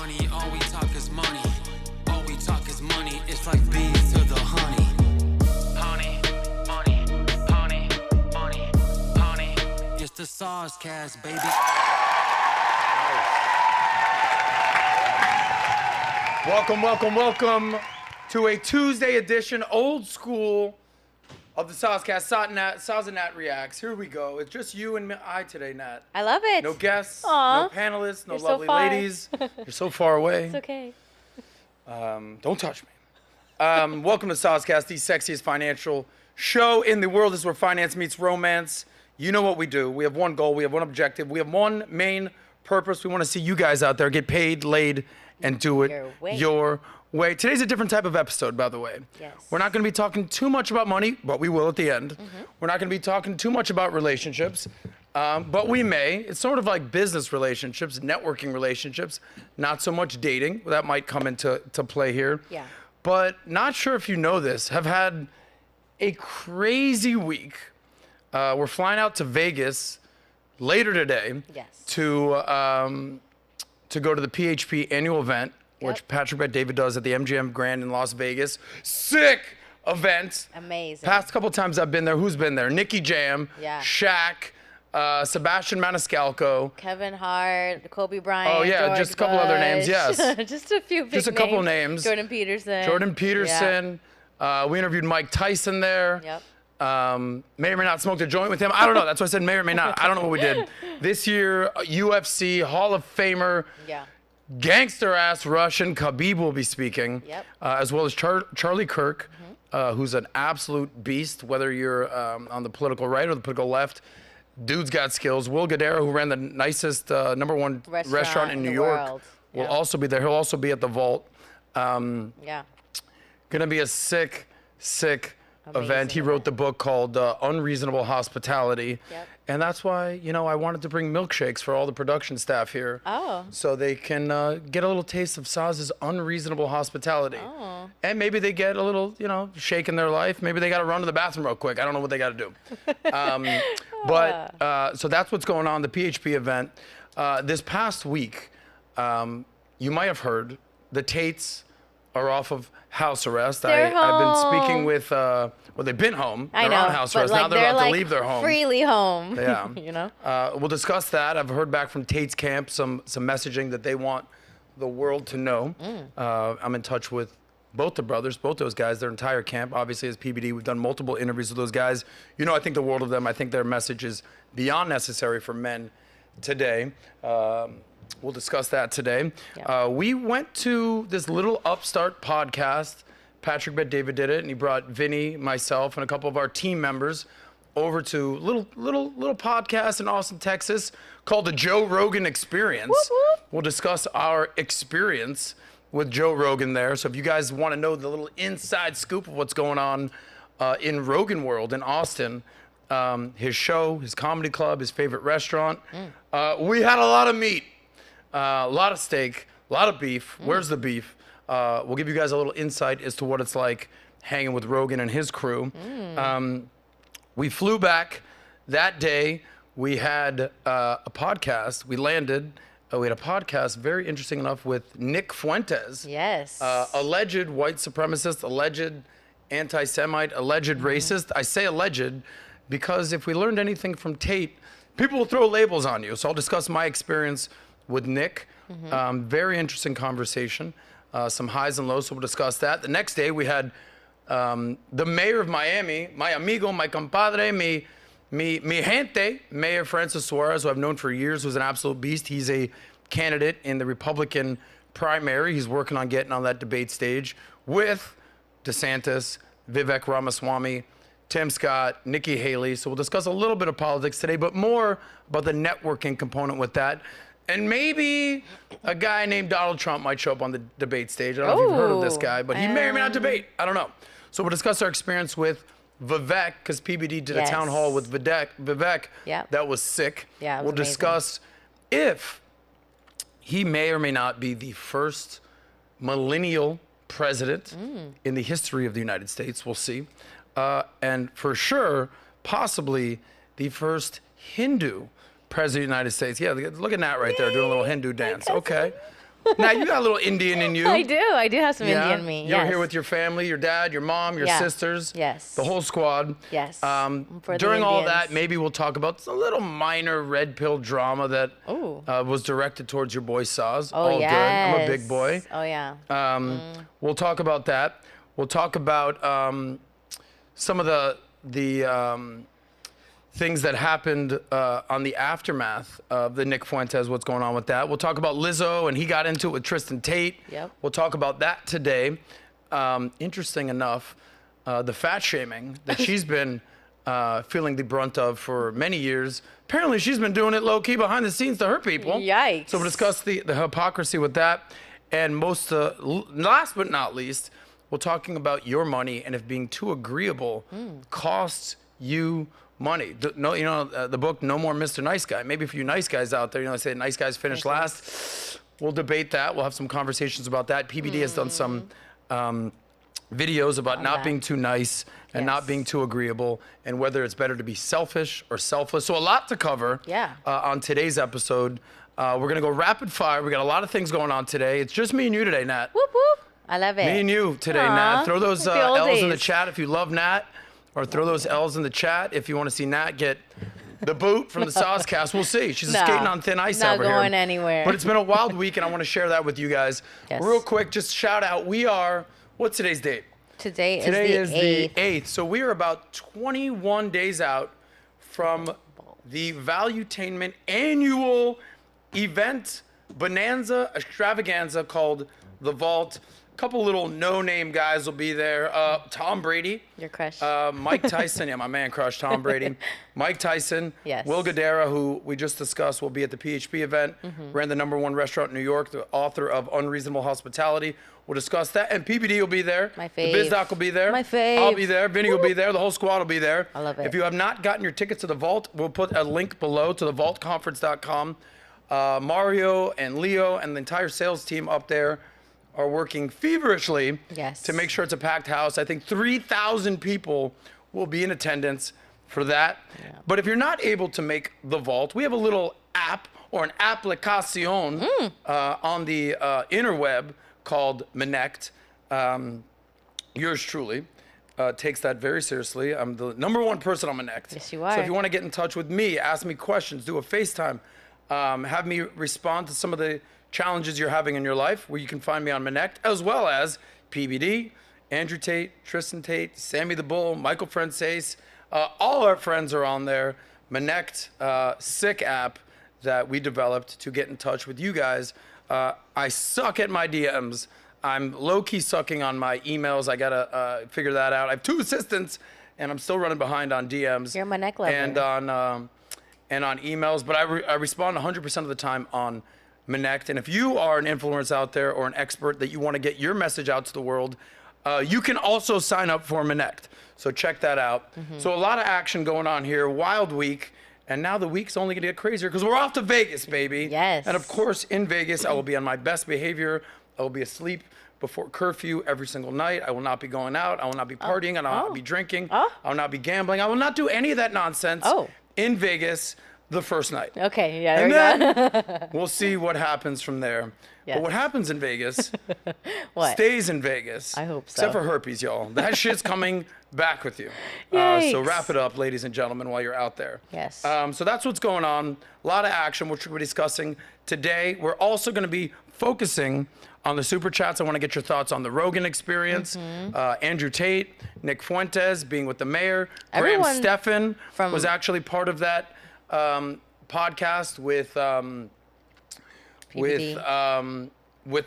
money, all we talk is money. All we talk is money, it's like bees to the honey. Honey, money, honey, money, honey. It's the SOSCAST, baby. Welcome to a Tuesday edition, old school, of the SOSCAST. Soz and Nat Reacts. Here we go. It's just you and I today, Nat. I love it. No guests, Aww. no panelists, no You're lovely so far. ladies. You're so far away. It's okay. Don't touch me. Welcome to SOSCAST, the sexiest financial show in the world. This is where finance meets romance. You know what we do. We have one goal. We have one objective. We have one main purpose. We want to see you guys out there get paid, laid, and do it your way. Today's a different type of episode, by the way. Yes. We're not going to be talking too much about money, but we will at the end. We're not going to be talking too much about relationships, but we may. It's sort of like business relationships, networking relationships, not so much dating. That might come into play here. Yeah. But not sure if you know this, have had a crazy week. We're flying out to Vegas later today. Yes. To go to the PHP annual event, which Patrick Bet-David does at the MGM Grand in Las Vegas. Sick event. Amazing. Past couple times I've been there. Who's been there? Nicky Jam, Yeah. Shaq, Sebastian Maniscalco. Kevin Hart, Kobe Bryant. Oh, yeah, George just a couple other names, Bush. yes. Just a few big Just a couple names. Jordan Peterson. Jordan Peterson. We interviewed Mike Tyson there. Yep. May or may not smoked a joint with him. I don't know. That's why I said may or may not. I don't know what we did. This year, UFC Hall of Famer, Yeah. gangster-ass Russian Khabib will be speaking, Yep. as well as Charlie Kirk, who's an absolute beast, whether you're on the political right or the political left. Dude's got skills. Will Guidara, who ran the nicest #1 restaurant in New York, world. will Yep. also be there. He'll also be at the Vault. Yeah. Gonna be a sick event. Amazing He wrote the book called Unreasonable Hospitality. Yep. And that's why, I wanted to bring milkshakes for all the production staff here. Oh. So they can get a little taste of Soz's unreasonable hospitality. Oh. And maybe they get a little, shake in their life. Maybe they got to run to the bathroom real quick. I don't know what they got to do. So that's what's going on, the PHP event. This past week, you might have heard, the Tates are off of house arrest. They're I've been home. speaking with, they've been home. I They're know. on house but arrest. like, Now they're about like to leave their home. freely home. Yeah. We'll discuss that. I've heard back from Tate's camp some messaging that they want the world to know. I'm in touch with both the brothers, both those guys, their entire camp. Obviously, as PBD, we've done multiple interviews with those guys. I think the world of them. I think their message is beyond necessary for men today. We'll discuss that today. Yeah. We went to this little upstart podcast. Patrick Bet-David did it, and he brought Vinny, myself, and a couple of our team members over to little podcast in Austin, Texas, called the Joe Rogan Experience. Whoop, whoop. We'll discuss our experience with Joe Rogan there. So if you guys want to know the little inside scoop of what's going on in Rogan world in Austin, his show, his comedy club, his favorite restaurant, we had a lot of meat, a lot of steak, a lot of beef. Where's the beef? We'll give you guys a little insight as to what it's like hanging with Rogan and his crew. We flew back that day. We had a podcast. We landed. We had a podcast, very interesting enough, with Nick Fuentes. Yes. Alleged white supremacist, alleged anti-Semite, alleged racist. I say alleged because if we learned anything from Tate, people will throw labels on you. So I'll discuss my experience with Nick. Very interesting conversation. Some highs and lows, so we'll discuss that. The next day, we had the mayor of Miami, my amigo, my compadre, mi gente, Mayor Francis Suarez, who I've known for years, who's an absolute beast. He's a candidate in the Republican primary. He's working on getting on that debate stage with DeSantis, Vivek Ramaswamy, Tim Scott, Nikki Haley. So we'll discuss a little bit of politics today, but more about the networking component with that. And maybe a guy named Donald Trump might show up on the debate stage. I don't know if you've heard of this guy, but he may or may not debate. I don't know. So we'll discuss our experience with Vivek, because PBD did a town hall with Vivek. Yep. That was sick. Yeah, it was we'll amazing. discuss if he may or may not be the first millennial president in the history of the United States. We'll see. And for sure, possibly the first Hindu president of the United States. Yeah, look at Nat right there doing a little Hindu dance. Okay. Now, you got a little Indian in you. I do have some Indian in me. You're yes. here with your family, your dad, your mom, your sisters. Yes. The whole squad. Yes. For During all Indians. that, maybe we'll talk about a little minor red pill drama that was directed towards your boy Soz. Oh, all yes. good. I'm a big boy. Oh, yeah. We'll talk about that. We'll talk about some of the things that happened on the aftermath of the Nick Fuentes, what's going on with that. We'll talk about Lizzo, and he got into it with Tristan Tate. Yep. We'll talk about that today. Interesting enough, the fat shaming that she's been feeling the brunt of for many years. Apparently, she's been doing it low-key behind the scenes to her people. Yikes. So we'll discuss the hypocrisy with that. And last but not least, we're talking about your money and if being too agreeable costs you money. The book No More Mr. Nice Guy. Maybe for you nice guys out there, they say nice guys finish last. We'll debate that. We'll have some conversations about that. PBD has done some videos about not being too nice and not being too agreeable, and whether it's better to be selfish or selfless. So a lot to cover on today's episode. We're going to go rapid fire. We got a lot of things going on today. It's just me and you today, Nat. Whoop, whoop. I love it. Me and you today, Aww. Nat. Throw those Like the old L's in the days. chat if you love Nat, or throw those L's in the chat if you want to see Nat get the boot from the SOSCAST. We'll see. She's skating on thin ice Not over here. going anywhere. But it's been a wild week, and I want to share that with you guys. Yes. Real quick, just shout out. What's today's date? Today Today is the 8th. the 8th. So we are about 21 days out from the Valuetainment annual event bonanza extravaganza called The Vault. A couple little no-name guys will be there. Tom Brady. Your crush. Mike Tyson. Yeah, my man crush, Tom Brady. Mike Tyson. Yes. Will Guidara, who we just discussed, will be at the PHP event. Ran the #1 restaurant in New York, the author of Unreasonable Hospitality. We'll discuss that. And PBD will be there. My The fave. BizDoc will be there. My fave. I'll be there. Vinny will be there. The whole squad will be there. I love it. If you have not gotten your tickets to the Vault, we'll put a link below to thevaultconference.com. Mario and Leo and the entire sales team up there are working feverishly to make sure it's a packed house. I think 3,000 people will be in attendance for that. Yeah. But if you're not able to make the Vault, we have a little app or an application on the interweb called Minect. Yours truly takes that very seriously. I'm the #1 person on Minect. Yes, you are. So if you want to get in touch with me, ask me questions, do a FaceTime, have me respond to some of the challenges you're having in your life, where you can find me on Minect, as well as PBD, Andrew Tate, Tristan Tate, Sammy the Bull, Michael Frances. All our friends are on there. Minect, sick app that we developed to get in touch with you guys. I suck at my DMs. I'm low-key sucking on my emails. I gotta figure that out. I have 2 assistants, and I'm still running behind on DMs. You're my neck lover. And on emails, but I respond 100% of the time on Minect. And if you are an influencer out there or an expert that you want to get your message out to the world, you can also sign up for Minect. So check that out. So a lot of action going on here. Wild week. And now the week's only going to get crazier because we're off to Vegas, baby. Yes. And of course, in Vegas, I will be on my best behavior. I will be asleep before curfew every single night. I will not be going out. I will not be partying. I will not be drinking. I will not be gambling. I will not do any of that nonsense in Vegas the first night. Okay, yeah, And there we then go. we'll see what happens from there. Yes. But what happens in Vegas What? stays in Vegas. I hope so. Except for herpes, y'all. That shit's coming back with you. So Yikes. wrap it up, ladies and gentlemen, while you're out there. Yes. So that's what's going on. A lot of action, which we're discussing today. We're also going to be focusing on the super chats. I want to get your thoughts on the Rogan Experience, Andrew Tate, Nick Fuentes being with the mayor, Everyone Graham Stephan from- was actually part of that podcast with the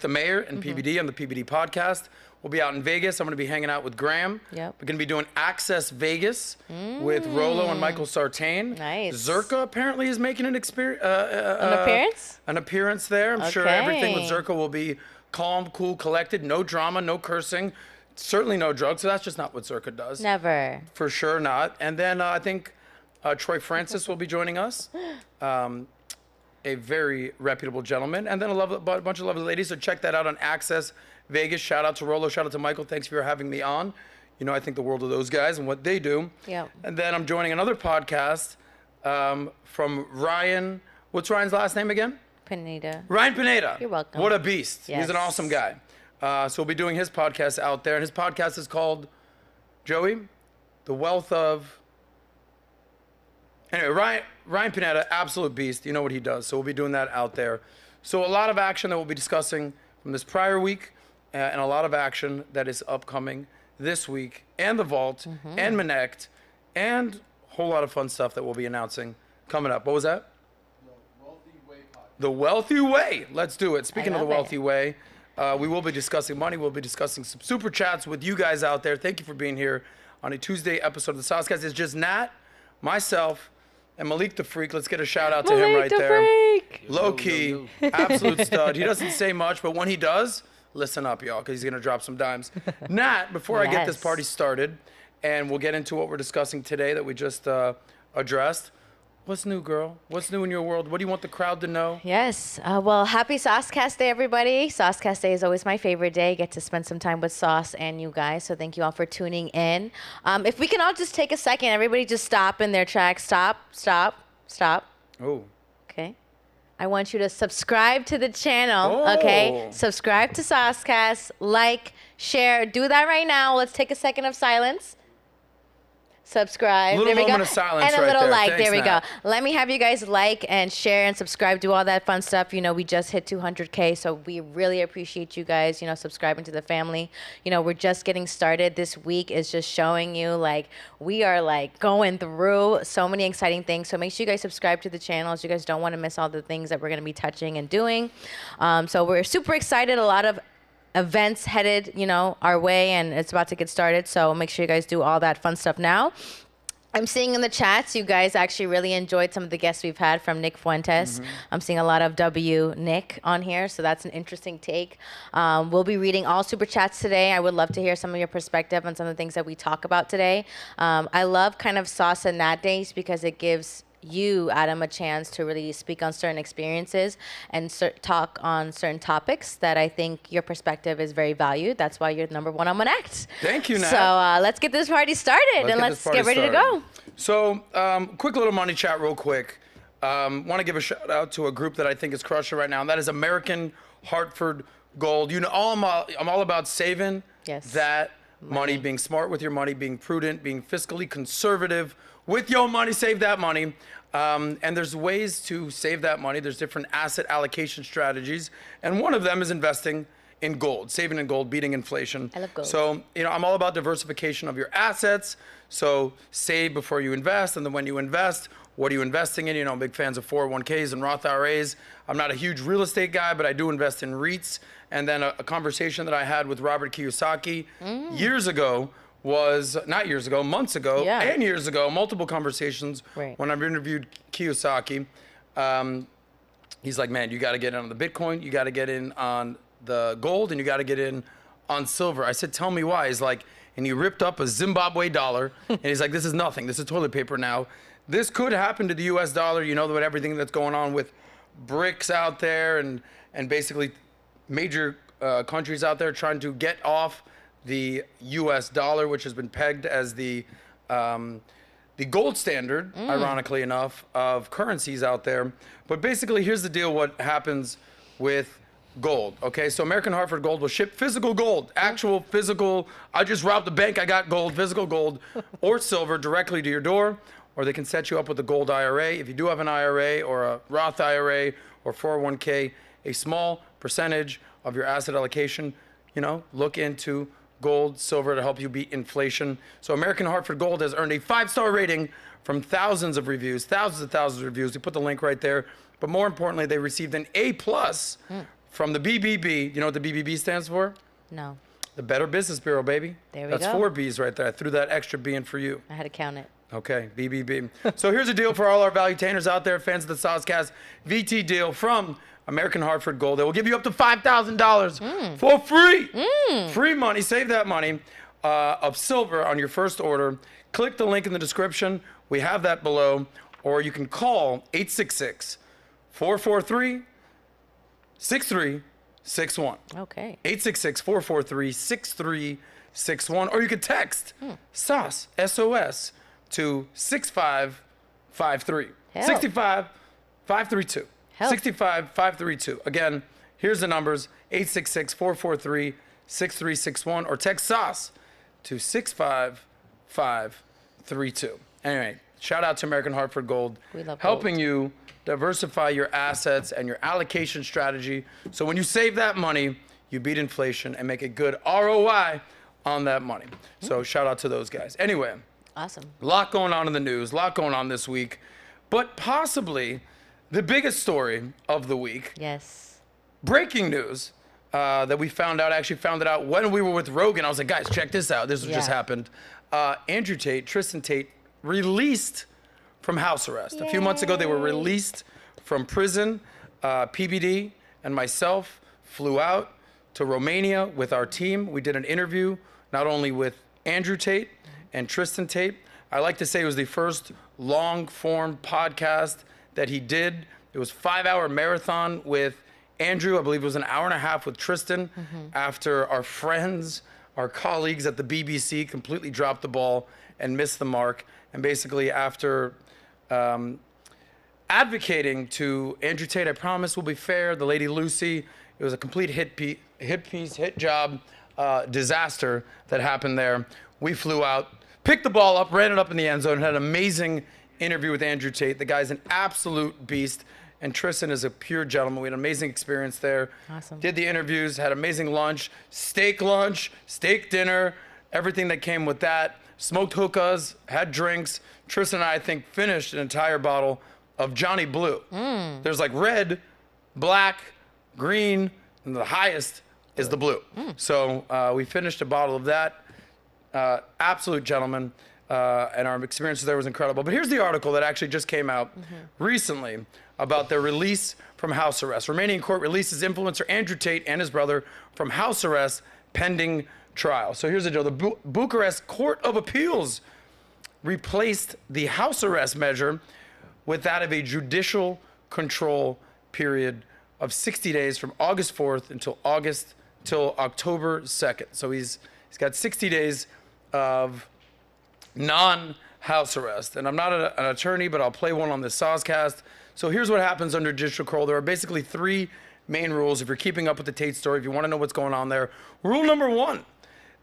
mayor and PBD on the PBD podcast. We'll be out in Vegas. I'm going to be hanging out with Graham. Yep. We're going to be doing Access Vegas with Rolo and Michael Sartain. Nice. Zerka apparently is making an appearance. An appearance there. I'm sure everything with Okay. Zerka will be calm, cool, collected. No drama, no cursing. Certainly no drugs. So that's just not what Zerka does. Never. For sure not. And then I think Troy Francis will be joining us. A very reputable gentleman. And then a bunch of lovely ladies. So check that out on Access Vegas. Shout out to Rolo. Shout out to Michael. Thanks for having me on. You know, I think the world of those guys and what they do. Yeah. And then I'm joining another podcast from Ryan. What's Ryan's last name again? Pineda. Ryan Pineda. You're welcome. What a beast. He's Yes. an awesome guy. So we'll be doing his podcast out there. And his podcast is called, Joey, The Wealth of... Anyway, Ryan Pineda, absolute beast. You know what he does. So we'll be doing that out there. So a lot of action that we'll be discussing from this prior week and a lot of action that is upcoming this week, and the Vault, and Manect, and a whole lot of fun stuff that we'll be announcing coming up. What was that? The Wealthy Way. Let's do it. Speaking of the Wealthy Way, we will be discussing money. We'll be discussing some super chats with you guys out there. Thank you for being here on a Tuesday episode of the SOSCAST. It's just Nat, myself, and Malik the Freak. Let's get a shout out to him right there. Freak. Low key, absolute stud. He doesn't say much, but when he does, listen up, y'all, because he's going to drop some dimes. Nat, before I get this party started, and we'll get into what we're discussing today that we just addressed. What's new, girl? What's new in your world? What do you want the crowd to know? Yes. Well, happy SOSCAST Day, everybody. SOSCAST Day is always my favorite day. Get to spend some time with Sauce and you guys. So thank you all for tuning in. If we can all just take a second, everybody just stop in their tracks. Stop. Oh. Okay. I want you to subscribe to the channel. Okay. Subscribe to SOSCAST. Like, share. Do that right now. Let's take a second of silence. Subscribe. Little there we go. moment of silence and a right little there. like. Thanks, there we Nat. go. Let me have you guys like and share and subscribe. Do all that fun stuff. You know, we just hit 200K, so we really appreciate you guys, you know, subscribing to the family. You know, we're just getting started. This week is just showing you, like, we are, like, going through so many exciting things. So make sure you guys subscribe to the channels. You guys don't want to miss all the things that we're going to be touching and doing. So we're super excited. A lot of events headed, you know, our way, and it's about to get started. So make sure you guys do all that fun stuff now. I'm seeing in the chats, you guys actually really enjoyed some of the guests we've had from Nick Fuentes. I'm seeing a lot of Nick on here, so that's an interesting take. We'll be reading all super chats today. I would love to hear some of your perspective on some of the things that we talk about today. I love kind of Sauce and Nat days because it gives you, Adam, a chance to really speak on certain experiences and talk on certain topics that I think your perspective is very valued. That's why you're number one on Manect. Thank you, Nat. So let's get this party started and let's get ready to go. So, quick little money chat real quick. Want to give a shout out to a group that I think is crushing right now, and that is American Hartford Gold. You know, I'm all about saving that money, being smart with your money, being prudent, being fiscally conservative with your money. Save that money. And there's ways to save that money. There's different asset allocation strategies. And one of them is investing in gold, saving in gold, beating inflation. I love gold. So, you know, I'm all about diversification of your assets. So save before you invest. And then when you invest, what are you investing in? You know, I'm big fans of 401ks and Roth IRAs. I'm not a huge real estate guy, but I do invest in REITs. And then a conversation that I had with Robert Kiyosaki years ago was, not years ago, months ago, and years ago, multiple conversations when I've interviewed Kiyosaki. He's like, man, you got to get in on the Bitcoin, you got to get in on the gold, and you got to get in on silver. I said, tell me why. He's like, and he ripped up a Zimbabwe dollar, and he's like, this is nothing. This is toilet paper now. This could happen to the US dollar, you know, with everything that's going on with BRICS out there and basically major countries out there trying to get off the US dollar, which has been pegged as the gold standard, ironically enough, of currencies out there. But basically, here's the deal, what happens with gold, okay? So American Hartford Gold will ship physical gold, actual physical, I just robbed the bank, I got gold, physical gold, or silver directly to your door, or they can set you up with a gold IRA. If you do have an IRA or a Roth IRA or 401k, a small percentage of your asset allocation, you know, look into gold, silver to help you beat inflation. So American Hartford Gold has earned a 5-star rating from thousands of reviews, thousands of reviews. We put the link right there. But more importantly, they received an A+ from the BBB. You know what the BBB stands for? No. The Better Business Bureau, baby. There we go. That's 4 B's right there. I threw that extra B in for you. I had to count it. Okay, BBB. So here's a deal for all our valuetainers out there, fans of the SOSCAST. VT deal from American Hartford Gold. They will give you up to $5,000 for free. Free money. Save that money of silver on your first order. Click the link in the description. We have that below. Or you can call 866-443-6361. Okay. 866-443-6361. Or you could text SOS, S-O-S, to 6553. 65-532. Help. 65532. Again, here's the numbers: 866-443-6361, or text SOS to 65532. Anyway, shout out to American Hartford Gold, We love helping gold. you diversify your assets and your allocation strategy. So when you save that money, you beat inflation and make a good ROI on that money. So shout out to those guys. Anyway, Awesome. a lot going on in the news, a lot going on this week, but possibly the biggest story of the week, Yes. breaking news that we found out, actually found it out when we were with Rogan. I was like, guys, check this out. This just Yeah. happened. Andrew Tate, Tristan Tate, released from house arrest. A few months ago, they were released from prison. PBD and myself flew out to Romania with our team. We did an interview, not only with Andrew Tate and Tristan Tate. I like to say it was the first long-form podcast that he did. It was a 5-hour marathon with Andrew. I believe it was an hour and a half with Tristan after our friends, our colleagues at the BBC completely dropped the ball and missed the mark. And basically after advocating to Andrew Tate, I promise we'll be fair, the Lady Lucy, it was a complete hit job, disaster that happened there. We flew out, picked the ball up, ran it up in the end zone, and had an amazing interview with Andrew Tate. The guy's an absolute beast, and Tristan is a pure gentleman. We had an amazing experience there. Awesome. Did the interviews, had amazing lunch, steak dinner, everything that came with that. Smoked hookahs, had drinks. Tristan and I think, finished an entire bottle of Johnny Blue. There's like red, black, green, and the highest is the blue. So we finished a bottle of that. Absolute gentleman, and our experience there was incredible. But here's the article that actually just came out recently about their release from house arrest. Romanian court releases influencer Andrew Tate and his brother from house arrest pending trial. So here's the deal. The Bucharest Court of Appeals replaced the house arrest measure with that of a judicial control period of 60 days from August 4th until October 2nd. So he's got 60 days of non-house arrest. And I'm not an attorney, but I'll play one on this SOSCAST. So here's what happens under judicial control. There are basically 3 main rules if you're keeping up with the Tate story, if you want to know what's going on there. Rule number 1,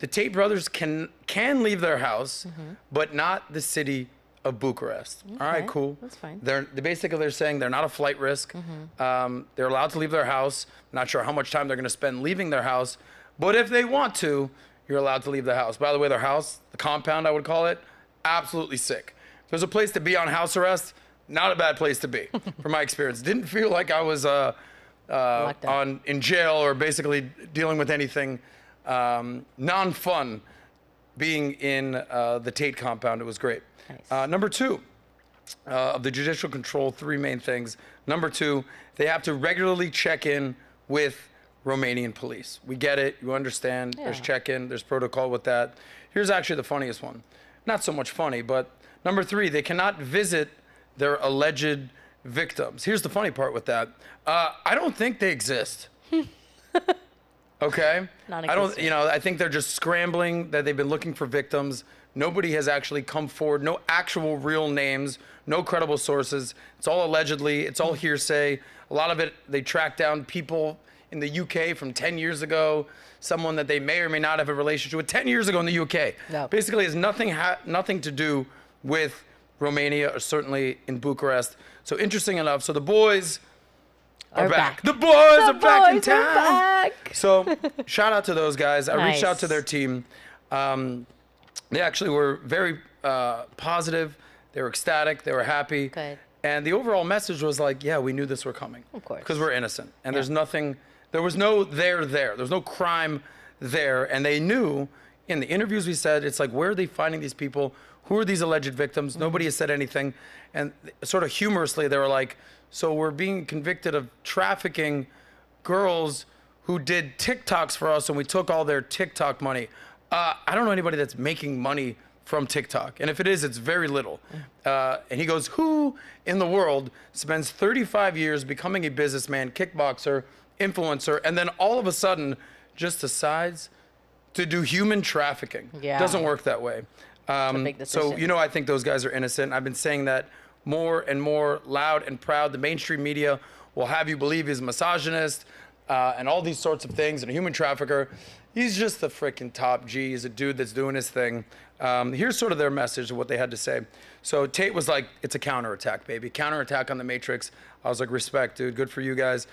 the Tate brothers can leave their house, but not the city of Bucharest. All right, cool. That's fine. They're saying they're not a flight risk. They're allowed to leave their house. Not sure how much time they're going to spend leaving their house, but if they want to, you're allowed to leave the house. By the way, their house, the compound I would call it, absolutely sick. If there's a place to be on house arrest, not a bad place to be, from my experience. Didn't feel like I was in jail or basically dealing with anything non-fun being in the Tate compound. It was great. Nice. Number 2 of the judicial control, 3 main things. Number 2, they have to regularly check in with Romanian police. We get it. You understand. Yeah. There's check-in. There's protocol with that. Here's actually the funniest one. Not so much funny, but number 3, they cannot visit their alleged victims. Here's the funny part with that. I don't think they exist. Okay? Non-existent. I think they're just scrambling, that they've been looking for victims. Nobody has actually come forward. No actual real names. No credible sources. It's all allegedly. It's all hearsay. A lot of it, they track down people in the UK from 10 years ago, someone that they may or may not have a relationship with 10 years ago in the UK. No. Basically, has nothing to do with Romania, or certainly in Bucharest. So interesting enough, so the boys are back. The boys are back in town. So shout out to those guys. I reached out to their team. They actually were very positive. They were ecstatic. They were happy. Good. And the overall message was like, yeah, we knew this were coming. Of course. Because we're innocent. And there's nothing, there was no there. There's no crime there. And they knew, in the interviews we said, it's like, where are they finding these people? Who are these alleged victims? Nobody has said anything. And sort of humorously, they were like, so we're being convicted of trafficking girls who did TikToks for us, and we took all their TikTok money. I don't know anybody that's making money from TikTok. And if it is, it's very little. And he goes, who in the world spends 35 years becoming a businessman, kickboxer, influencer, and then all of a sudden just decides to do human trafficking? Yeah. Doesn't work that way. a big decision. So, I think those guys are innocent. I've been saying that more and more loud and proud. The mainstream media will have you believe he's a misogynist and all these sorts of things and a human trafficker. He's just the freaking top G. He's a dude that's doing his thing. Here's sort of their message of what they had to say. So Tate was like, it's a counterattack, baby. Counterattack on the Matrix. I was like, respect, dude. Good for you guys.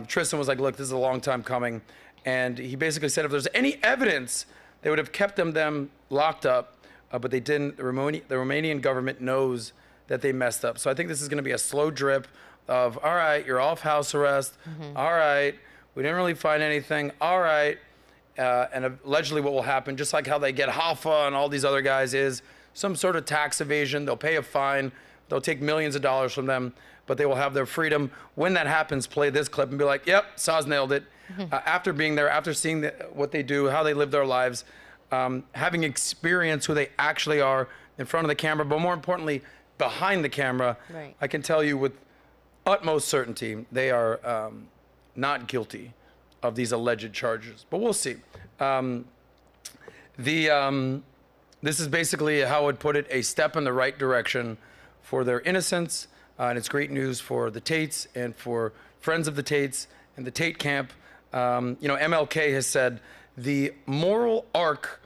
Tristan was like, look, this is a long time coming. And he basically said if there's any evidence, they would have kept them locked up, but they didn't. The Romanian government knows that they messed up. So I think this is going to be a slow drip of, all right, you're off house arrest. All right, we didn't really find anything. All right. And allegedly what will happen, just like how they get Hoffa and all these other guys, is some sort of tax evasion. They'll pay a fine. They'll take millions of dollars from them, but they will have their freedom. When that happens, play this clip and be like, yep, Sos nailed it. After being there, after seeing what they do, how they live their lives, having experienced who they actually are in front of the camera, but more importantly, behind the camera, Right. I can tell you with utmost certainty, they are not guilty of these alleged charges, but we'll see. This is basically how I would put it, a step in the right direction for their innocence, and it's great news for the Tates and for friends of the Tates and the Tate camp. MLK has said the moral arc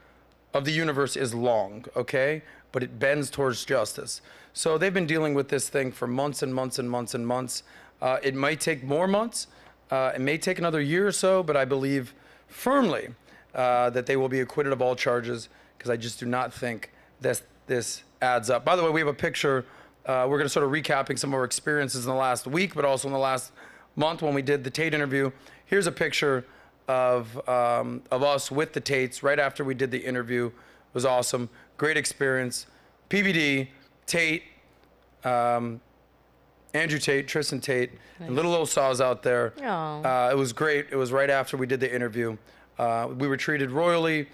of the universe is long, okay? But it bends towards justice. So they've been dealing with this thing for months and months and months and months. It might take more months. It may take another year or so, but I believe firmly that they will be acquitted of all charges, because I just do not think this adds up. By the way, we have a picture. We're going to sort of recapping some of our experiences in the last week, but also in the last month when we did the Tate interview. Here's a picture of us with the Tates right after we did the interview. It was awesome. Great experience. PBD, Tate, Andrew Tate, Tristan Tate, nice. And little old Saws out there. It was great. It was right after we did the interview. We were treated royally,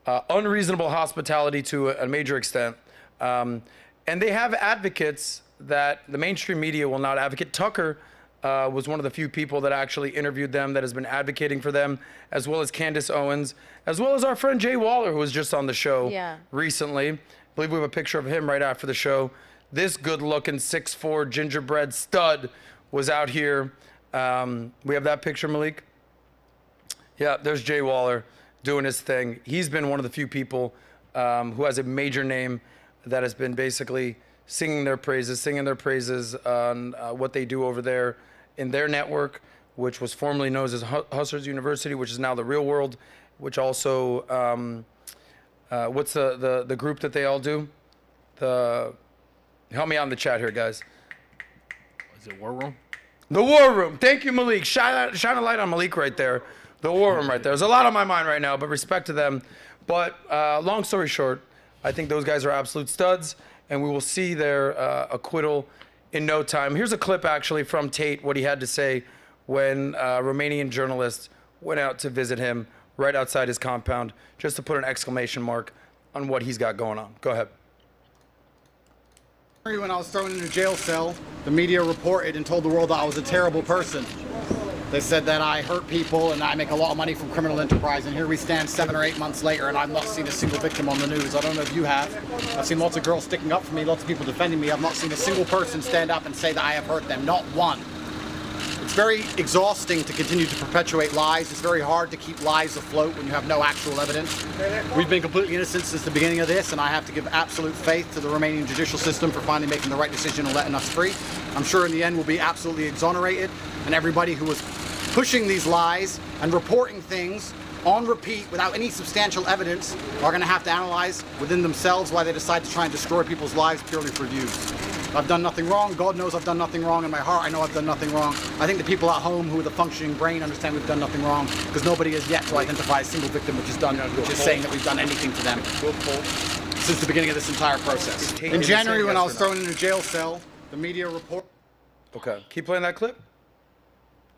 unreasonable hospitality to a major extent. And they have advocates that the mainstream media will not advocate. Tucker was one of the few people that actually interviewed them, that has been advocating for them, as well as Candace Owens, as well as our friend Jay Waller, who was just on the show recently. I believe we have a picture of him right after the show. This good-looking 6'4" gingerbread stud was out here. We have that picture, Malik? Yeah, there's Jay Waller doing his thing. He's been one of the few people who has a major name that has been basically singing their praises on what they do over there in their network, which was formerly known as Hustlers University, which is now the Real World, which also, what's the group that they all do? Help me out in the chat here, guys. Is it War Room? The War Room. Thank you, Malik. Shine a light on Malik right there. The War Room right there. There's a lot on my mind right now, but respect to them. But long story short, I think those guys are absolute studs, and we will see their acquittal in no time. Here's a clip, actually, from Tate, what he had to say when Romanian journalists went out to visit him right outside his compound, just to put an exclamation mark on what he's got going on. Go ahead. When I was thrown in a jail cell, the media reported and told the world that I was a terrible person. They said that I hurt people and I make a lot of money from criminal enterprise, and here we stand 7 or 8 months later and I've not seen a single victim on the news. I don't know if you have. I've seen lots of girls sticking up for me, lots of people defending me. I've not seen a single person stand up and say that I have hurt them, not one. It's very exhausting to continue to perpetuate lies. It's very hard to keep lies afloat when you have no actual evidence. We've been completely innocent since the beginning of this, and I have to give absolute faith to the Romanian judicial system for finally making the right decision and letting us free. I'm sure in the end we'll be absolutely exonerated, and everybody who was pushing these lies and reporting things on repeat without any substantial evidence are going to have to analyze within themselves why they decide to try and destroy people's lives purely for views. I've done nothing wrong. God knows I've done nothing wrong. In my heart, I know I've done nothing wrong. I think the people at home who with a functioning brain understand we've done nothing wrong, because nobody has yet to identify a single victim which is saying that we've done anything to them since the beginning of this entire process. In January, when I was thrown in a jail cell, the media report. Okay, keep playing that clip.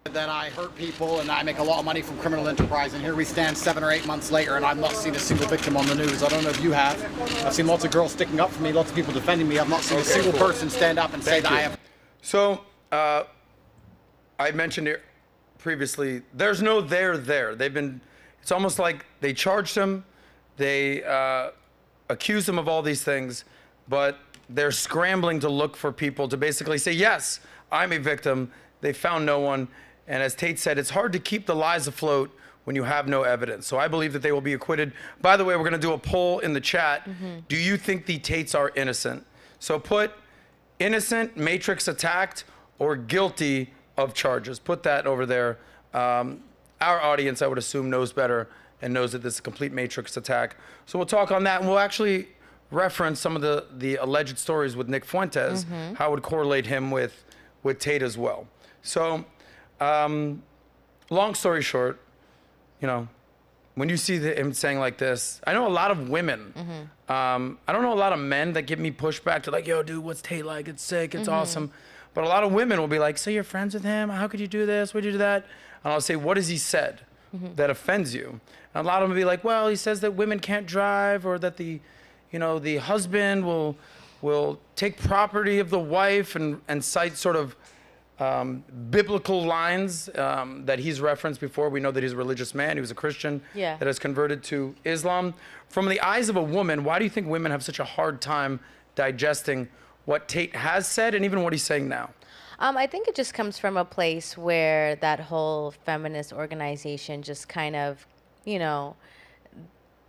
That I hurt people and I make a lot of money from criminal enterprise, and here we stand 7 or 8 months later and I've not seen a single victim on the news. I don't know if you have. I've seen lots of girls sticking up for me, lots of people defending me. I've not seen a single person stand up and say that I have. So, I mentioned it previously, there's no there. It's almost like they charged him, they accused him of all these things, but they're scrambling to look for people to basically say, yes, I'm a victim. They found no one. And as Tate said, it's hard to keep the lies afloat when you have no evidence. So I believe that they will be acquitted. By the way, we're going to do a poll in the chat. Do you think the Tates are innocent? So put innocent, Matrix attacked, or guilty of charges. Put that over there. Our audience, I would assume, knows better and knows that this is a complete Matrix attack. So we'll talk on that, and we'll actually reference some of the alleged stories with Nick Fuentes, how it would correlate him with Tate as well. So long story short, you know, when you see him saying like this, I know a lot of women. I don't know a lot of men that give me pushback to like, yo, dude, what's Tate like? It's sick, it's awesome. But a lot of women will be like, so you're friends with him? How could you do this? Why'd you do that? And I'll say, what has he said that offends you? And a lot of them will be like, well, he says that women can't drive, or that the husband will take property of the wife, and cite sort of biblical lines that he's referenced before. We know that he's a religious man. He was a Christian that has converted to Islam. From the eyes of a woman, why do you think women have such a hard time digesting what Tate has said and even what he's saying now? I think it just comes from a place where that whole feminist organization just kind of, you know,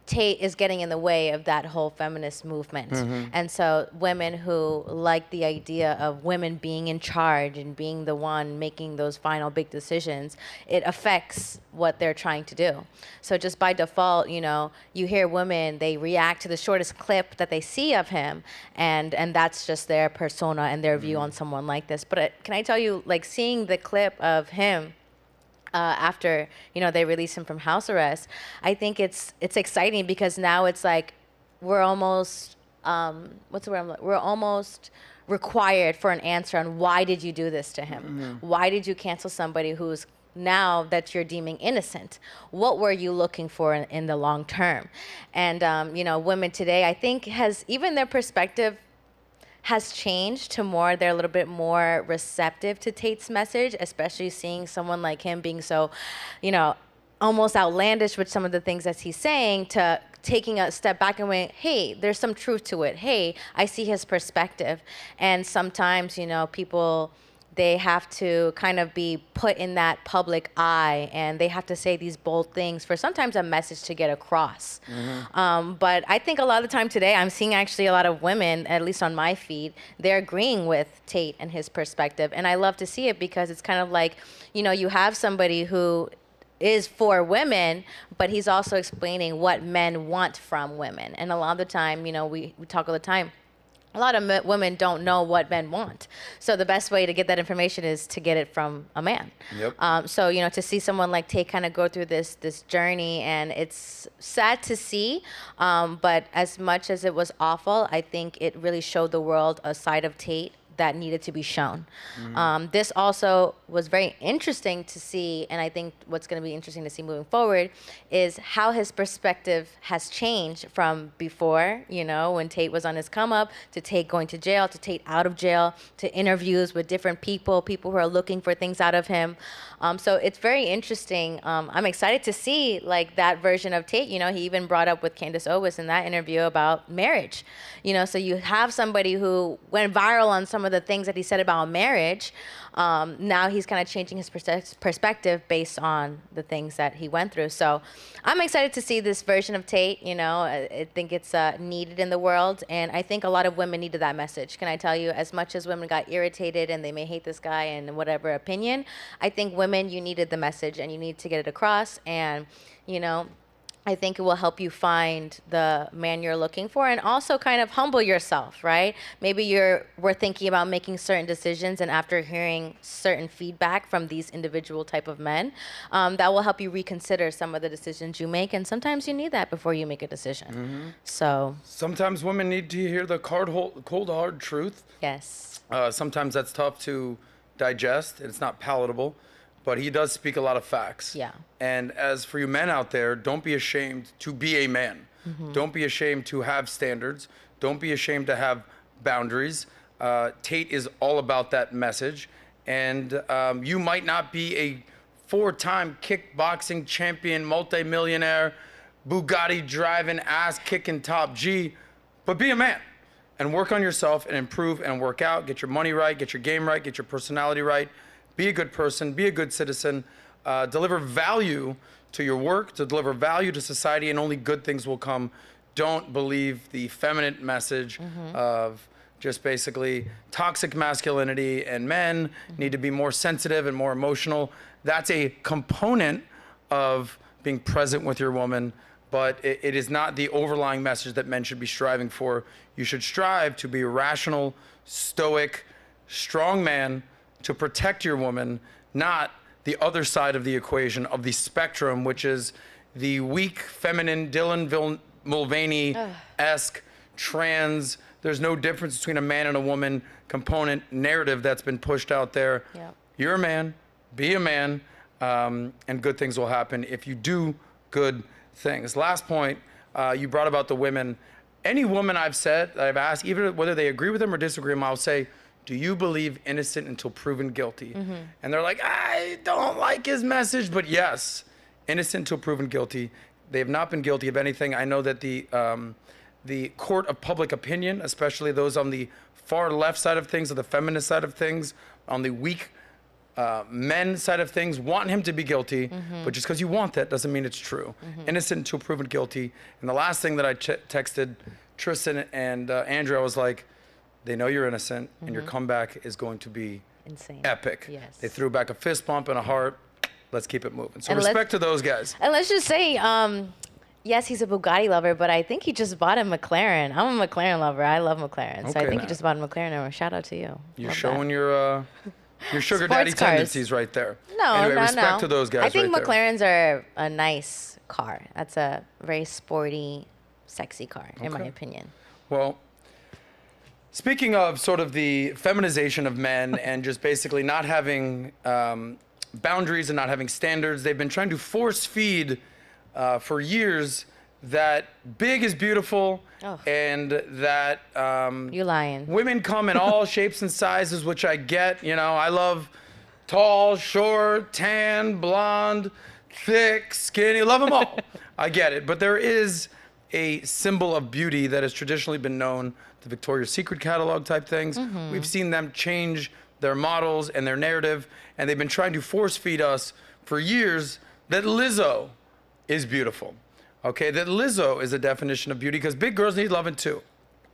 Tate is getting in the way of that whole feminist movement. And so women who like the idea of women being in charge and being the one making those final big decisions, it affects what they're trying to do. So just by default, you know, you hear women, they react to the shortest clip that they see of him, and that's just their persona and their view on someone like this. But can I tell you, like, seeing the clip of him after, you know, they release him from house arrest, I think it's exciting, because now it's like we're almost we're almost required for an answer on why did you do this to him? Why did you cancel somebody who's now that you're deeming innocent? What were you looking for in the long term? And you know, women today, I think, has even their perspective has changed to more, they're a little bit more receptive to Tate's message, especially seeing someone like him being so, you know, almost outlandish with some of the things that he's saying, to taking a step back and going, hey, there's some truth to it. Hey, I see his perspective. And sometimes, you know, people, they have to kind of be put in that public eye, and they have to say these bold things for sometimes a message to get across. But I think a lot of the time today, I'm seeing actually a lot of women, at least on my feed, they're agreeing with Tate and his perspective. And I love to see it, because it's kind of like, you know, you have somebody who is for women, but he's also explaining what men want from women. And a lot of the time, you know, we talk all the time, a lot of women don't know what men want. So the best way to get that information is to get it from a man. So, you know, to see someone like Tate kind of go through this journey, and it's sad to see, but as much as it was awful, I think it really showed the world a side of Tate that needed to be shown. This also was very interesting to see, and I think what's going to be interesting to see moving forward is how his perspective has changed from before, you know, when Tate was on his come up, to Tate going to jail, to Tate out of jail, to interviews with different people who are looking for things out of him. So it's very interesting. I'm excited to see like that version of Tate. You know, he even brought up with Candace Owens in that interview about marriage. You know, so you have somebody who went viral on some of the things that he said about marriage. Now he's kind of changing his perspective based on the things that he went through. So I'm excited to see this version of Tate. You know, I think it's needed in the world. And I think a lot of women needed that message. Can I tell you, as much as women got irritated and they may hate this guy and whatever opinion, I think women, you needed the message and you need to get it across. And, you know, I think it will help you find the man you're looking for, and also kind of humble yourself, right? Maybe we're thinking about making certain decisions, and after hearing certain feedback from these individual type of men, that will help you reconsider some of the decisions you make. And sometimes you need that before you make a decision. So sometimes women need to hear the cold hard truth. Yes. Sometimes that's tough to digest. It's not palatable. But he does speak a lot of facts. Yeah. And as for you men out there, don't be ashamed to be a man. Don't be ashamed to have standards. Don't be ashamed to have boundaries. Tate is all about that message. And you might not be a 4-time kickboxing champion, multimillionaire, Bugatti driving, ass kicking top G, but be a man and work on yourself and improve and work out. Get your money right, get your game right, get your personality right. be a good person, be a good citizen, deliver value to your work, to deliver value to society, and only good things will come. Don't believe the feminine message of just basically toxic masculinity, and men need to be more sensitive and more emotional. That's a component of being present with your woman, but it is not the overlying message that men should be striving for. You should strive to be a rational, stoic, strong man to protect your woman, not the other side of the equation, of the spectrum, which is the weak, feminine, Dylan Mulvaney-esque, trans, there's no difference between a man and a woman component narrative that's been pushed out there. Yep. You're a man, be a man, and good things will happen if you do good things. Last point, you brought about the women. Any woman I've asked, even whether they agree with them or disagree with them, I'll say, do you believe innocent until proven guilty? And they're like, I don't like his message, but yes, innocent until proven guilty. They have not been guilty of anything. I know that the court of public opinion, especially those on the far left side of things, or the feminist side of things, on the weak men side of things, want him to be guilty, but just because you want that doesn't mean it's true. Innocent until proven guilty. And the last thing that I texted Tristan and Andrew, I was like, they know you're innocent, and your comeback is going to be Insane. epic. Yes. They threw back a fist bump and a heart. Let's keep it moving. So And respect to those guys. And let's just say, yes, he's a Bugatti lover, but I think he just bought a McLaren. I'm a McLaren lover. I love McLaren. So I Okay, think now. he just bought a McLaren. And shout out to you. You're Love showing that. your sugar Sports daddy cars. tendencies right there. No, anyway, no, respect no. to those guys I think right there. McLarens are a nice car. That's a very sporty, sexy car, in my Okay. opinion. Well, speaking of sort of the feminization of men and just basically not having boundaries and not having standards, they've been trying to force feed for years that big is beautiful Oh. and that You lying. women come in all shapes and sizes, which I get. You know, I love tall, short, tan, blonde, thick, skinny, love them all. I get it. But there is a symbol of beauty that has traditionally been known, the Victoria's Secret catalog type things. We've seen them change their models and their narrative, and they've been trying to force feed us for years that Lizzo is beautiful. Okay, that Lizzo is a definition of beauty, because big girls need loving too.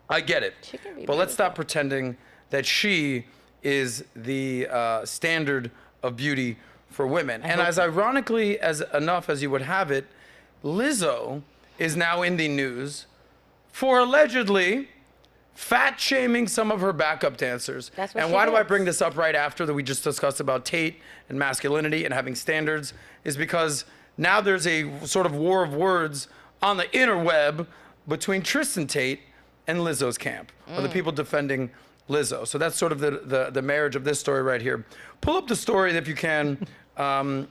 I get it. She can be But let's stop beautiful. pretending that she is the standard of beauty for women. And as ironically as enough as you would have it, Lizzo is now in the news for allegedly fat shaming some of her backup dancers. That's what and she why do I does. bring this up right after that we just discussed about Tate and masculinity and having standards? Is because now there's a sort of war of words on the interweb between Tristan Tate and Lizzo's camp, or the people defending Lizzo. So that's sort of the marriage of this story right here. Pull up the story if you can of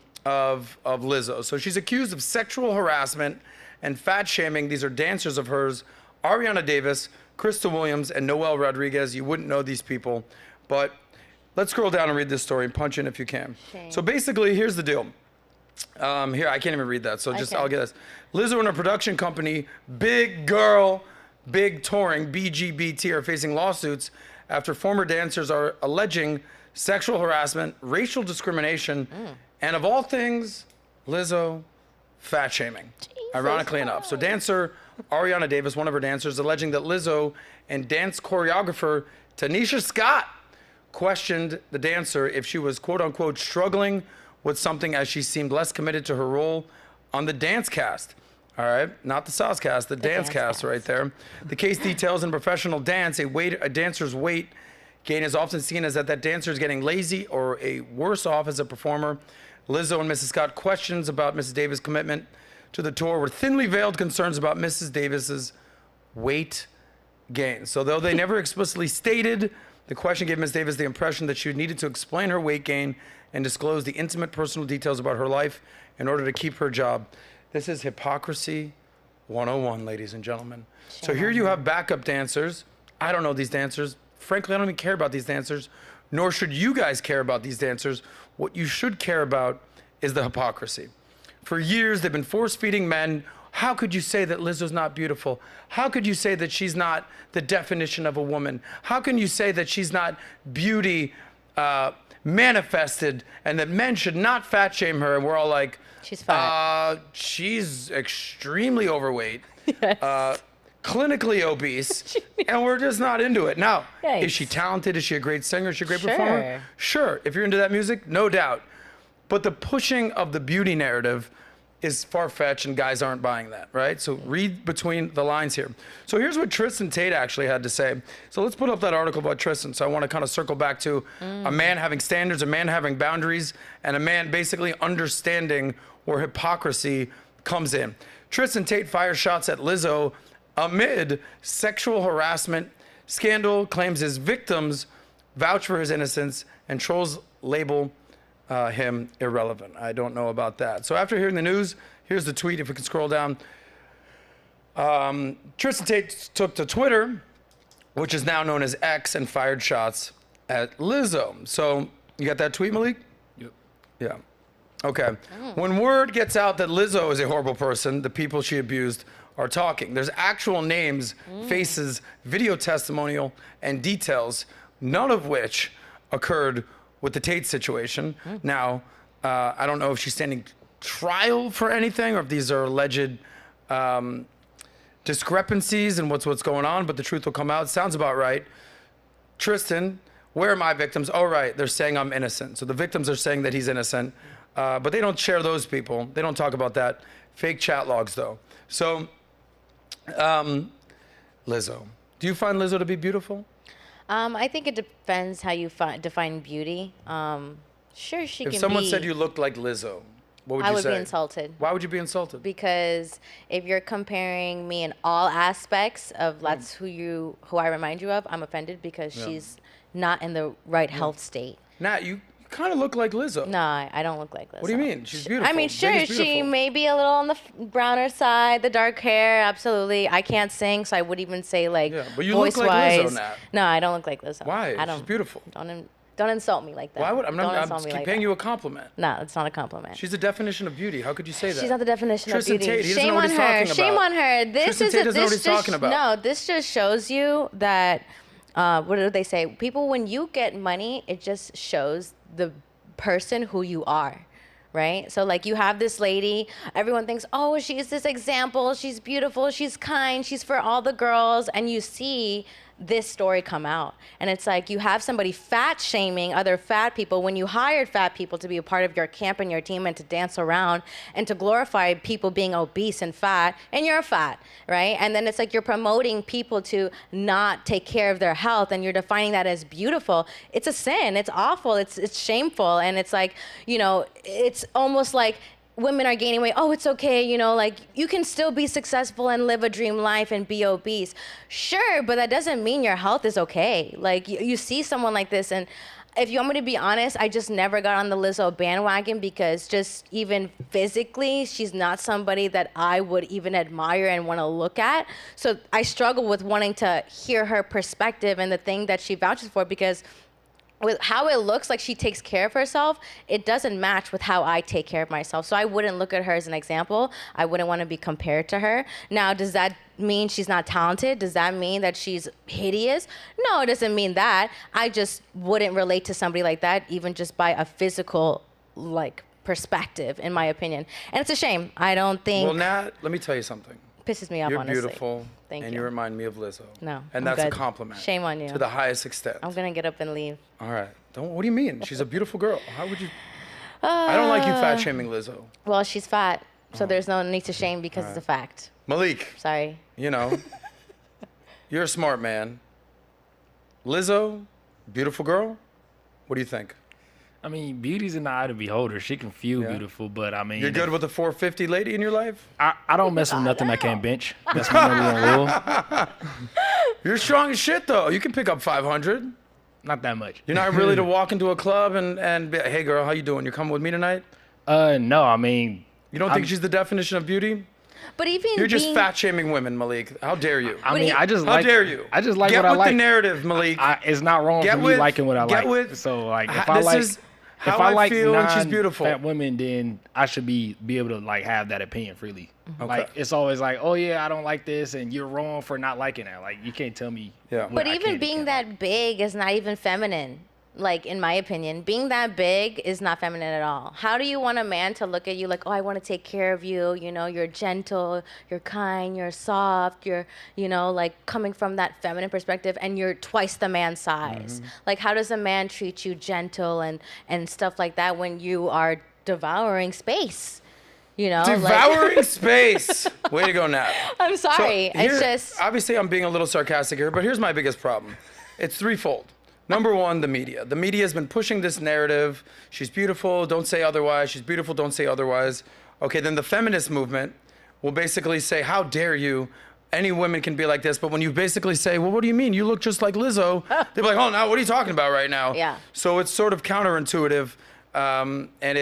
Lizzo. So she's accused of sexual harassment and fat shaming. These are dancers of hers, Ariana Davis, Krista Williams, and Noel Rodriguez. You wouldn't know these people, but let's scroll down and read this story and punch in if you can. Shame. So basically, here's the deal. Here, I can't even read that, so just can. I'll get this. Lizzo and her production company, Big Girl, Big Touring, BGBT, are facing lawsuits after former dancers are alleging sexual harassment, racial discrimination, and of all things, Lizzo, fat shaming. Ironically enough. So dancer Ariana Davis, one of her dancers, alleging that Lizzo and dance choreographer Tanisha Scott questioned the dancer if she was quote unquote struggling with something, as she seemed less committed to her role on the dance cast. All right, not the SOSCAST, the dance cast right there. The case details in professional dance, a dancer's weight gain is often seen as that dancer is getting lazy or a worse off as a performer. Lizzo and Mrs. Scott questions about Mrs. Davis' commitment to the tour were thinly veiled concerns about Mrs. Davis's weight gain. So though they never explicitly stated, the question gave Ms. Davis the impression that she needed to explain her weight gain and disclose the intimate personal details about her life in order to keep her job. This is Hypocrisy 101, ladies and gentlemen. So here you have backup dancers. I don't know these dancers. Frankly, I don't even care about these dancers, nor should you guys care about these dancers. What you should care about is the hypocrisy. For years, they've been force-feeding men. How could you say that Lizzo's not beautiful? How could you say that she's not the definition of a woman? How can you say that she's not beauty manifested, and that men should not fat shame her. And we're all like, She's fat. She's extremely overweight, Yes. clinically obese, and we're just not into it. Now, is she Yikes. talented? Is she a great singer? Is she a great Sure. performer? Sure. If you're into that music, no doubt. But the pushing of the beauty narrative is far-fetched, and guys aren't buying that, right? So read between the lines here. So here's what Tristan Tate actually had to say. So let's put up that article about Tristan. So I want to kind of circle back to a man having standards, a man having boundaries, and a man basically understanding where hypocrisy comes in. Tristan Tate fires shots at Lizzo amid sexual harassment scandal, claims his victims vouch for his innocence, and trolls label him irrelevant. I don't know about that. So after hearing the news, here's the tweet, if we can scroll down. Tristan Tate took to Twitter, which is now known as X, and fired shots at Lizzo. So you got that tweet, Malik? Yep. Yeah. Okay. When word gets out that Lizzo is a horrible person, the people she abused are talking. There's actual names, faces, video testimonial, and details, none of which occurred with the Tate situation. Now, I don't know if she's standing trial for anything or if these are alleged discrepancies in what's going on, but the truth will come out. Sounds about right. Tristan, where are my victims? Oh, right, they're saying I'm innocent. So the victims are saying that he's innocent, but they don't share those people. They don't talk about that. Fake chat logs, though. So, Lizzo. Do you find Lizzo to be beautiful? I think it depends how you define beauty. Sure, she can be. If someone said you looked like Lizzo, what would you say? I would be insulted. Why would you be insulted? Because if you're comparing me in all aspects of that's who I remind you of, I'm offended because she's not in the right health state. Nat, you kind of look like Lizzo. No, I don't look like Lizzo. What do you mean? She's beautiful. I mean, sure, Biggest she beautiful. may be a little on the browner side, the dark hair, absolutely. I can't sing, so I wouldn't even say like Yeah, but you look like voice-wise. Lizzo, Nat. No, I don't look like Lizzo. Why? I don't. She's beautiful. Don't insult me like that. Why would I'm Don't not? insult I'm me like paying that. you a compliment. No, it's not a compliment. She's the definition of beauty. How could you say that? She's not the definition Tristan of beauty. Tate, he doesn't Shame know what on he's her. talking Shame about. on her. This Tristan is Tate doesn't know what he's talking about. No, this just shows you that. What do they say? People, when you get money, it just shows the person who you are. Right? So like you have this lady, everyone thinks, oh, she's this example, she's beautiful, she's kind, she's for all the girls, and you see this story come out. And it's like you have somebody fat shaming other fat people when you hired fat people to be a part of your camp and your team and to dance around and to glorify people being obese and fat, and you're fat, right? And then it's like you're promoting people to not take care of their health and you're defining that as beautiful. It's a sin, it's awful, it's shameful, and it's like, you know, it's almost like women are gaining weight. Oh, it's okay, you know, like you can still be successful and live a dream life and be obese. Sure, but that doesn't mean your health is okay. Like you see someone like this, and if you want me to be honest, I just never got on the Lizzo bandwagon because just even physically, she's not somebody that I would even admire and want to look at. So I struggle with wanting to hear her perspective and the thing that she vouches for, because with how it looks like she takes care of herself, it doesn't match with how I take care of myself. So I wouldn't look at her as an example. I wouldn't want to be compared to her. Now, does that mean she's not talented? Does that mean that she's hideous? No, it doesn't mean that. I just wouldn't relate to somebody like that, even just by a physical, like, perspective, in my opinion. And it's a shame. I don't think... Well, Nat, let me tell you something. Pisses me off, You're honestly. beautiful, Thank and you. you remind me of Lizzo. No, and I'm that's a good. compliment. Shame on you. To the highest extent. I'm going to get up and leave. All right. What do you mean? She's a beautiful girl. How would you? I don't like you fat shaming Lizzo. Well, she's fat, so there's no need to shame because it's a fact. Malik, Sorry. you know, you're a smart man. Lizzo, beautiful girl. What do you think? I mean, beauty's in the eye of the beholder. She can feel Yeah. beautiful, but I mean, You're good with a 450 lady in your life? I don't mess with nothing that can't bench. That's my number one rule. You're strong as shit, though. You can pick up 500. Not that much. You're not really to walk into a club and be, hey, girl, how you doing? You coming with me tonight? No, I mean, You don't think she's the definition of beauty? But even You're just being, fat shaming women, Malik. How dare you? I mean, I just How like. dare you? I just like Get what I with like. the narrative, Malik. It's not wrong Get for me with- liking what I get like. with- So like, if this I like, is if how I I like feel and she's beautiful. fat women, then I should be able to like have that opinion freely. Okay. Like it's always like, oh yeah, I don't like this, and you're wrong for not liking that. Like you can't tell me. Yeah. what but I even can and being can't that big is not even feminine. like in my opinion, being that big is not feminine at all. How do you want a man to look at you like, oh, I want to take care of you, you know, you're gentle, you're kind, you're soft, you're, you know, like coming from that feminine perspective, and you're twice the man's size. Like, how does a man treat you gentle and stuff like that when you are devouring space? You know, devouring space. Way to go, Nat. I'm sorry. So here, it's just obviously I'm being a little sarcastic here, but here's my biggest problem. It's threefold. Number one, the media. The media has been pushing this narrative. She's beautiful, don't say otherwise. She's beautiful, don't say otherwise. Okay, then the feminist movement will basically say, how dare you? Any women can be like this. But when you basically say, well, what do you mean? You look just like Lizzo. They're like, oh, no, what are you talking about right now? Yeah. So it's sort of counterintuitive, and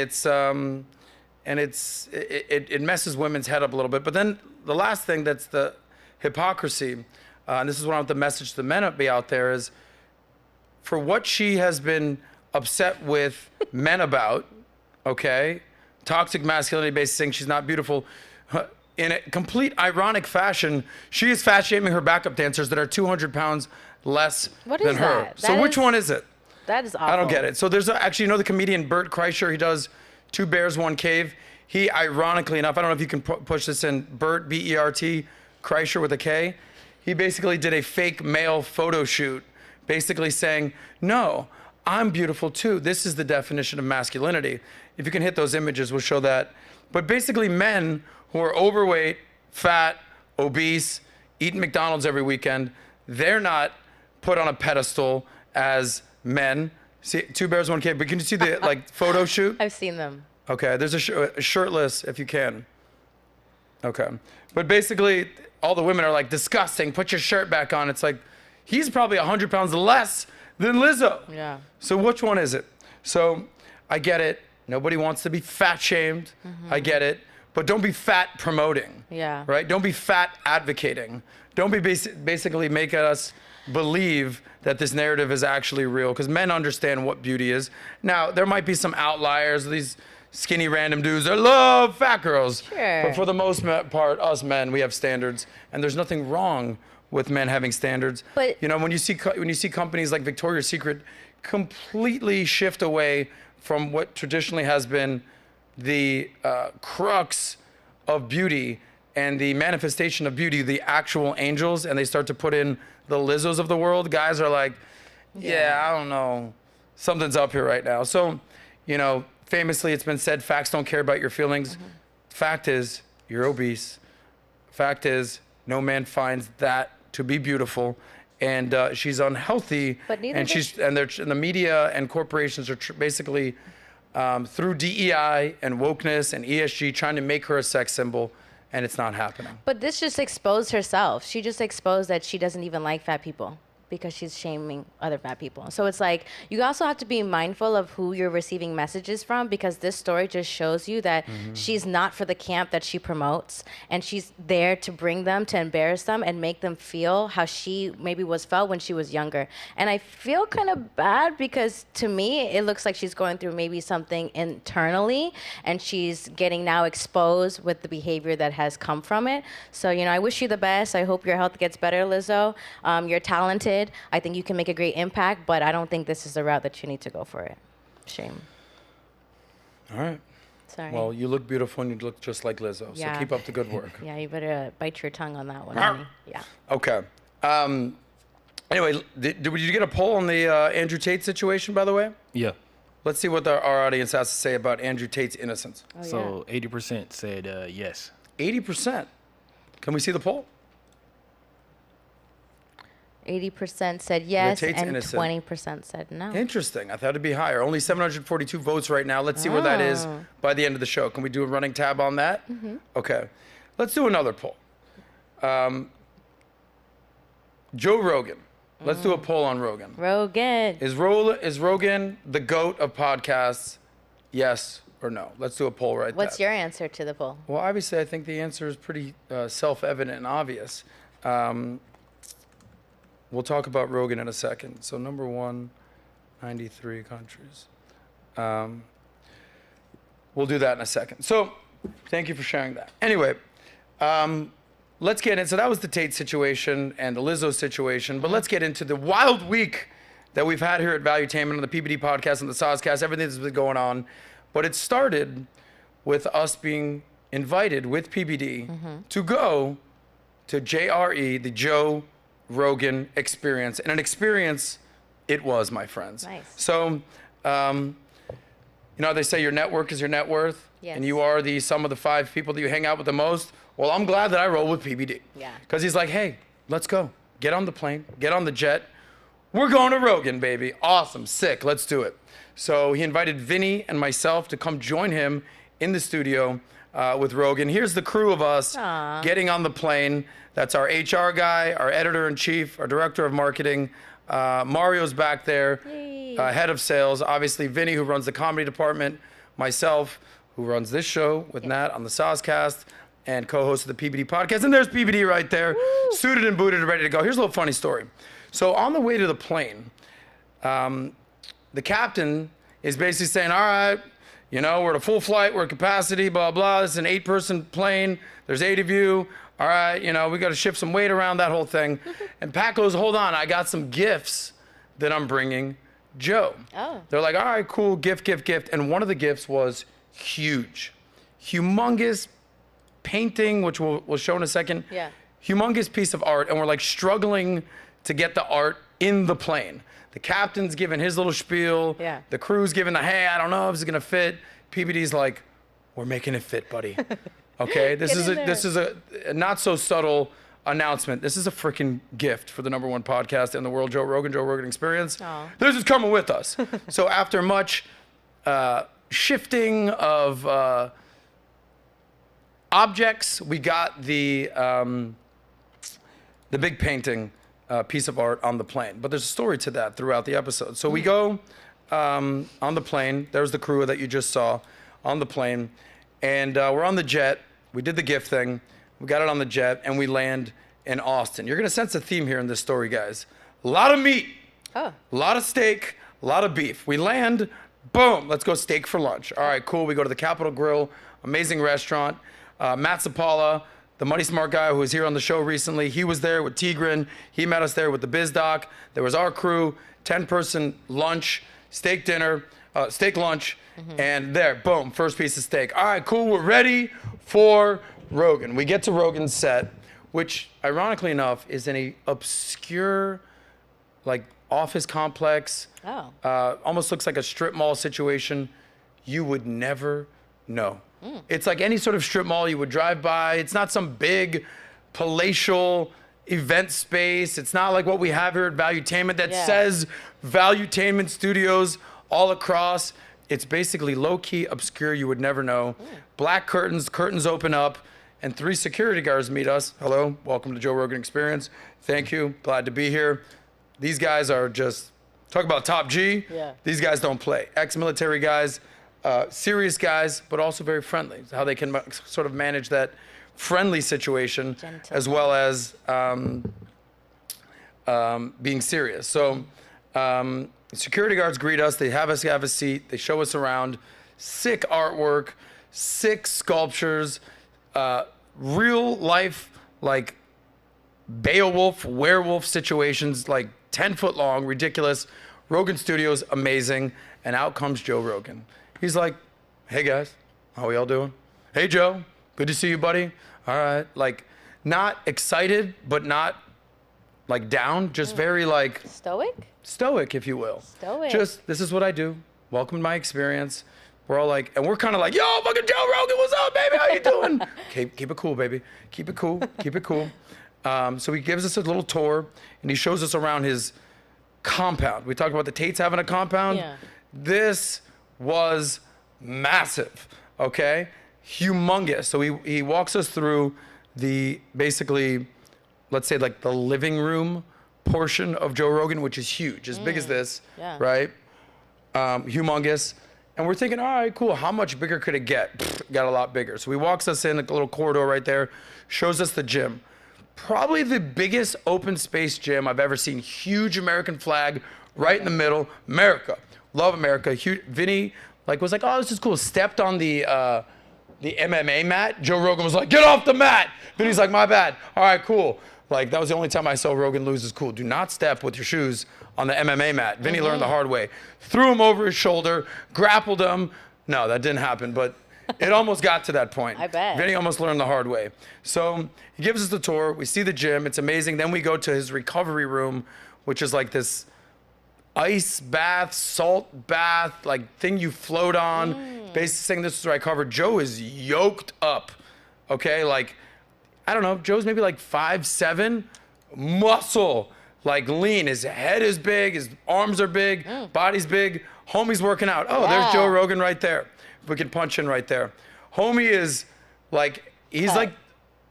it messes women's head up a little bit. But then the last thing that's the hypocrisy, and this is what I want the message to the men be out there is, for what she has been upset with men about, okay, toxic masculinity based saying she's not beautiful, in a complete ironic fashion, she is fat shaming her backup dancers that are 200 pounds less than her. That? So which one is it? That is awful. I don't get it. So there's actually, you know, the comedian Bert Kreischer, he does Two Bears, One Cave. He, ironically enough, I don't know if you can push this in, Bert, B-E-R-T, Kreischer with a K. He basically did a fake male photo shoot, basically saying, no, I'm beautiful too. This is the definition of masculinity. If you can hit those images, we'll show that. But basically men who are overweight, fat, obese, eating McDonald's every weekend, they're not put on a pedestal as men. See, Two Bears, One Cave, but can you see the like photo shoot? I've seen them. Okay, there's a shirtless, if you can. Okay, but basically all the women are like, disgusting, put your shirt back on. It's like, he's probably 100 pounds less than Lizzo. Yeah. So which one is it? So I get it. Nobody wants to be fat shamed. I get it. But don't be fat promoting. Yeah. Right? Don't be fat advocating. Don't be basically making us believe that this narrative is actually real, because men understand what beauty is. Now, there might be some outliers, these skinny random dudes that love fat girls. Sure. But for the most part, us men, we have standards, and there's nothing wrong with men having standards. But you know, when you see companies like Victoria's Secret completely shift away from what traditionally has been the crux of beauty and the manifestation of beauty, the actual angels, and they start to put in the Lizzos of the world, guys are like, yeah, I don't know, something's up here right now. So, you know, famously it's been said, facts don't care about your feelings. Fact is, you're obese. Fact is, no man finds that to be beautiful, and she's unhealthy. But neither and does- and the media and corporations are basically through DEI and wokeness and ESG trying to make her a sex symbol, and it's not happening. But this just exposed herself. She just exposed that she doesn't even like fat people because she's shaming other fat people. So it's like, you also have to be mindful of who you're receiving messages from, because this story just shows you that she's not for the camp that she promotes, and she's there to bring them, to embarrass them and make them feel how she maybe was felt when she was younger. And I feel kind of bad, because to me, it looks like she's going through maybe something internally, and she's getting now exposed with the behavior that has come from it. So, you know, I wish you the best. I hope your health gets better, Lizzo. You're talented. I think you can make a great impact, but I don't think this is the route that you need to go for it. Shame. All right. Sorry. Well, you look beautiful and you look just like Lizzo, Yeah. so keep up the good work. Yeah, you better bite your tongue on that one, honey. Yeah. Okay. Anyway, did you get a poll on the Andrew Tate situation, by the way? Yeah. Let's see what our audience has to say about Andrew Tate's innocence. Oh, So 80% said yes. 80%. Can we see the poll? 80% said yes, Tate's and innocent. 20% said no. Interesting. I thought it'd be higher. Only 742 votes right now. Let's see where that is by the end of the show. Can we do a running tab on that? Okay. Let's do another poll. Joe Rogan. Let's do a poll on Rogan. Rogan. Is Rogan the GOAT of podcasts? Yes or no? Let's do a poll right there. What's your answer to the poll? Well, obviously, I think the answer is pretty self-evident and obvious. We'll talk about Rogan in a second. So number one, 93 countries. We'll do that in a second. So thank you for sharing that. Anyway, let's get in. So that was the Tate situation and the Lizzo situation. But let's get into the wild week that we've had here at Valuetainment on the PBD podcast and the SOSCAST, everything that's been going on. But it started with us being invited with PBD to go to JRE, the Joe Rogan Experience. And an experience it was, my friends. Nice. So, you know, they say your network is your net worth. Yes. And you are the sum of the 5 people that you hang out with the most. Well, I'm glad that I roll with PBD. Yeah. Because he's like, hey, let's go. Get on the plane, get on the jet. We're going to Rogan, baby. Awesome, sick, let's do it. So he invited Vinny and myself to come join him in the studio with Rogan. Here's the crew of us getting on the plane. That's our HR guy, our editor-in-chief, our director of marketing. Mario's back there, head of sales. Obviously, Vinny, who runs the comedy department. Myself, who runs this show with Nat on the SOSCAST and co-host of the PBD podcast. And there's PBD right there, suited and booted and ready to go. Here's a little funny story. So on the way to the plane, the captain is basically saying, all right, you know, we're at a full flight, we're at capacity, blah, blah. This is an 8-person plane. There's 8 of you. All right, you know, we got to shift some weight around, that whole thing. And Pat goes, hold on, I got some gifts that I'm bringing Joe. Oh. They're like, all right, cool, gift. And one of the gifts was huge, humongous painting, which we'll show in a second. Yeah. Humongous piece of art. And we're like struggling to get the art in the plane. The captain's giving his little spiel. Yeah. The crew's giving the, hey, I don't know if it's gonna fit. PBD's like, we're making it fit, buddy. Okay, this is a not so subtle announcement. This is a freaking gift for the #1 podcast in the world, Joe Rogan Experience. Aw. This is coming with us. So after much shifting of objects, we got the big painting piece of art on the plane. But there's a story to that throughout the episode. So we go on the plane. There's the crew that you just saw on the plane. And we're on the jet. We did the gift thing. We got it on the jet, and we land in Austin. You're going to sense a theme here in this story, guys. A lot of meat. Oh. A lot of steak, a lot of beef. We land, boom, let's go steak for lunch. All right, cool. We go to the Capitol Grill, amazing restaurant. Matt Sapala, the Money Smart guy who was here on the show recently, he was there with Tigran. He met us there with the Biz Doc. There was our crew, 10-person lunch, steak dinner, steak lunch, and there, boom, first piece of steak. All right, cool, we're ready for Rogan. We get to Rogan's set, which, ironically enough, is in a obscure, like, office complex. Oh. Almost looks like a strip mall situation. You would never know. It's like any sort of strip mall you would drive by. It's not some big palatial event space. It's not like what we have here at Valuetainment that says Valuetainment Studios all across. It's basically low-key, obscure, you would never know. Black curtains open up, and 3 security guards meet us. Hello, welcome to Joe Rogan Experience. Thank you, glad to be here. These guys are just, talk about top G. Yeah. These guys don't play. Ex-military guys, serious guys, but also very friendly. It's how they can sort of manage that friendly situation as well as being serious. So security guards greet us. They have us have a seat. They show us around. Sick artwork, sick sculptures, real life, like Beowulf, werewolf situations, like 10-foot long, ridiculous. Rogan Studios, amazing. And out comes Joe Rogan. He's like, hey guys, how we all doing? Hey Joe, good to see you, buddy. All right, like not excited, but not like down, just very like stoic, if you will. Stoic. Just, this is what I do. Welcome to my experience. We're all like, and we're kind of like, yo, fucking Joe Rogan, what's up, baby? How you doing? Keep it cool, baby. Keep it cool, keep it cool. So he gives us a little tour, and he shows us around his compound. We talked about the Tates having a compound. Yeah. This was massive, okay? Humongous. So he walks us through the, basically, let's say like the living room portion of Joe Rogan, which is huge, as big as this, right? Humongous. And we're thinking, all right, cool, how much bigger could it get? Pfft, got a lot bigger. So he walks us in a little corridor right there, shows us the gym. Probably the biggest open space gym I've ever seen. Huge American flag right in the middle. America, love America. Vinny was like, oh, this is cool. Stepped on the MMA mat. Joe Rogan was like, get off the mat. Vinny's like, my bad. All right, cool. Like, that was the only time I saw Rogan lose his cool. Do not step with your shoes on the MMA mat. Vinny learned the hard way. Threw him over his shoulder, grappled him. No, that didn't happen, but it almost got to that point. I bet. Vinny almost learned the hard way. So he gives us the tour. We see the gym. It's amazing. Then we go to his recovery room, which is like this ice bath, salt bath, like thing you float on. Basically saying, this is where I covered. Joe is yoked up, okay? Like, I don't know, Joe's maybe like 5'7", muscle, like lean. His head is big, his arms are big, body's big. Homie's working out. Oh, there's Joe Rogan right there. We can punch in right there. Homie is like, he's like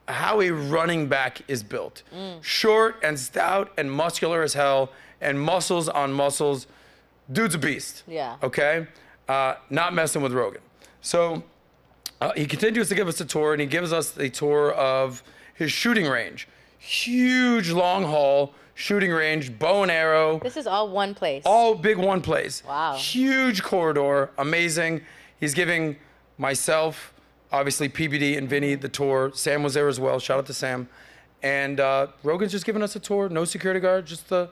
how a running back is built. Short and stout and muscular as hell, and muscles on muscles. Dude's a beast. Yeah. Okay? Not messing with Rogan. So he continues to give us a tour, and he gives us a tour of his shooting range. Huge long haul shooting range, bow and arrow. This is all one place. All big one place. Wow. Huge corridor, amazing. He's giving myself, obviously PBD and Vinny the tour. Sam was there as well. Shout out to Sam. And Rogan's just giving us a tour. No security guard, just the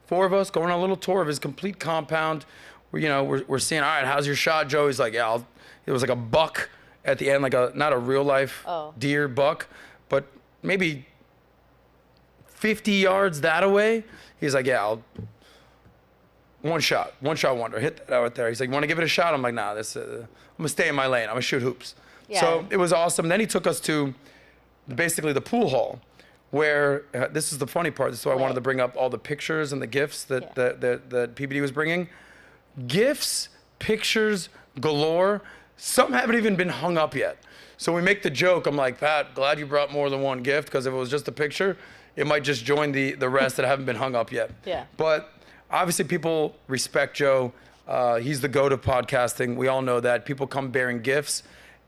four of us going on a little tour of his complete compound. We're seeing, all right, how's your shot, Joe? He's like, yeah, it was like a buck at the end, like not a real life deer buck, but maybe 50 yards that away. He's like, yeah, one shot wonder, hit that out there. He's like, you want to give it a shot? I'm like, nah, I'm gonna stay in my lane. I'm gonna shoot hoops. Yeah. So it was awesome. Then he took us to basically the pool hall, where this is the funny part. This is why I wanted to bring up all the pictures and the gifts that PBD was bringing. Gifts, pictures galore. Some haven't even been hung up yet. So we make the joke. I'm like, Pat, glad you brought more than one gift, because if it was just a picture, it might just join the rest that haven't been hung up yet. Yeah. But obviously people respect Joe. He's the GOAT of podcasting. We all know that. People come bearing gifts,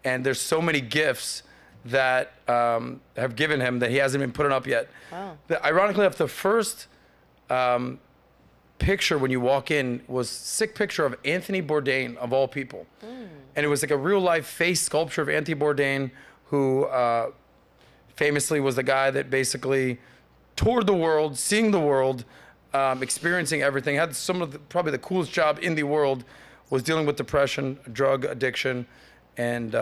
and there's so many gifts that have given him that he hasn't been putting up yet. Wow. Ironically, the first picture when you walk in was a sick picture of Anthony Bourdain, of all people. And it was like a real life face sculpture of Anthony Bourdain, who famously was the guy that basically toured the world, seeing the world, experiencing everything, had probably the coolest job in the world, was dealing with depression, drug addiction, and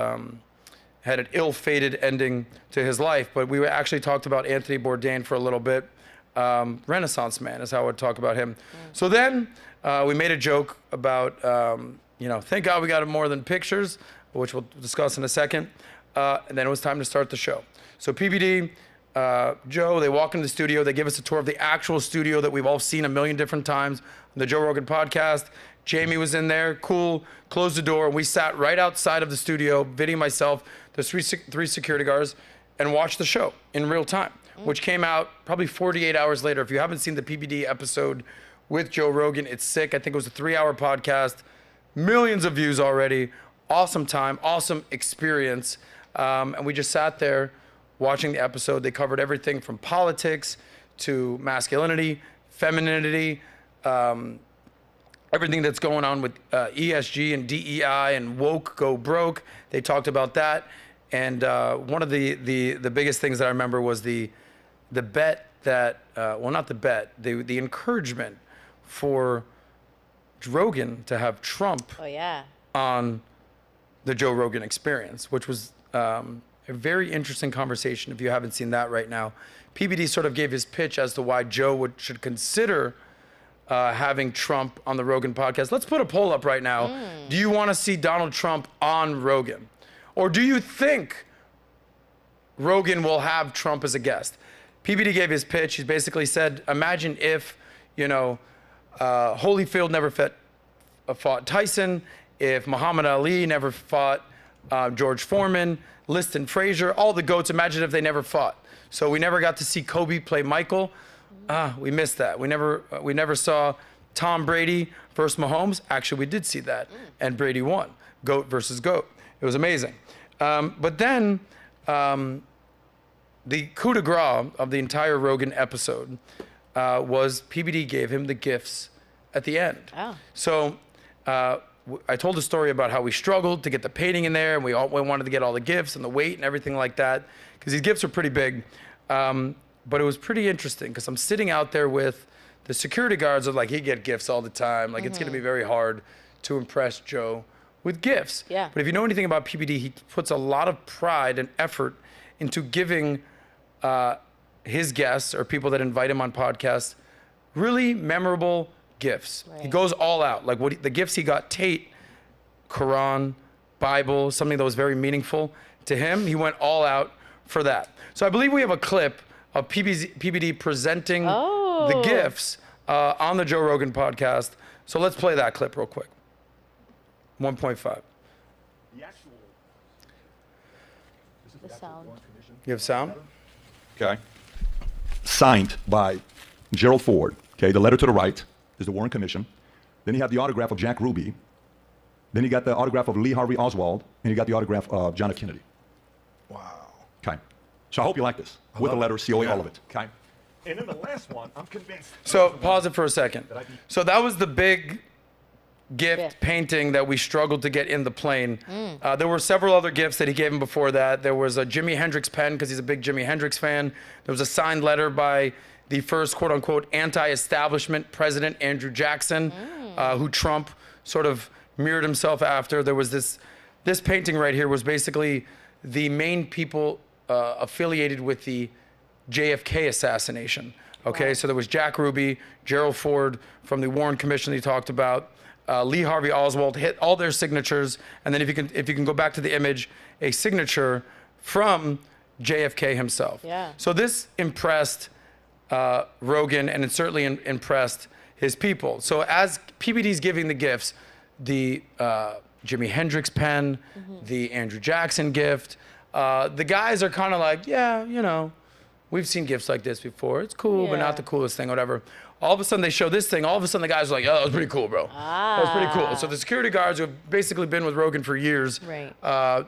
had an ill-fated ending to his life. But we actually talked about Anthony Bourdain for a little bit. Renaissance man is how I would talk about him. So then we made a joke about, thank God we got more than pictures, which we'll discuss in a second. And then it was time to start the show. So PBD, Joe, they walk into the studio, they give us a tour of the actual studio that we've all seen a million different times on the Joe Rogan podcast. Jamie was in there, cool, closed the door, and we sat right outside of the studio, Vinny, myself, there's three security guards, and watched the show in real time, which came out probably 48 hours later. If you haven't seen the PBD episode with Joe Rogan, it's sick. I think it was a 3-hour podcast, millions of views already, awesome time, awesome experience. And we just sat there watching the episode. They covered everything from politics to masculinity, femininity, everything that's going on with ESG and DEI and woke go broke. They talked about that. And one of the biggest things that I remember was the bet that, not the bet, the encouragement for Rogan to have Trump on the Joe Rogan Experience, which was a very interesting conversation if you haven't seen that right now. PBD sort of gave his pitch as to why Joe should consider having Trump on the Rogan podcast. Let's put a poll up right now. Do you want to see Donald Trump on Rogan? Or do you think Rogan will have Trump as a guest? PBD gave his pitch. He basically said, imagine if, Holyfield never fought Tyson, if Muhammad Ali never fought George Foreman, Liston Frazier, all the GOATs, imagine if they never fought. So we never got to see Kobe play Michael. We missed that. We never saw Tom Brady versus Mahomes. Actually, we did see that, and Brady won. GOAT versus GOAT. It was amazing. But then the coup de grace of the entire Rogan episode was PBD gave him the gifts at the end. Oh. So I told a story about how we struggled to get the painting in there, and we wanted to get all the gifts and the weight and everything like that, because these gifts are pretty big. but it was pretty interesting because I'm sitting out there with the security guards are like, he get gifts all the time. Like, it's going to be very hard to impress Joe with gifts. Yeah. But if you know anything about PBD, he puts a lot of pride and effort into giving his guests or people that invite him on podcasts really memorable gifts. He goes all out. Like the gifts he got Tate, Quran, Bible, something that was very meaningful to him. He went all out for that. So I believe we have a clip of PBD presenting the gifts on the Joe Rogan podcast. So let's play that clip real quick. 1.5. The sound. You have sound? Okay. Signed by Gerald Ford. Okay, the letter to the right is the Warren Commission. Then you have the autograph of Jack Ruby. Then you got the autograph of Lee Harvey Oswald, and you got the autograph of John F. Kennedy. Wow. Okay. So I hope you like this. With the letter, COA, all of it. Okay. And then the last one, I'm convinced. So pause it for a second. So that was the big gift painting that we struggled to get in the plane. There were several other gifts that he gave him before that. There was a Jimi Hendrix pen because he's a big Jimi Hendrix fan. There was a signed letter by the first quote unquote anti-establishment president, Andrew Jackson, who Trump sort of mirrored himself after. There was this painting right here was basically the main people affiliated with the JFK assassination. Okay, so there was Jack Ruby, Gerald Ford from the Warren Commission that he talked about, Lee Harvey Oswald, hit all their signatures, and then if you can go back to the image, a signature from JFK himself. Yeah. So this impressed Rogan, and it certainly impressed his people. So as PBD's giving the gifts, the Jimi Hendrix pen, the Andrew Jackson gift, the guys are kind of like, yeah, you know, we've seen gifts like this before. It's cool, but not the coolest thing, whatever. All of a sudden they show this thing. All of a sudden the guys are like, oh, that was pretty cool, bro. That was pretty cool. So the security guards who have basically been with Rogan for years,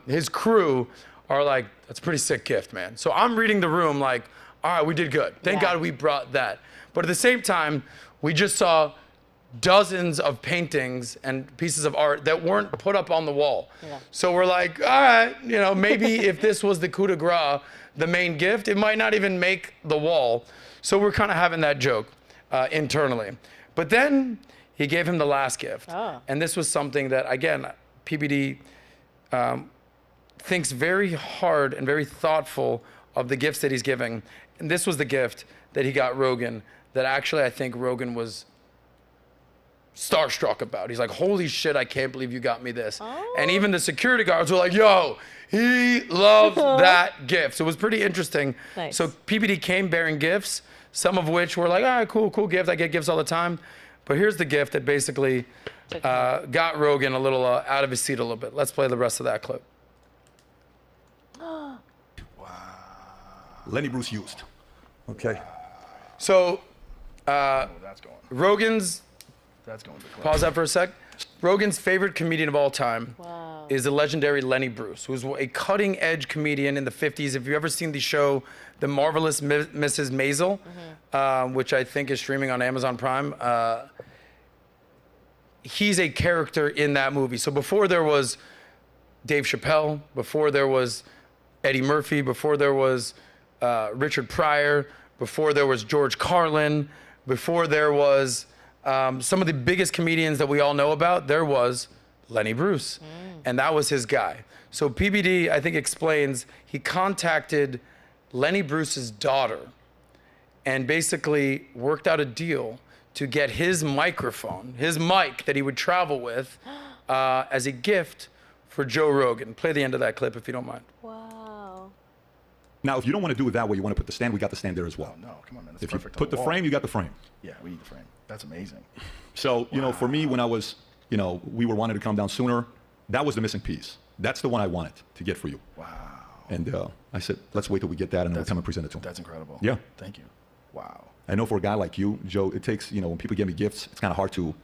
his crew are like, that's a pretty sick gift, man. So I'm reading the room like, all right, we did good. Thank God we brought that. But at the same time, we just saw dozens of paintings and pieces of art that weren't put up on the wall. So we're like, all right, you know, maybe if this was the coup de grace, the main gift, it might not even make the wall. So we're kind of having that joke internally. But then he gave him the last gift. And this was something that, again, PBD thinks very hard and very thoughtful of the gifts that he's giving. And this was the gift that he got Rogan that actually I think Rogan was starstruck about. He's like, holy shit, I can't believe you got me this. And even the security guards were like, yo, he loves that gift. So it was pretty interesting. So PBD came bearing gifts, some of which were like, all right, cool gift. I get gifts all the time. But here's the gift that basically got Rogan a little out of his seat a little bit. Let's play the rest of that clip. Lenny Bruce used. Okay. So Rogan's, That's going to the pause that for a sec. Rogan's favorite comedian of all time is the legendary Lenny Bruce, who's a cutting edge comedian in the 50s. If you've ever seen the show The Marvelous Mrs. Maisel, which I think is streaming on Amazon Prime, he's a character in that movie. So before there was Dave Chappelle, before there was Eddie Murphy, before there was Richard Pryor, before there was George Carlin, before there was some of the biggest comedians that we all know about, there was Lenny Bruce. And that was his guy. So PBD, I think, explains he contacted Lenny Bruce's daughter and basically worked out a deal to get his microphone, his mic that he would travel with as a gift for Joe Rogan. Play the end of that clip if you don't mind. Wow. Now, if you don't want to do it that way, you want to put the stand, we got the stand there as well. No, come on, man. That's If you perfect. put the frame, you got the frame. Yeah, we need the frame. That's amazing. So, you know, for me, when I was, you know, we were wanting to come down sooner, that was the missing piece. That's the one I wanted to get for you. Wow. And I said, let's wait till we get that and then we'll come and present it to him. That's incredible. Yeah. Thank you. Wow. I know for a guy like you, Joe, it takes, you know, when people give me gifts, it's kind of hard to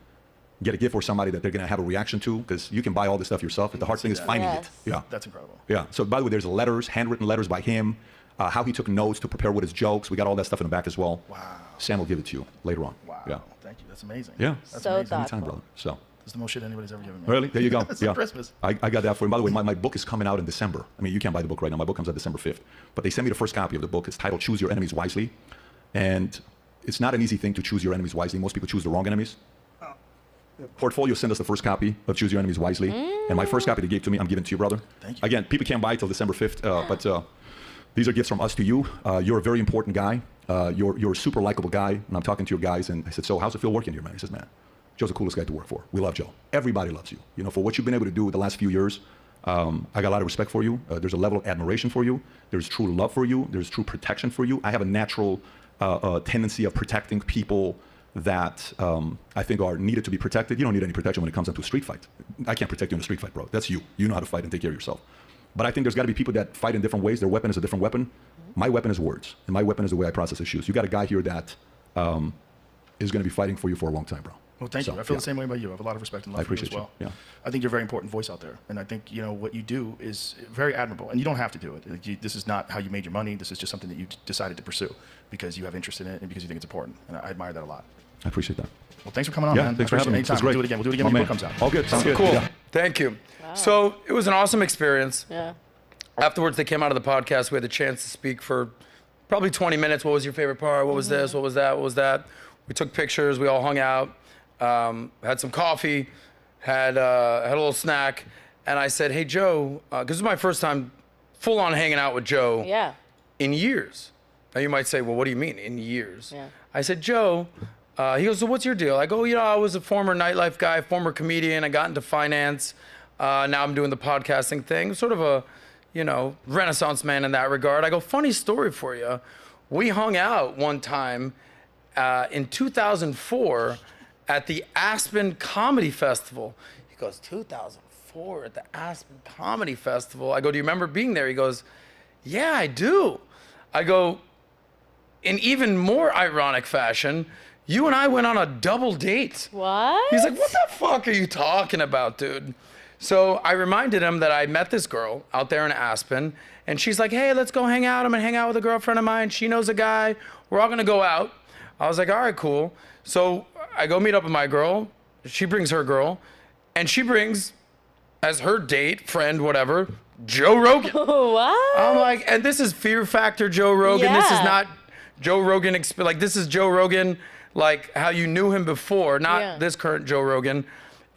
get a gift for somebody that they're going to have a reaction to because you can buy all this stuff yourself. But the hard thing is finding it. Yeah. That's incredible. Yeah. So, by the way, there's letters, handwritten letters by him, how he took notes to prepare with his jokes. We got all that stuff in the back as well. Wow. Sam will give it to you later on. Wow. Yeah. Thank you. That's amazing. Yeah. That's So amazing. thoughtful. Anytime, brother. So. It's the most shit anybody's ever given me. Really? There you go. It's Yeah. Christmas. I got that for you. By the way, my book is coming out in December. I mean, you can't buy the book right now. My book comes out December 5th. But they sent me the first copy of the book. It's titled Choose Your Enemies Wisely. And it's not an easy thing to choose your enemies wisely. Most people choose the wrong enemies. Portfolio sent us the first copy of Choose Your Enemies Wisely. And my first copy they gave to me, I'm giving to you, brother. Thank you. Again, people can't buy it till December 5th. But these are gifts from us to you. You're a very important guy. You're a super likable guy. And I'm talking to your guys. And I said, so how's it feel working here, man? He says, man, Joe's the coolest guy to work for. We love Joe. Everybody loves you. You know, for what you've been able to do the last few years. I got a lot of respect for you. There's a level of admiration for you. There's true love for you. There's true protection for you. I have a natural tendency of protecting people that I think are needed to be protected. You don't need any protection when it comes down to a street fight. I can't protect you in a street fight, bro. That's you. You know how to fight and take care of yourself. But I think there's got to be people that fight in different ways. Their weapon is a different weapon. My weapon is words, and my weapon is the way I process issues. You got a guy here that is going to be fighting for you for a long time, bro. Well, thank you. I feel the same way about you. I have a lot of respect and love for you as well. Yeah. I think you're a very important voice out there. And I think, you know, what you do is very admirable. And you don't have to do it. Like, this is not how you made your money. This is just something that you decided to pursue because you have interest in it and because you think it's important. And I admire that a lot. I appreciate that. Well, thanks for coming on, Yeah, man. thanks for having me. It was We'll great. do it again. We'll do it again My when your man. book comes out. All good. Sounds good. Cool. Yeah. Thank you. So it was an awesome experience. Yeah. Afterwards, they came out of the podcast. We had the chance to speak for probably 20 minutes. What was your favorite part? What was this? What was that? What was that? We took pictures. We all hung out. Had some coffee. Had a little snack. And I said, hey, Joe, because this is my first time full on hanging out with Joe Yeah. in years. Now you might say, well, what do you mean in years? Yeah. I said, Joe, he goes, so what's your deal? I go, you know, I was a former nightlife guy, former comedian. I got into finance. Now I'm doing the podcasting thing. Sort of a, you know, Renaissance man in that regard. I go, funny story for you. We hung out one time in 2004 at the Aspen Comedy Festival. He goes, 2004 at the Aspen Comedy Festival. I go, do you remember being there? He goes, yeah, I do. I go, in even more ironic fashion, you and I went on a double date. What? He's like, what the fuck are you talking about, dude? So I reminded him that I met this girl out there in Aspen, and she's like, hey, let's go hang out. I'm gonna hang out with a girlfriend of mine. She knows a guy. We're all gonna go out. I was like, all right, cool. So I go meet up with my girl. She brings her girl, and she brings, as her date, friend, whatever, Joe Rogan. What? I'm like, and this is Fear Factor Joe Rogan. This is Yeah. not Joe Rogan, like this is Joe Rogan, like how you knew him before, not this current Joe Rogan.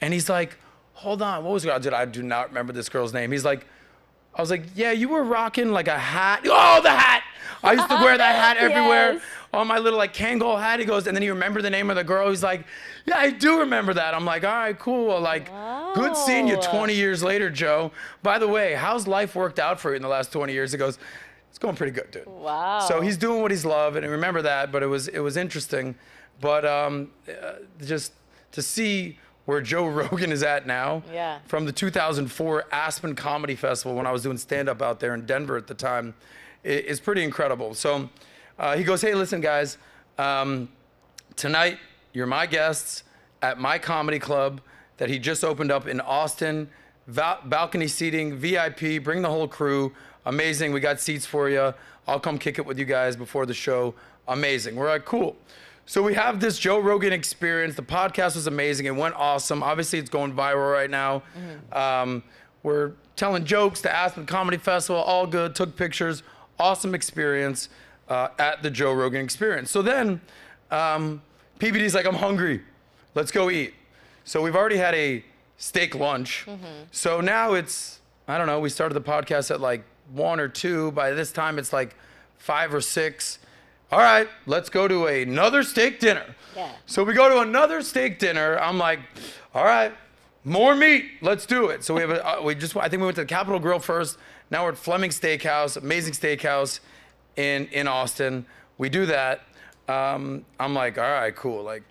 And he's like, hold on, what was it? I do not remember this girl's name. He's like, I was like, yeah, you were rocking like a hat. Oh, the hat! I used to wear that hat everywhere. Yes. On my little like Kangol hat. He goes, and then he remembered the name of the girl. He's like, yeah, I do remember that. I'm like, all right, cool. Well, like, good seeing you 20 years later, Joe. By the way, how's life worked out for you in the last 20 years? He goes, it's going pretty good, dude. Wow. So he's doing what he's loved, and I remember that, but it was interesting. But just to see where Joe Rogan is at now, from the 2004 Aspen Comedy Festival when I was doing stand-up out there in Denver at the time, is pretty incredible. So he goes, hey, listen, guys, tonight you're my guests at my comedy club that he just opened up in Austin, balcony seating, VIP, bring the whole crew. Amazing, we got seats for you. I'll come kick it with you guys before the show. Amazing. We're like, cool. So we have this Joe Rogan Experience. The podcast was amazing. It went awesome. Obviously, it's going viral right now. We're telling jokes to Aspen Comedy Festival. All good. Took pictures. Awesome experience at the Joe Rogan Experience. So then PBD's like, I'm hungry. Let's go eat. So we've already had a steak lunch. So now it's, I don't know, we started the podcast at like 1 or 2. By this time, it's like 5 or 6. All right, let's go to another steak dinner. Yeah. So we go to another steak dinner. I'm like, all right, more meat. Let's do it. So we have I think we went to the Capitol Grill first. Now we're at Fleming Steakhouse, amazing steakhouse in Austin. We do that. I'm like, all right, cool. Like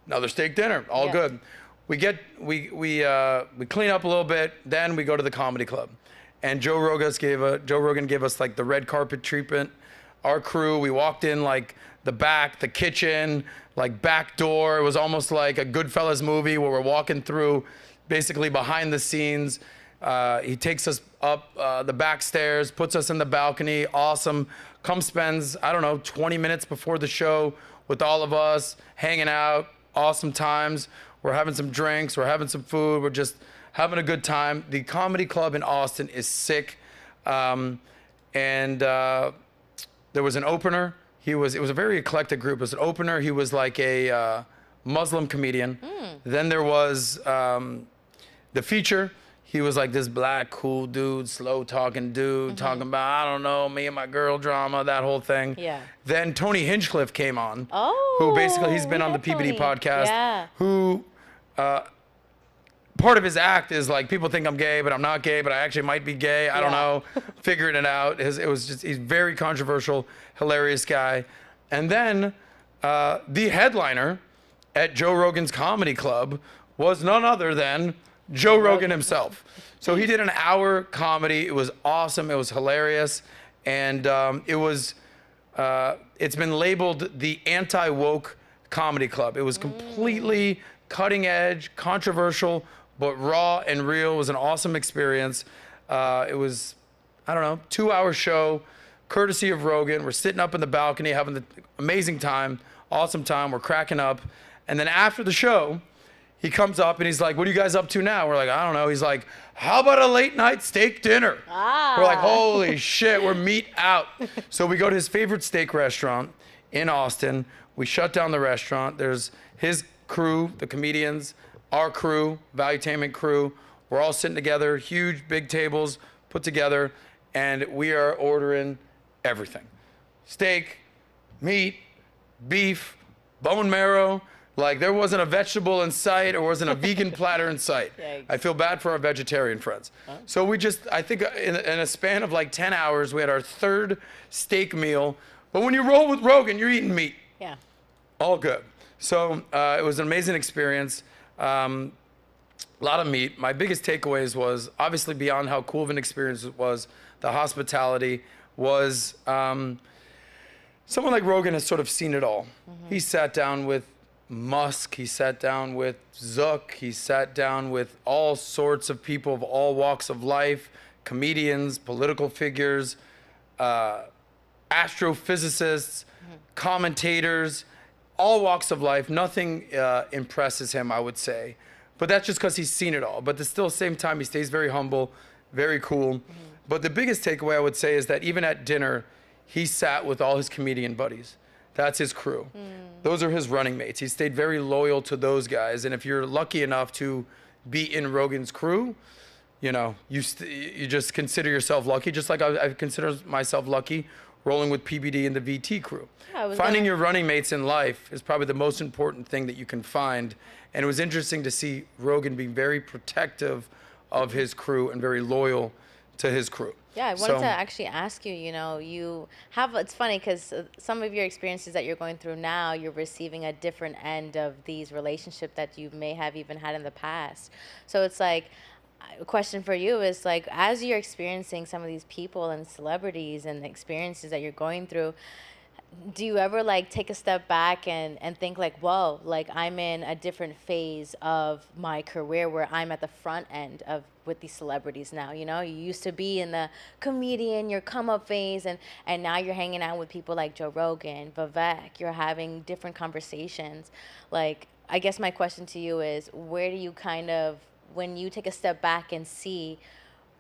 another steak dinner, all good. We clean up a little bit. Then we go to the comedy club, and Joe Rogan gave us like the red carpet treatment. Our crew, we walked in like the back, the kitchen, like back door. It was almost like a Goodfellas movie where we're walking through basically behind the scenes. He takes us up the back stairs, puts us in the balcony. Awesome. Spends, I don't know, 20 minutes before the show with all of us, hanging out. Awesome times. We're having some drinks. We're having some food. We're just having a good time. The comedy club in Austin is sick. There was an opener. It was a very eclectic group. It was an opener. He was like a Muslim comedian. Then there was the feature. He was like this black, cool dude, slow talking dude, talking about, I don't know, me and my girl drama, that whole thing. Yeah. Then Tony Hinchcliffe came on. Oh. Who basically, he's been on the PBD podcast. Yeah. Who, part of his act is like, people think I'm gay, but I'm not gay, but I actually might be gay. I don't know. Figuring it out. It was just, he's very controversial, hilarious guy. And then the headliner at Joe Rogan's Comedy Club was none other than Joe Rogan himself. So he did an hour comedy. It was awesome. It was hilarious. And it's been labeled the anti-woke comedy club. It was completely cutting edge, controversial, but raw and real. It was an awesome experience. It was, I don't know, 2-hour show, courtesy of Rogan. We're sitting up in the balcony having the amazing time, awesome time. We're cracking up. And then after the show, he comes up and he's like, what are you guys up to now? We're like, I don't know. He's like, how about a late night steak dinner? We're like, holy shit, we're meat out. So we go to his favorite steak restaurant in Austin. We shut down the restaurant. There's his crew, the comedians, our crew, Valuetainment crew. We're all sitting together, huge, big tables put together, and we are ordering everything. Steak, meat, beef, bone marrow. Like, there wasn't a vegetable in sight or wasn't a vegan platter in sight. Yikes. I feel bad for our vegetarian friends. So we just, I think in a span of like 10 hours, we had our third steak meal. But when you roll with Rogan, you're eating meat. Yeah. All good. So it was an amazing experience. A lot of meat. My biggest takeaways was, obviously beyond how cool of an experience it was, the hospitality was, someone like Rogan has sort of seen it all. He sat down with Musk, he sat down with Zuck, he sat down with all sorts of people of all walks of life, comedians, political figures, astrophysicists, commentators, all walks of life. Nothing impresses him, I would say. But that's just because he's seen it all. But still, at the same time, he stays very humble, very cool. But the biggest takeaway, I would say, is that even at dinner, he sat with all his comedian buddies. That's his crew. Those are his running mates. He stayed very loyal to those guys. And if you're lucky enough to be in Rogan's crew, you know, you just consider yourself lucky, just like I consider myself lucky rolling with PBD and the VT crew. Finding your running mates in life is probably the most important thing that you can find. And it was interesting to see Rogan being very protective of his crew and very loyal to his crew. Yeah, I wanted to actually ask you, you know, it's funny because some of your experiences that you're going through now, you're receiving a different end of these relationships that you may have even had in the past. So it's like, a question for you is like, as you're experiencing some of these people and celebrities and the experiences that you're going through, do you ever like take a step back and think like, whoa, like I'm in a different phase of my career where I'm at the front end of with these celebrities now, you know? You used to be in the comedian, your come up phase, and now you're hanging out with people like Joe Rogan, Vivek, you're having different conversations. Like, I guess my question to you is, where do you kind of, when you take a step back and see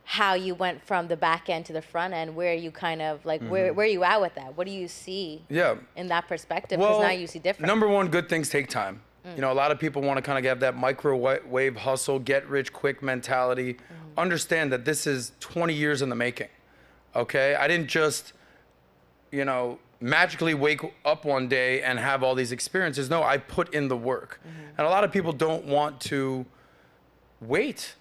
how you went from the back end to the front end, where you kind of like, where are you at with that? What do you see in that perspective? Because now you see different. Number one, good things take time. You know, a lot of people want to kind of have that microwave hustle, get rich quick mentality. Understand that this is 20 years in the making, okay? I didn't just, you know, magically wake up one day and have all these experiences. No, I put in the work. And a lot of people don't want to wait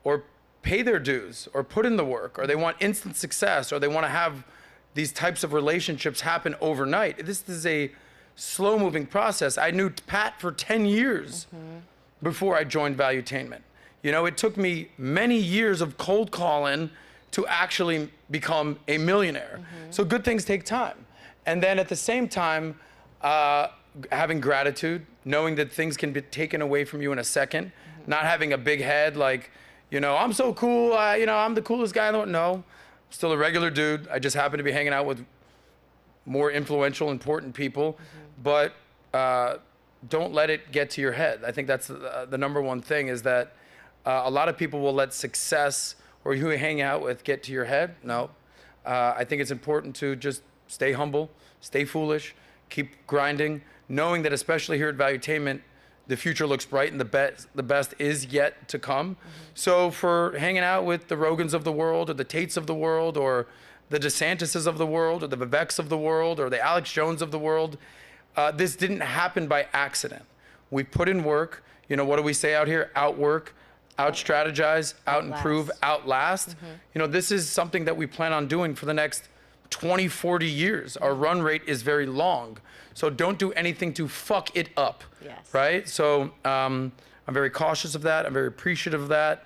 or pay their dues or put in the work, or they want instant success, or they want to have these types of relationships happen overnight. This is a slow moving process. I knew Pat for 10 years before I joined Valuetainment. You know, it took me many years of cold calling to actually become a millionaire. So good things take time. And then at the same time, having gratitude, knowing that things can be taken away from you in a second, not having a big head like, you know, I'm so cool, you know, I'm the coolest guy in the world. No, I'm still a regular dude. I just happen to be hanging out with more influential, important people. But don't let it get to your head. I think that's the number one thing, is that a lot of people will let success or who you hang out with get to your head. No. I think it's important to just stay humble, stay foolish, keep grinding, knowing that especially here at Valuetainment, the future looks bright and the best is yet to come. So for hanging out with the Rogans of the world, or the Tates of the world, or the DeSantises of the world, or the Viveks of the world, or the Alex Jones of the world, this didn't happen by accident. We put in work. You know, what do we say out here? Outwork, out-strategize, out-improve, outlast. You know, this is something that we plan on doing for the next 20, 40 years. Our run rate is very long. So don't do anything to fuck it up, right? So I'm very cautious of that. I'm very appreciative of that.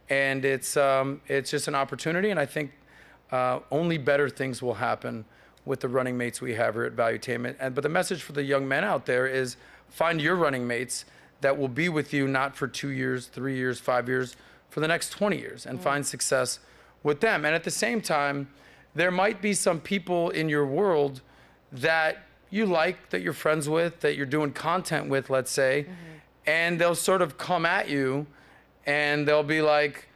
And it's just an opportunity. And I think only better things will happen with the running mates we have here at Valuetainment. But the message for the young men out there is find your running mates that will be with you not for 2 years, 3 years, 5 years, for the next 20 years, and find success with them. And at the same time, there might be some people in your world that you like, that you're friends with, that you're doing content with, let's say, and they'll sort of come at you and they'll be like,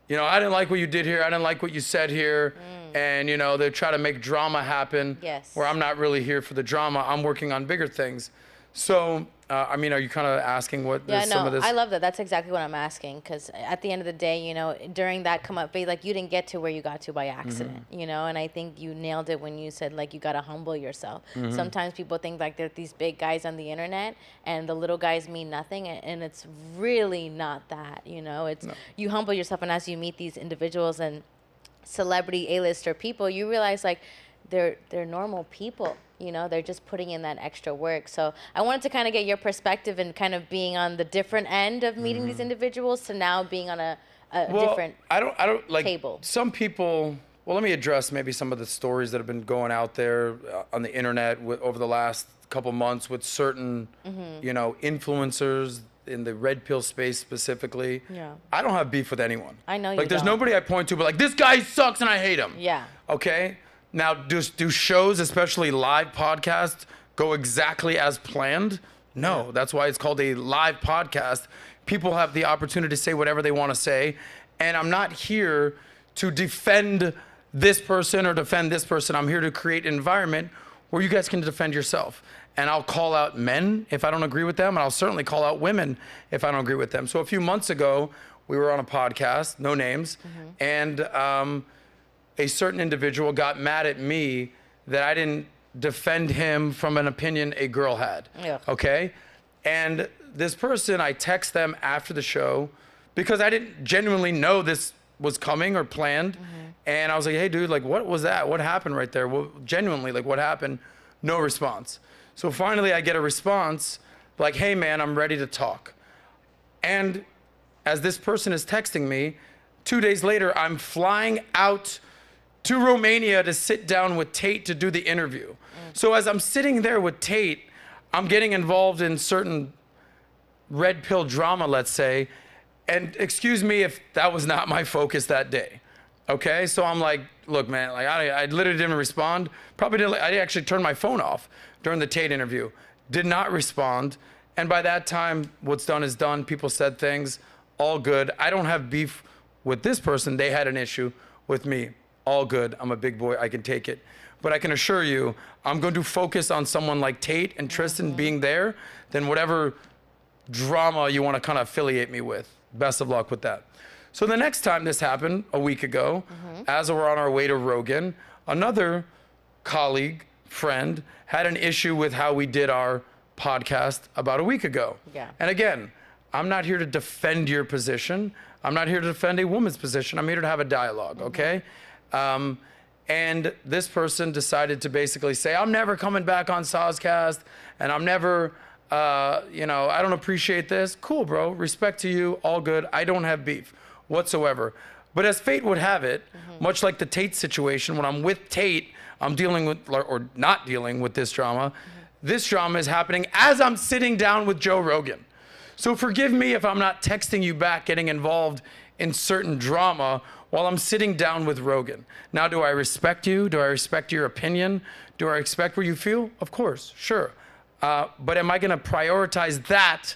you know, I didn't like what you did here. I didn't like what you said here. And, you know, they try to make drama happen where I'm not really here for the drama. I'm working on bigger things. So, I mean, are you kind of asking what some of this? I love that. That's exactly what I'm asking. Because at the end of the day, you know, during that come up phase, like, you didn't get to where you got to by accident, you know? And I think you nailed it when you said, like, you got to humble yourself. Sometimes people think, like, they're these big guys on the internet and the little guys mean nothing. And it's really not that, you know? It's you humble yourself. And as you meet these individuals and celebrity A-lister people, you realize, like, they're normal people. You know, they're just putting in that extra work. So I wanted to kind of get your perspective and kind of being on the different end of meeting these individuals to now being on a different I don't like table. Some people. Well, let me address maybe some of the stories that have been going out there on the internet over the last couple months with certain, you know, influencers in the RedPill space specifically. I don't have beef with anyone. I know you Like, there's don't. nobody I point to, but like, this guy sucks and I hate him. Okay. Now, do shows, especially live podcasts, go exactly as planned? No, that's why it's called a live podcast. People have the opportunity to say whatever they want to say. And I'm not here to defend this person or defend this person. I'm here to create an environment where you guys can defend yourself. And I'll call out men if I don't agree with them. And I'll certainly call out women if I don't agree with them. So a few months ago, we were on a podcast, no names, and a certain individual got mad at me that I didn't defend him from an opinion a girl had. Okay? And this person, I text them after the show because I didn't genuinely know this was coming or planned. And I was like, hey, dude, like, what was that? What happened right there? Well, genuinely, like, what happened? No response. So finally, I get a response like, hey, man, I'm ready to talk. And as this person is texting me, 2 days later, I'm flying out to Romania to sit down with Tate to do the interview. So as I'm sitting there with Tate, I'm getting involved in certain red pill drama, let's say, and excuse me if that was not my focus that day. Okay, so I'm like, look, man, like, I literally didn't respond. Probably didn't. I actually turned my phone off during the Tate interview. Did not respond. And by that time, what's done is done. People said things, all good. I don't have beef with this person. They had an issue with me. All good. I'm a big boy. I can take it. But I can assure you, I'm going to focus on someone like Tate and Tristan being there than whatever drama you want to kind of affiliate me with. Best of luck with that. So the next time this happened, a week ago, as we're on our way to Rogan, another colleague, friend, had an issue with how we did our podcast about a week ago. And again, I'm not here to defend your position. I'm not here to defend a woman's position. I'm here to have a dialogue, okay? And this person decided to basically say, I'm never coming back on SOSCAST, and I'm never, you know, I don't appreciate this. Cool, bro. Respect to you. All good. I don't have beef whatsoever. But as fate would have it, much like the Tate situation, when I'm with Tate, I'm dealing with, or not dealing with this drama. This drama is happening as I'm sitting down with Joe Rogan. So forgive me if I'm not texting you back, getting involved in certain drama while I'm sitting down with Rogan. Now, do I respect you? Do I respect your opinion? Do I respect where you feel? Of course, sure. But am I going to prioritize that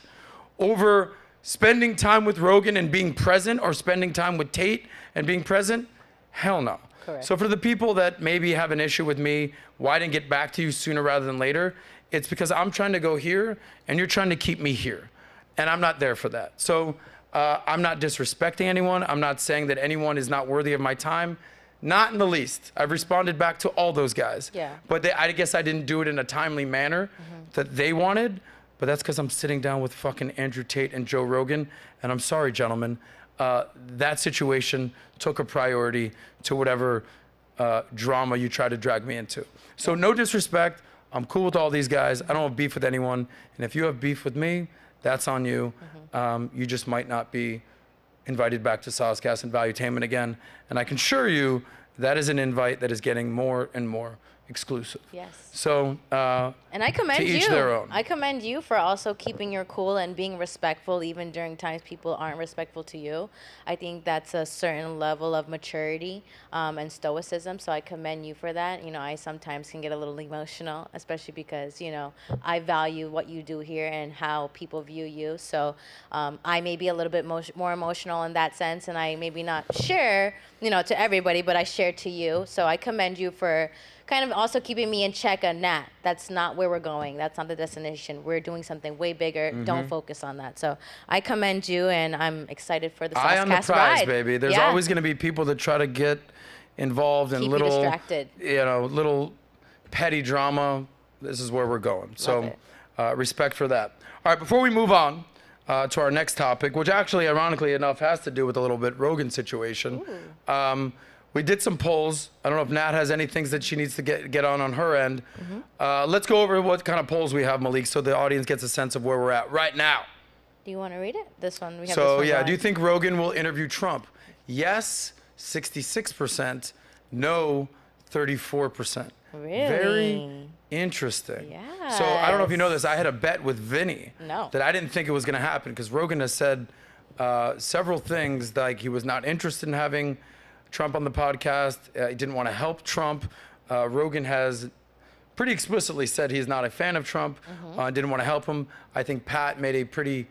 over spending time with Rogan and being present, or spending time with Tate and being present? Hell no. Correct. So for the people that maybe have an issue with me, why I didn't get back to you sooner rather than later, it's because I'm trying to go here and you're trying to keep me here. And I'm not there for that. So I'm not disrespecting anyone. I'm not saying that anyone is not worthy of my time. Not in the least. I've responded back to all those guys. Yeah. But I guess I didn't do it in a timely manner that they wanted. But that's because I'm sitting down with fucking Andrew Tate and Joe Rogan. And I'm sorry, gentlemen. That situation took a priority to whatever drama you try to drag me into. So no disrespect. I'm cool with all these guys. I don't have beef with anyone. And if you have beef with me, that's on you. You just might not be invited back to SOSCAST and Valuetainment again. And I can assure you that is an invite that is getting more and more exclusive. Yes. So, and I commend to each you. their own. I commend you for also keeping your cool and being respectful even during times people aren't respectful to you. I think that's a certain level of maturity and stoicism. So I commend you for that. You know, I sometimes can get a little emotional, especially because, you know, I value what you do here and how people view you. So I may be a little bit more emotional in that sense, and I maybe not share, you know, to everybody, but I share to you. So I commend you for kind of also keeping me in check on that. That's not where we're going. That's not the destination. We're doing something way bigger. Don't focus on that. So I commend you, and I'm excited for the eye on the SOSCAST prize, ride. baby. There's always going to be people that try to get involved in Keep you little, distracted. you know, little petty drama. This is where we're going. So respect for that. All right, before we move on to our next topic, which actually, ironically enough, has to do with a little bit Rogan situation. We did some polls. I don't know if Nat has any things that she needs to get on her end. Let's go over what kind of polls we have, Malik, so the audience gets a sense of where we're at right now. Do you want to read it? This one. We have So this one yeah, going. do you think Rogan will interview Trump? Yes, 66%. No, 34%. Really? Very interesting. So I don't know if you know this. I had a bet with Vinny that I didn't think it was going to happen because Rogan has said several things, like he was not interested in having Trump on the podcast. He didn't want to help Trump. Rogan has pretty explicitly said he's not a fan of Trump, didn't want to help him. I think Pat made a pretty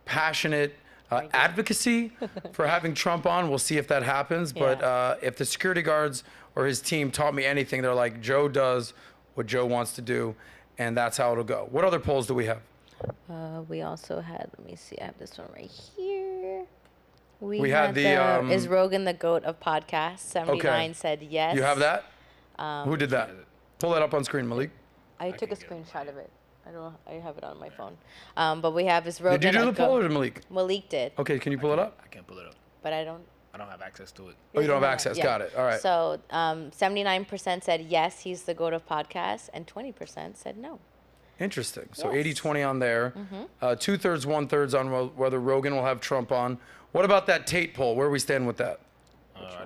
passionate advocacy for having Trump on. We'll see if that happens. But if the security guards or his team taught me anything, they're like, Joe does what Joe wants to do, and that's how it'll go. What other polls do we have? We also had, let me see, I have this one right here. We had the is Rogan the GOAT of podcasts? 79 said yes. You have that? Who did that? Pull that up on screen, Malik. I took a screenshot of it. I have it on my phone. But we have is Rogan. Did you do the poll or did Malik? Malik did. Okay, can you pull it up? I can't pull it up. But I don't have access to it. Oh, you don't have access. Yeah. Got it. All right. So 79% said yes, he's the GOAT of podcasts, and 20% said no. Interesting. So Yes. 80-20 on there. 2/3, 1/3 on whether Rogan will have Trump on. What about that Tate poll? Where we stand with that?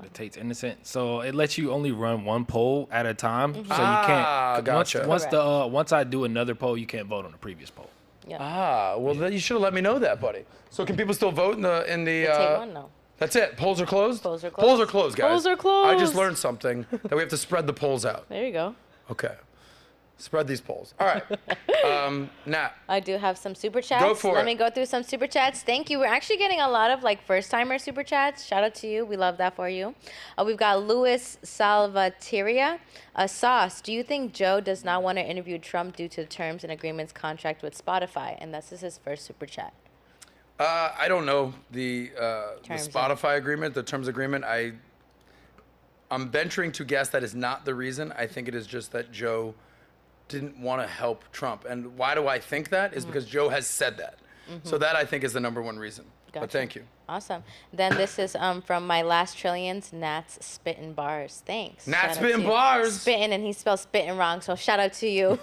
The Tate's innocent, so it lets you only run one poll at a time, so you Ah, can't. gotcha. Once I do another poll, you can't vote on the previous poll. Yeah. Well, then you should have let me know that, buddy. So can people still vote in the Tate one, no. That's it. Polls are closed? Polls are closed. Polls are closed, guys. Polls are closed. I just learned something that we have to spread the polls out. There you go. Okay. Spread these polls. All right. Nat. I do have some super chats. Go for Let it. me go through some super chats. Thank you. We're actually getting a lot of first timer super chats. Shout out to you. We love that for you. We've got Luis Salvateria. Sauce, do you think Joe does not want to interview Trump due to the terms and agreements contract with Spotify? And this is his first super chat. I don't know the Terms Spotify agreement, the terms agreement. I'm venturing to guess that is not the reason. I think it is just that Joe didn't want to help Trump. And why do I think that? Is because Joe has said that. So that I think is the number one reason. But Gotcha. thank you. Awesome. Then this is from my last trillions, Nat's Spittin' Bars. Thanks. Nat Shout out to Spittin' you. Bars. Spittin', and he spelled spittin' wrong, so shout out to you.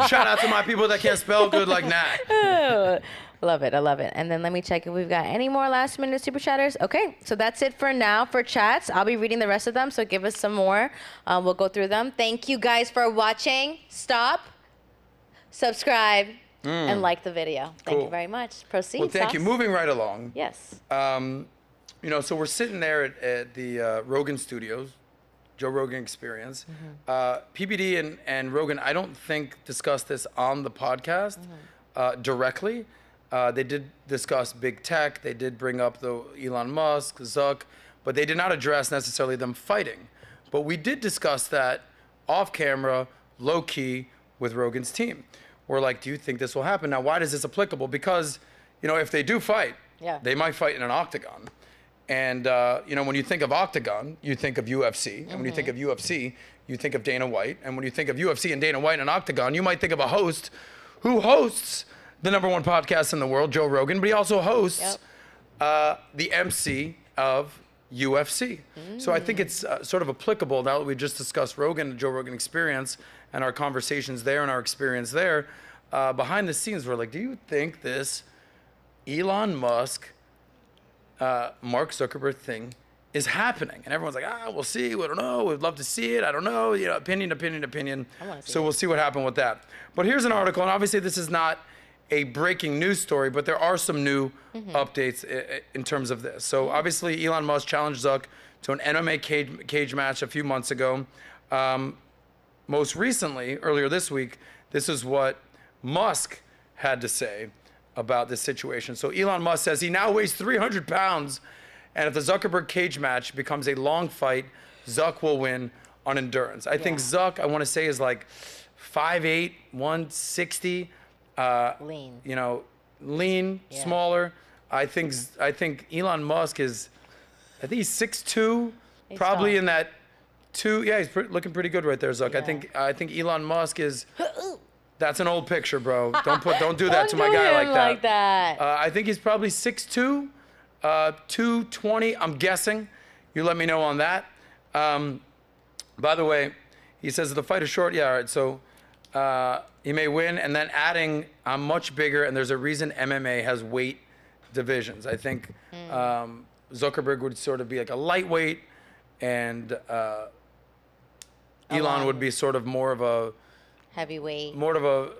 Shout out to my people that can't spell good like Nat. Love it. I love it. And then let me check if we've got any more last minute super chatters. Okay, so that's it for now for chats. I'll be reading the rest of them, so give us some more. We'll go through them. Thank you guys for watching. Stop, subscribe, and like the video. Thank Cool. you very much. Proceed. Well, thank you. Sauce. Moving right along. Yes. So we're sitting there at the Rogan Studios, Joe Rogan Experience. PBD and Rogan, I don't think discussed this on the podcast directly. They did discuss big tech. They did bring up the Elon Musk, Zuck, but they did not address necessarily them fighting. But we did discuss that off camera, low key, with Rogan's team. We're like, do you think this will happen? Now, why is this applicable? Because, if they do fight, they might fight in an octagon. And, when you think of octagon, you think of UFC. And when you think of UFC, you think of Dana White. And when you think of UFC and Dana White in an octagon, you might think of a host who hosts the #1 podcast in the world, Joe Rogan, but he also hosts the MC of UFC. So I think it's sort of applicable now that we just discussed Rogan, the Joe Rogan Experience, and our conversations there and our experience there. Behind the scenes, we're like, do you think this Elon Musk, Mark Zuckerberg thing is happening? And everyone's like, we'll see. We don't know. We'd love to see it. I don't know. Opinion. So we'll see what happened with that. But here's an article, and obviously this is not a breaking news story, but there are some new updates in terms of this. So obviously Elon Musk challenged Zuck to an MMA cage match a few months ago. Most recently, earlier this week, this is what Musk had to say about this situation. So Elon Musk says he now weighs 300 pounds, and if the Zuckerberg cage match becomes a long fight, Zuck will win on endurance. I think Zuck, I want to say, is like 5'8", 160. Lean. Lean, smaller. I think Elon Musk is, I think he's 6'2", probably tall. in that 2. Yeah, he's looking pretty good right there, Zuck. Yeah. I think Elon Musk is. That's an old picture, bro. Don't do that to my guy like that. I think he's probably 6'2", 220. I'm guessing. You let me know on that. By the way, he says the fight is short. Yeah, all right. So he may win, and then adding, I'm much bigger, and there's a reason MMA has weight divisions. I think Zuckerberg would sort of be like a lightweight, and Elon would be sort of more of a heavyweight. More of a,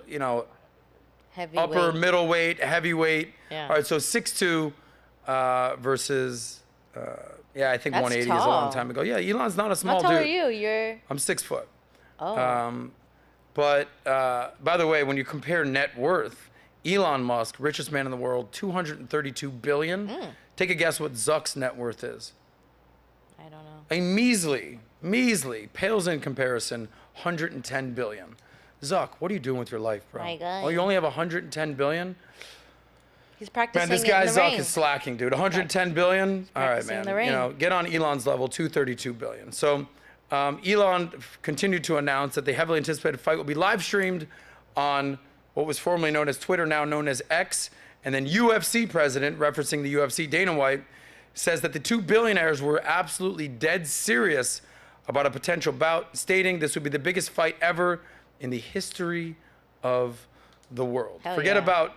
heavyweight. upper middleweight, heavyweight. Yeah. All right, so 6'2" versus, I think That's 180 is a tall. long time ago. Yeah, Elon's not a small How tall dude. are you? You're. I'm 6 foot. Oh. But by the way, when you compare net worth, Elon Musk, richest man in the world, $232 billion. Take a guess what Zuck's net worth is. I don't know. A measly, pales in comparison, $110 billion. Zuck, what are you doing with your life, bro? My God. Oh, you only have $110 billion? He's practicing. Man, this guy in the Zuck rain. is slacking, dude. $110 billion? All right, practicing in man. the rain. Get on Elon's level, $232 billion. So Elon continued to announce that the heavily anticipated fight will be live streamed on what was formerly known as Twitter, now known as X. And then UFC president, referencing the UFC, Dana White, says that the two billionaires were absolutely dead serious about a potential bout, stating this would be the biggest fight ever in the history of the world. Hell Forget yeah. about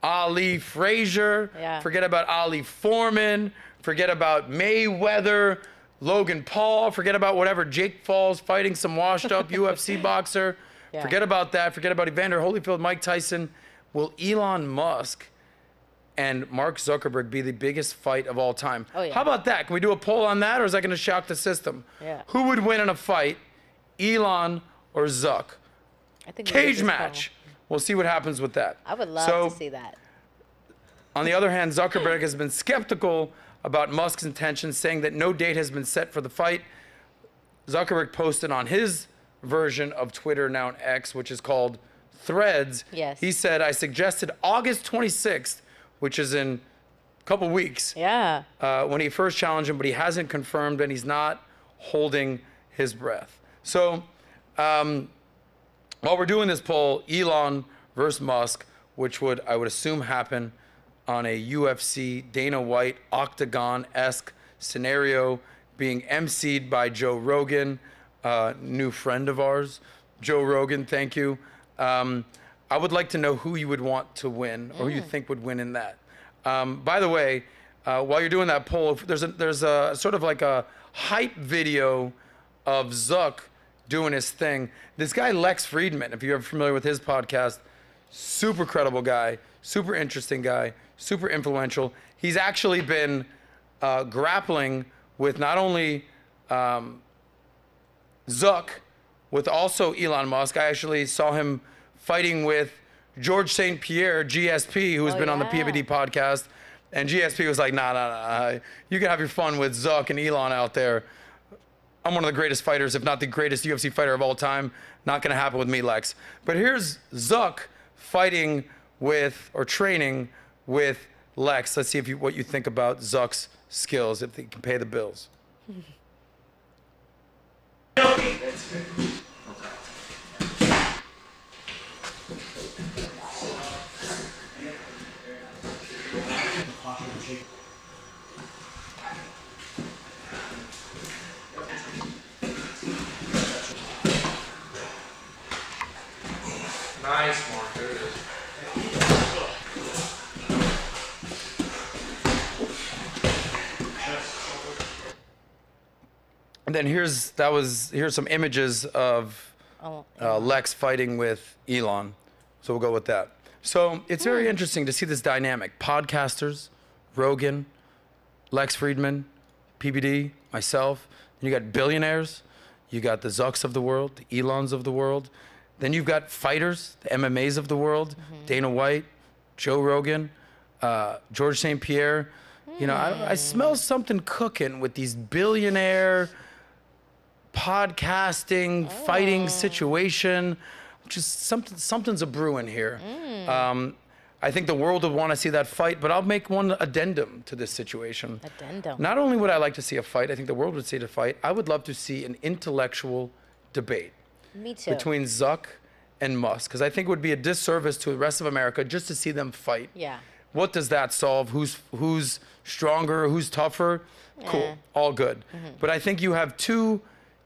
Ali Frazier. Yeah. Forget about Ali Foreman. Forget about Mayweather, Logan Paul. Forget about whatever Jake Paul's fighting some washed up UFC boxer. Yeah. Forget about that. Forget about Evander Holyfield, Mike Tyson. Will Elon Musk and Mark Zuckerberg be the biggest fight of all time? Oh, yeah. How about that? Can we do a poll on that, or is that going to shock the system? Yeah. Who would win in a fight, Elon or Zuck? I think we Cage did this match. We'll see what happens with that. poll. I would love to see that. On the other hand, Zuckerberg has been skeptical about Musk's intentions, saying that no date has been set for the fight. Zuckerberg posted on his version of Twitter, now on X, which is called Threads. Yes. He said, I suggested August 26th, which is in a couple weeks, Yeah. when he first challenged him, but he hasn't confirmed, and he's not holding his breath. So while we're doing this poll, Elon versus Musk, which would, I would assume, happen on a UFC Dana White octagon-esque scenario, being emceed by Joe Rogan, new friend of ours. Joe Rogan, thank you. I would like to know who you would want to win, or who you think would win in that. By the way, while you're doing that poll, there's a sort of like a hype video of Zuck doing his thing. This guy Lex Friedman, if you're ever familiar with his podcast, super credible guy, super interesting guy, super influential. He's actually been grappling with not only Zuck with also Elon Musk. I actually saw him fighting with George St. Pierre, GSP, who's been on the PBD podcast. And GSP was like, nah. You can have your fun with Zuck and Elon out there. I'm one of the greatest fighters, if not the greatest UFC fighter of all time. Not gonna happen with me, Lex. But here's Zuck fighting with, or training with Lex. Let's see what you think about Zuck's skills, if he can pay the bills. Nice, Mark. There it is. And then here's some images of Lex fighting with Elon. So we'll go with that. So it's very interesting to see this dynamic. Podcasters, Rogan, Lex Friedman, PBD, myself. And you got billionaires. You got the Zucks of the world, the Elons of the world. Then you've got fighters, the MMAs of the world, Dana White, Joe Rogan, George St. Pierre. You know, I smell something cooking with these billionaire podcasting, fighting situation. Just something's a brewing here. I think the world would want to see that fight, but I'll make one addendum to this situation. Addendum. Not only would I like to see a fight, I think the world would see a fight. I would love to see an intellectual debate. Me too. Between Zuck and Musk, because I think it would be a disservice to the rest of America just to see them fight. Yeah. What does that solve? Who's stronger? Who's tougher? Cool, all good. But I think you have two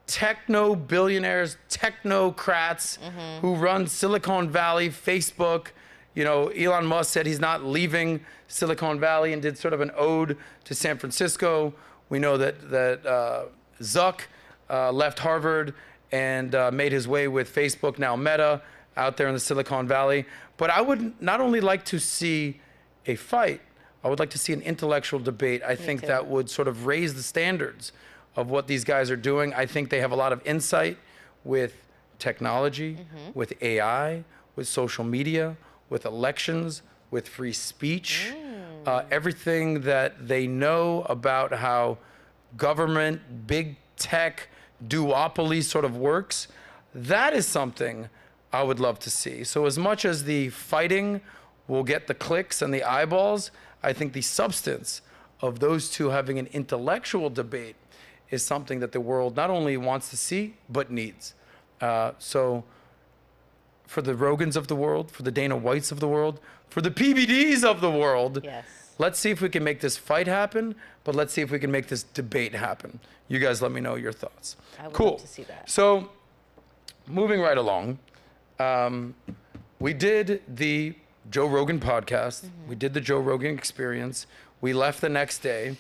techno billionaires, technocrats who run Silicon Valley, Facebook. You know, Elon Musk said he's not leaving Silicon Valley and did sort of an ode to San Francisco. We know that Zuck left Harvard and made his way with Facebook, now Meta, out there in the Silicon Valley. But I would not only like to see a fight, I would like to see an intellectual debate. I think that would sort of raise the standards of what these guys are doing. I think they have a lot of insight with technology, with AI, with social media, with elections, with free speech, everything that they know about how government, big tech, duopoly sort of works. That is something I would love to see. So as much as the fighting will get the clicks and the eyeballs, I think the substance of those two having an intellectual debate is something that the world not only wants to see, but needs. So for the Rogans of the world, for the Dana Whites of the world, for the PBDs of the world, let's see if we can make this fight happen, but let's see if we can make this debate happen. You guys let me know your thoughts. I would Cool. love to see that. So moving right along, we did the Joe Rogan podcast. We did the Joe Rogan Experience. We left the next day.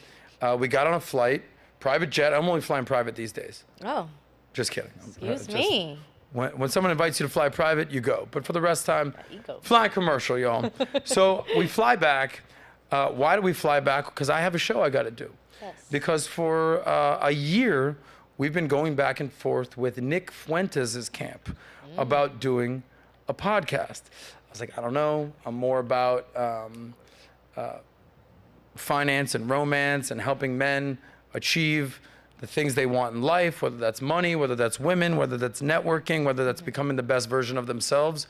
We got on a flight, private jet. I'm only flying private these days. Oh, Just kidding. excuse me. When someone invites you to fly private, you go. But for the rest of the time, You go. fly commercial, y'all. So we fly back. Why do we fly back? Because I have a show I got to do. Yes. Because for a year, we've been going back and forth with Nick Fuentes' camp about doing a podcast. I was like, I don't know. I'm more about finance and romance and helping men achieve the things they want in life, whether that's money, whether that's women, whether that's networking, whether that's becoming the best version of themselves.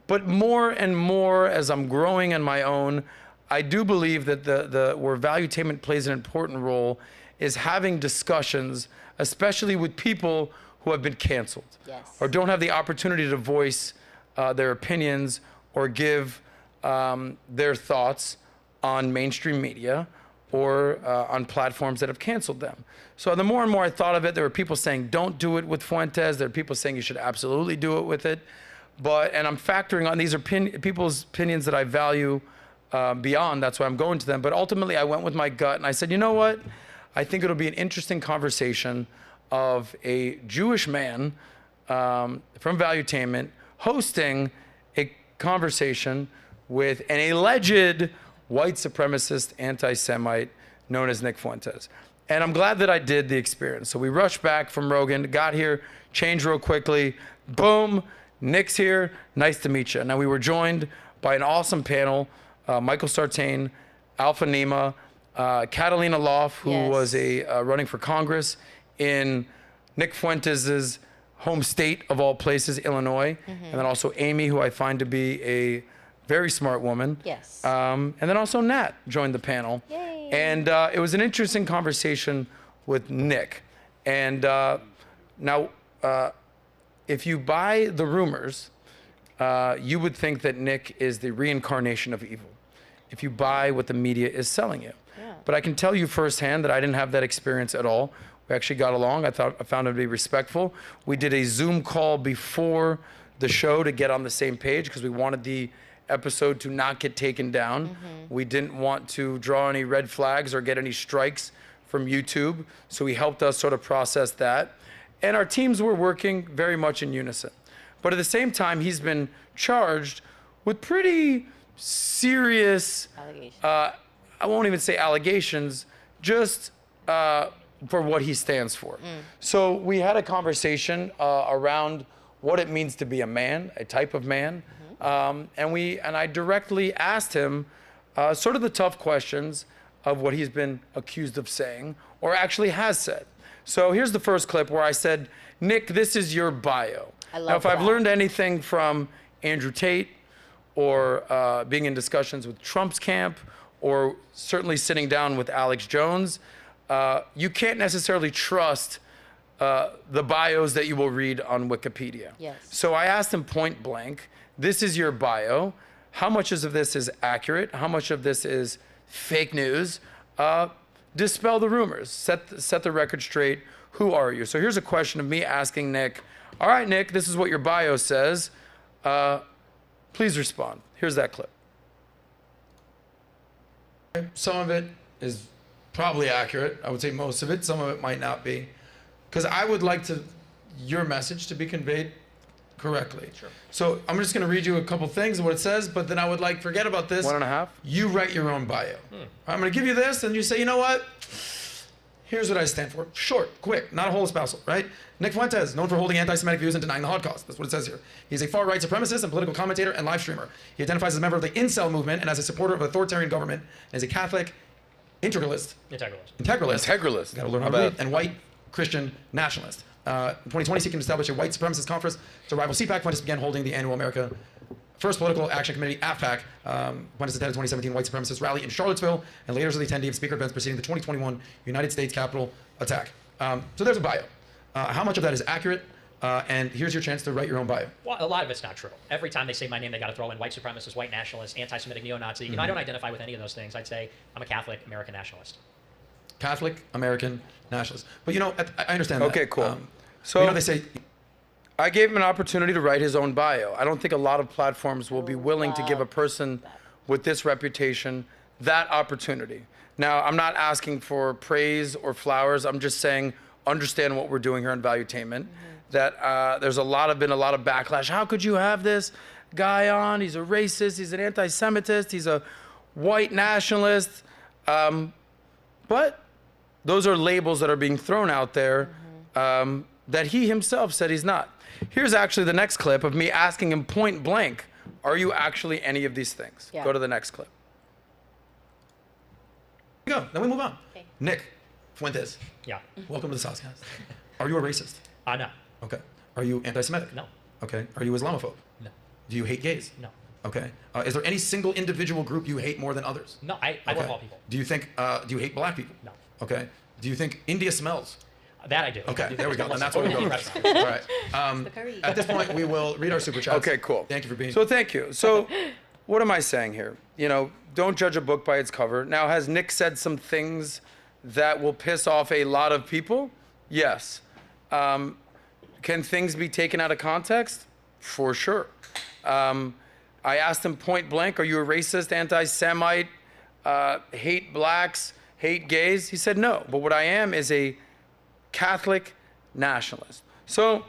But more and more, as I'm growing on my own, I do believe that where valuetainment plays an important role is having discussions, especially with people who have been canceled or don't have the opportunity to voice their opinions or give their thoughts on mainstream media or on platforms that have canceled them. So the more and more I thought of it, there were people saying, don't do it with Fuentes. There are people saying you should absolutely do it with it. And I'm factoring on, these are people's opinions that I value beyond, that's why I'm going to them. But ultimately I went with my gut and I said, you know what? I think it'll be an interesting conversation of a Jewish man from Valuetainment hosting a conversation with an alleged white supremacist anti-Semite known as Nick Fuentes. And I'm glad that I did the experience. So we rushed back from Rogan, got here change real quickly. Boom, Nick's here. Nice to meet you. Now, we were joined by an awesome panel, Michael Sartain, Alpha Nima, Catalina Loff, who was running for Congress in Nick Fuentes' home state of all places, Illinois, and then also Amy, who I find to be a very smart woman. Yes. And then also Nat joined the panel. Yay. And it was an interesting conversation with Nick. And now, if you buy the rumors, you would think that Nick is the reincarnation of evil, if you buy what the media is selling you. Yeah. But I can tell you firsthand that I didn't have that experience at all. We actually got along. I found him to be respectful. We did a Zoom call before the show to get on the same page because we wanted the episode to not get taken down. We didn't want to draw any red flags or get any strikes from YouTube. So he helped us sort of process that. And our teams were working very much in unison. But at the same time, he's been charged with pretty serious, Allegations. I won't even say allegations, just for what he stands for. So we had a conversation around what it means to be a man, a type of man. And I directly asked him sort of the tough questions of what he's been accused of saying or actually has said. So here's the first clip where I said, Nick, this is your bio. I love now, if I've that. learned anything from Andrew Tate or being in discussions with Trump's camp or certainly sitting down with Alex Jones, you can't necessarily trust the bios that you will read on Wikipedia. Yes. So I asked him point blank, this is your bio. How much of this is accurate? How much of this is fake news? Dispel the rumors. Set the record straight. Who are you? So here's a question of me asking Nick, all right, Nick, this is what your bio says. Please respond. Here's that clip. Some of it is probably accurate. I would say most of it. Some of it might not be. Because I would like your message to be conveyed correctly. Sure. So I'm just going to read you a couple things of what it says, but then I would forget about this. 1.5. You write your own bio. I'm going to give you this, and you say, you know what? Here's what I stand for. Short, quick, not a whole espousal, right? Nick Fuentes, known for holding anti-Semitic views and denying the Holocaust. That's what it says here. He's a far-right supremacist and political commentator and live streamer. He identifies as a member of the incel movement and as a supporter of authoritarian government, and is a Catholic integralist. Integralist. Gotta learn how to read. And white Christian nationalist. In 2020, seeking to establish a white supremacist conference to rival CPAC, Fuentes began holding the annual America First Political Action Committee, AFPAC. Fuentes attended the 2017 white supremacist rally in Charlottesville, and later as the attendee of speaker events preceding the 2021 United States Capitol attack. So there's a bio. How much of that is accurate? And here's your chance to write your own bio. Well, a lot of it's not true. Every time they say my name, they got to throw in white supremacist, white nationalist, anti-Semitic, neo-Nazi. You know, I don't identify with any of those things. I'd say I'm a Catholic American nationalist. Catholic American nationalist. But you know, I understand that. Okay, cool. So you know, they say, I gave him an opportunity to write his own bio. I don't think a lot of platforms will be willing to give a person with this reputation that opportunity. Now, I'm not asking for praise or flowers. I'm just saying, understand what we're doing here in Valuetainment. That there's been a lot of backlash. How could you have this guy on? He's a racist. He's an anti-Semitist. He's a white nationalist. But those are labels that are being thrown out there that he himself said he's not. Here's actually the next clip of me asking him point blank, are you actually any of these things? Yeah. Go to the next clip. Here we go. Then we move on. Okay. Nick Fuentes, Yeah. welcome to the SOSCAST. Are you a racist? No. Okay. Are you anti-Semitic? No. Okay. Are you Islamophobe? No. Do you hate gays? No. Okay. Is there any single individual group you hate more than others? No, I love all people. Do you think, do you hate black people? No. Okay. Do you think India smells? That I do. Okay, there we go. And Listen, that's what we're going restaurant. with. All right. The curry. At this point, we will read our super chats. Okay, cool. Thank you for being here. So thank you. So what am I saying here? You know, don't judge a book by its cover. Now, has Nick said some things that will piss off a lot of people? Yes. Can things be taken out of context? For sure. I asked him point blank, are you a racist, anti-Semite, hate blacks, hate gays? He said no. But what I am is a Catholic nationalist. So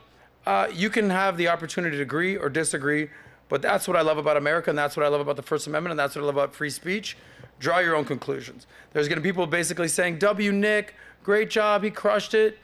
you can have the opportunity to agree or disagree, but that's what I love about America, and that's what I love about the First Amendment, and that's what I love about free speech. Draw your own conclusions. There's going to be people basically saying, W. Nick, great job, he crushed it.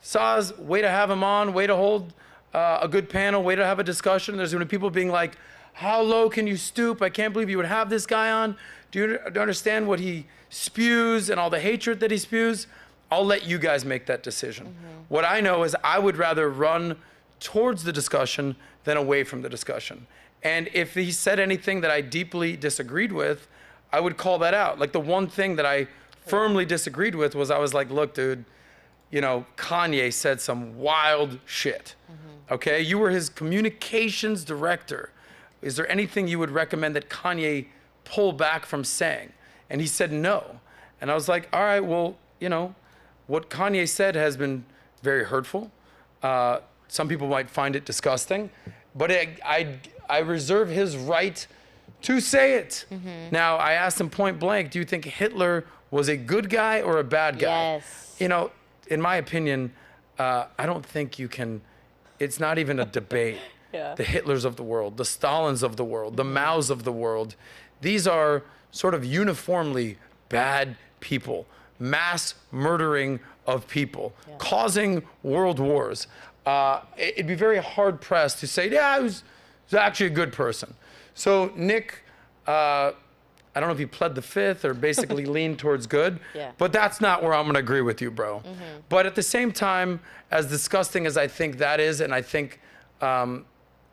Soz, way to have him on, way to hold a good panel, way to have a discussion. There's gonna be people being like, how low can you stoop? I can't believe you would have this guy on. Do you understand what he spews and all the hatred that he spews? I'll let you guys make that decision. What I know is I would rather run towards the discussion than away from the discussion. And if he said anything that I deeply disagreed with, I would call that out. Like the one thing that I firmly disagreed with was I was like, look, dude, you know, Kanye said some wild shit. Okay, you were his communications director. Is there anything you would recommend that Kanye pull back from saying? And he said no. And I was like, all right, well, you know, what Kanye said has been very hurtful. Some people might find it disgusting, but I reserve his right to say it. Now, I asked him point blank, do you think Hitler was a good guy or a bad guy? Yes. You know, in my opinion, I don't think you can, it's not even a debate. The Hitlers of the world, the Stalins of the world, the Maos of the world, these are sort of uniformly bad people, mass murdering of people, causing world wars. It'd be very hard pressed to say, yeah, he was actually a good person. So Nick, I don't know if he pled the fifth or basically leaned towards good, but that's not where I'm gonna agree with you, bro. But at the same time, as disgusting as I think that is, and I think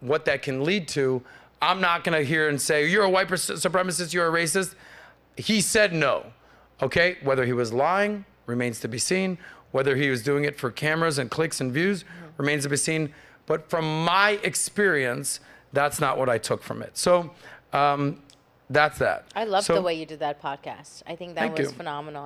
what that can lead to, I'm not gonna hear and say, you're a white supremacist, you're a racist. He said no, okay? Whether he was lying remains to be seen. Whether he was doing it for cameras and clicks and views remains to be seen. But from my experience, that's not what I took from it. So that's that. I love the way you did that podcast. I think that was phenomenal.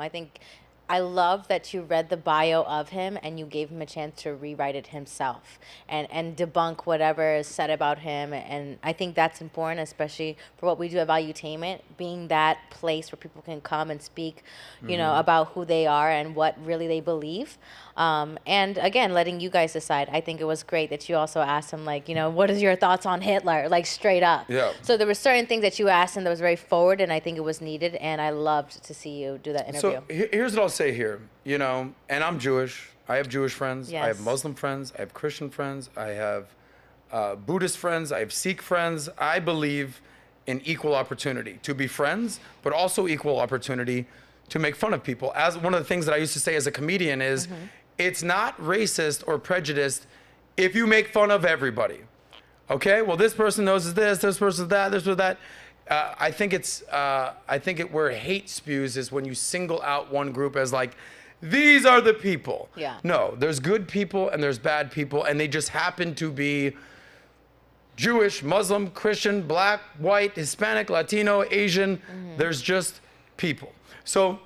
I love that you read the bio of him and you gave him a chance to rewrite it himself and debunk whatever is said about him. And I think that's important, especially for what we do at Valuetainment, being that place where people can come and speak, you know, about who they are and what really they believe. And again, letting you guys decide. I think it was great that you also asked him, like, you know, what is your thoughts on Hitler? Like, straight up. So there were certain things that you asked him that was very forward, and I think it was needed, and I loved to see you do that interview. So here's what I'll say here, you know, and I'm Jewish. I have Jewish friends. I have Muslim friends. I have Christian friends. I have Buddhist friends. I have Sikh friends. I believe in equal opportunity to be friends, but also equal opportunity to make fun of people. As one of the things that I used to say as a comedian is, it's not racist or prejudiced if you make fun of everybody. Okay, well, this person knows this person that, this or that. I think where hate spews is when you single out one group as like, these are the people. No, there's good people and there's bad people, and they just happen to be Jewish, Muslim, Christian, black, white, Hispanic, Latino, Asian. There's just people. So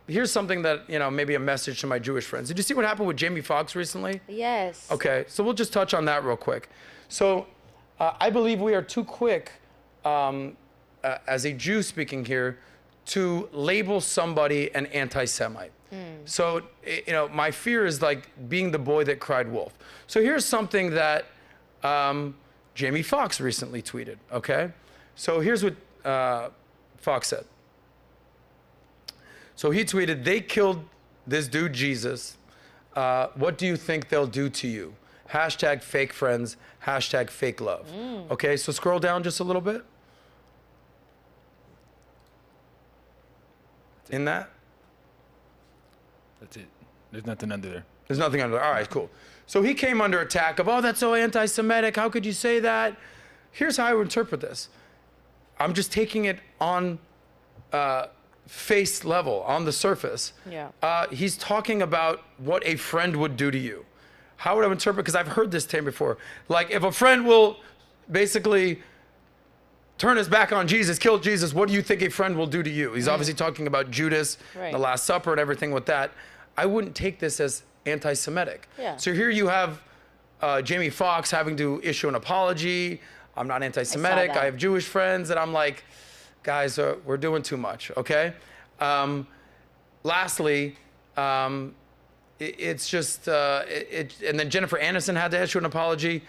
here's something that, you know, maybe a message to my Jewish friends. Did you see what happened with Jamie Foxx recently? Yes. Okay, so we'll just touch on that real quick. So I believe we are too quick, as a Jew speaking here, to label somebody an anti-Semite. So, you know, my fear is like being the boy that cried wolf. So here's something that Jamie Foxx recently tweeted, okay? So here's what Foxx said. So he tweeted, they killed this dude Jesus. What do you think they'll do to you? Hashtag fake friends, hashtag fake love. Okay, so scroll down just a little bit. In that? That's it. There's nothing under there. There's nothing under there. All right, cool. So he came under attack of, oh, that's so anti-Semitic. How could you say that? Here's how I would interpret this. I'm just taking it on face level, on the surface. He's talking about what a friend would do to you. How would I interpret? Because I've heard this term before. Like, if a friend will basically turn his back on Jesus, kill Jesus, what do you think a friend will do to you? He's obviously talking about Judas, the Last Supper, and everything with that. I wouldn't take this as anti-Semitic. So here you have Jamie Foxx having to issue an apology. I'm not anti-Semitic. I have Jewish friends, and I'm like, guys, we're doing too much, okay? Lastly, it's just, and then Jennifer Aniston had to issue an apology.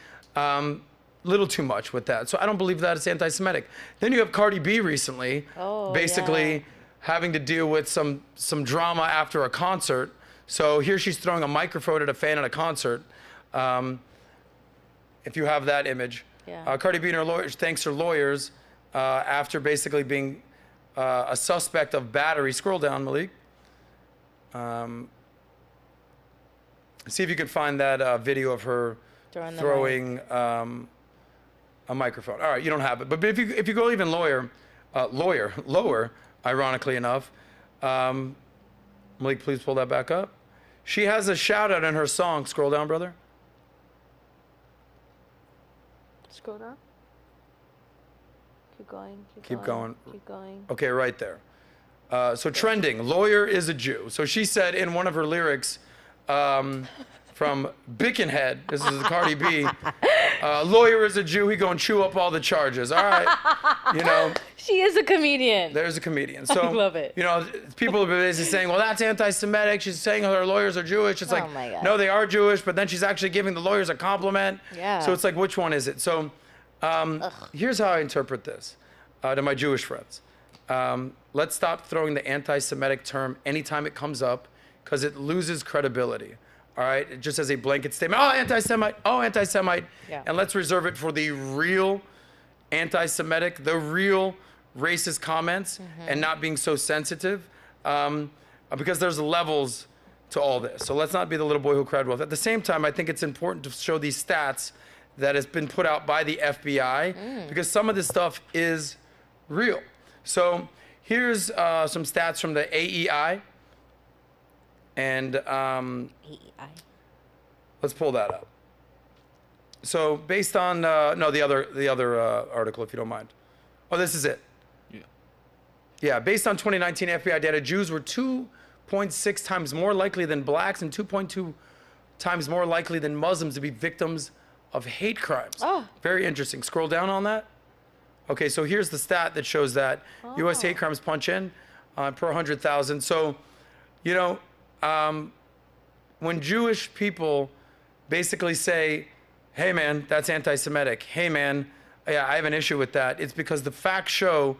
Little too much with that. So I don't believe that it's anti-Semitic. Then you have Cardi B recently, basically having to deal with some drama after a concert. So here she's throwing a microphone at a fan at a concert. If you have that image. Yeah. Cardi B and her lawyers, thanks her lawyers, after basically being a suspect of battery. Scroll down, Malik. See if you can find that video of her throwing a microphone. All right, you don't have it. But if you go even lower, ironically enough, Malik, please pull that back up. She has a shout out in her song. Scroll down, brother. Scroll down. Keep going. Keep going. Keep going. Okay, right there. So trending, lawyer is a Jew. So she said in one of her lyrics from Bickenhead, this is Cardi B, lawyer is a Jew, he gonna chew up all the charges. All right, you know. She is a comedian. There's a comedian. So, I love it. You know, people are basically saying, well, that's anti-Semitic. She's saying her lawyers are Jewish. It's like, my God. no, they are Jewish, but then she's actually giving the lawyers a compliment. Yeah. So it's like, which one is it? So here's how I interpret this to my Jewish friends. Let's stop throwing the anti-Semitic term anytime it comes up because it loses credibility. All right? Just as a blanket statement, oh, anti-Semite, oh, anti-Semite. Yeah. And let's reserve it for the real anti-Semitic, the real racist comments, and not being so sensitive, because there's levels to all this. So let's not be the little boy who cried wolf. At the same time, I think it's important to show these stats that has been put out by the FBI, because some of this stuff is real. So here's some stats from the AEI, and let's pull that up. So based on the other article, if you don't mind. Oh, this is it. Yeah, based on 2019 FBI data, Jews were 2.6 times more likely than blacks and 2.2 times more likely than Muslims to be victims of hate crimes. Oh. Very interesting. Scroll down on that. Okay, so here's the stat that shows that U.S. hate crimes punch in per 100,000. So, you know, when Jewish people basically say, hey, man, that's anti-Semitic. Hey, man, yeah, I have an issue with that. It's because the facts show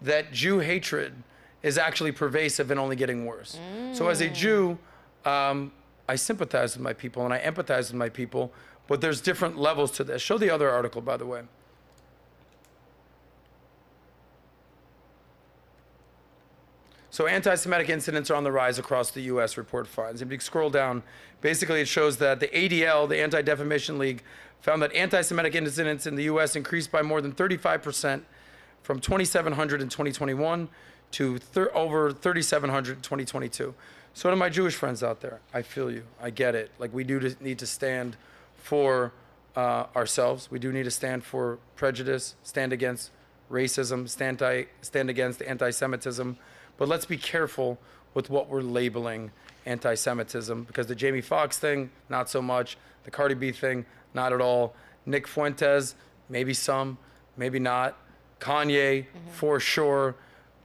that Jew hatred is actually pervasive and only getting worse. So as a Jew, I sympathize with my people and I empathize with my people, but there's different levels to this. Show the other article, by the way. So anti-Semitic incidents are on the rise across the U.S., report finds. If you scroll down, basically it shows that the ADL, the Anti-Defamation League, found that anti-Semitic incidents in the U.S. increased by more than 35% from 2,700 in 2021 to over 3,700 in 2022. So to my Jewish friends out there, I feel you. I get it. Like, we do need to stand for ourselves. We do need to stand for prejudice, stand against racism, stand against anti-Semitism. But let's be careful with what we're labeling anti-Semitism, because the Jamie Foxx thing, not so much. The Cardi B thing, not at all. Nick Fuentes, maybe some, maybe not. Kanye, for sure.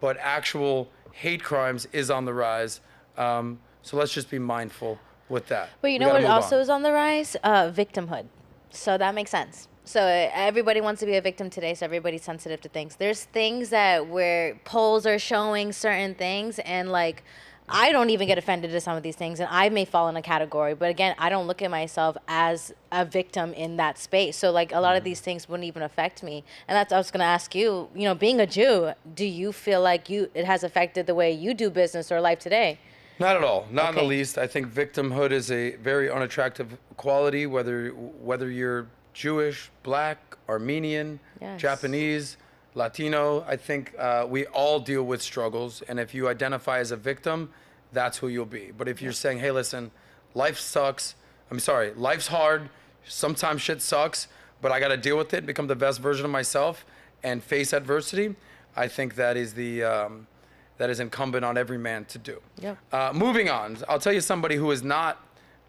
But actual hate crimes is on the rise. So let's just be mindful with that. But you know what also is on the rise? Victimhood. So that makes sense. So everybody wants to be a victim today, so everybody's sensitive to things. There's things that where polls are showing certain things, and like, I don't even get offended at some of these things, and I may fall in a category, but again, I don't look at myself as a victim in that space. So like, a lot of these things wouldn't even affect me. And that's, I was gonna ask you, you know, being a Jew, do you feel like it has affected the way you do business or life today? Not at all, not in the least. I think victimhood is a very unattractive quality, whether you're Jewish, black, Armenian, Japanese, Latino. I think we all deal with struggles, and if you identify as a victim, that's who you'll be. But if you're saying, hey, listen, life sucks, life's hard, sometimes shit sucks, but I gotta deal with it, become the best version of myself, and face adversity, I think that is that is incumbent on every man to do. Yep. Moving on, I'll tell you somebody who is not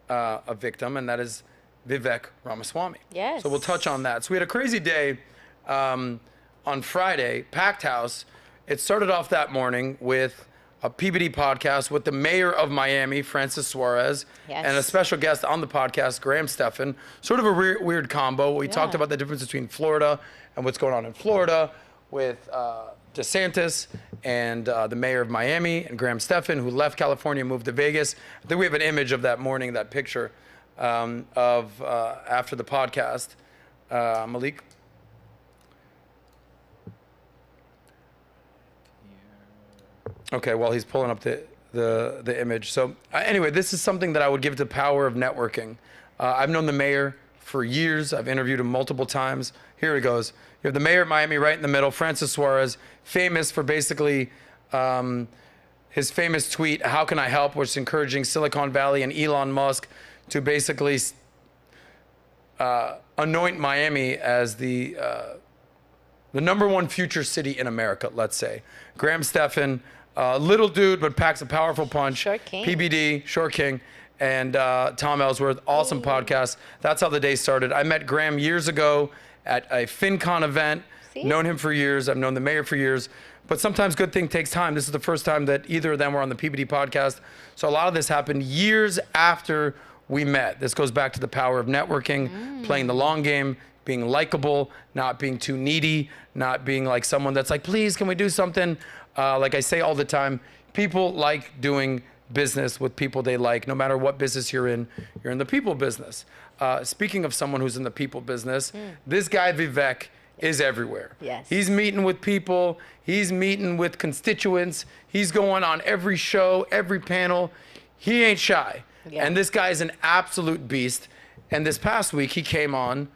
a victim, and that is Vivek Ramaswamy. Yes. So we'll touch on that. So we had a crazy day on Friday, packed house. It started off that morning with a PBD podcast with the mayor of Miami, Francis Suarez, and a special guest on the podcast, Graham Stephan. Sort of a weird combo. We talked about the difference between Florida and what's going on in Florida with DeSantis and the mayor of Miami and Graham Stephan, who left California and moved to Vegas. I think we have an image of that morning, that picture of after the podcast. Malik. Okay, well, he's pulling up the image. So anyway, this is something that I would give the power of networking. I've known the mayor for years. I've interviewed him multiple times. Here he goes. You have the mayor of Miami right in the middle, Francis Suarez, famous for basically his famous tweet, "How can I help?" which is encouraging Silicon Valley and Elon Musk to basically anoint Miami as the #1 future city in America, let's say. Graham Stephan, little dude, but packs a powerful punch. Short king. PBD, Short King, and Tom Ellsworth, awesome podcast. That's how the day started. I met Graham years ago at a FinCon event. See? Known him for years. I've known the mayor for years. But sometimes good thing takes time. This is the first time that either of them were on the PBD podcast. So a lot of this happened years after we met. This goes back to the power of networking, playing the long game, being likable, not being too needy, not being like someone that's like, please, can we do something? Like I say all the time, people like doing business with people they like. No matter what business you're in the people business. Speaking of someone who's in the people business, this guy Vivek is everywhere. Yes. He's meeting with people. He's meeting with constituents. He's going on every show, every panel. He ain't shy. Yeah. And this guy is an absolute beast. And this past week, he came on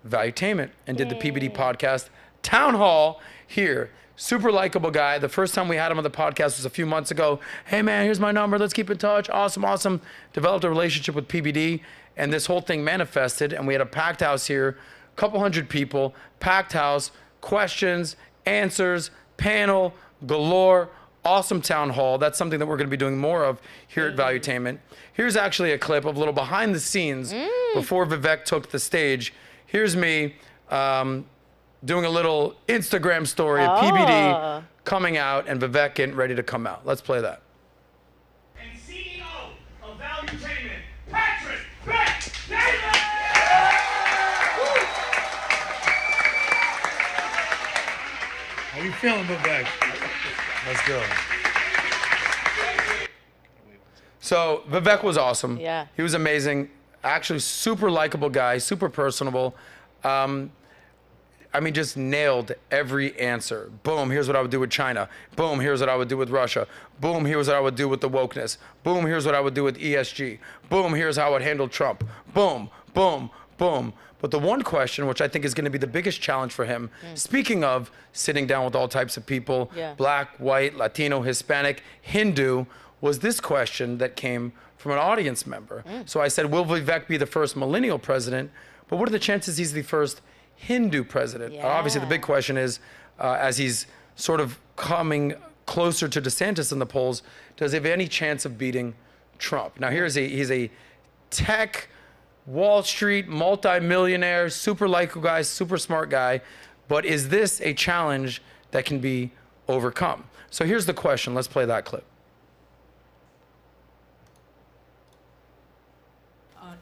Valuetainment and did the PBD podcast town hall here. Super likable guy. The first time we had him on the podcast was a few months ago. Hey man, here's my number. Let's keep in touch. Awesome. Developed a relationship with PBD, and this whole thing manifested. And we had a packed house here, couple hundred people, packed house, questions, answers, panel galore. Awesome town hall. That's something that we're going to be doing more of here at Valuetainment. Here's actually a clip of a little behind the scenes before Vivek took the stage. Here's me doing a little Instagram story of PBD coming out and Vivek getting ready to come out. Let's play that. And CEO of Valuetainment, Patrick Bet-David! How you feeling, Vivek? Let's go. So Vivek was awesome. Yeah. He was amazing. Actually, super likable guy, super personable. I mean, just nailed every answer. Boom, here's what I would do with China. Boom, here's what I would do with Russia. Boom, here's what I would do with the wokeness. Boom, here's what I would do with ESG. Boom, here's how I would handle Trump. Boom, boom, boom. But the one question, which I think is going to be the biggest challenge for him, speaking of sitting down with all types of people, black, white, Latino, Hispanic, Hindu, was this question that came from an audience member. So I said, will Vivek be the first millennial president? But what are the chances he's the first Hindu president? Obviously, the big question is, as he's sort of coming closer to DeSantis in the polls, does he have any chance of beating Trump? Now, he's a tech, Wall Street, multi-millionaire, super likable guy, super smart guy. But is this a challenge that can be overcome? So here's the question. Let's play that clip.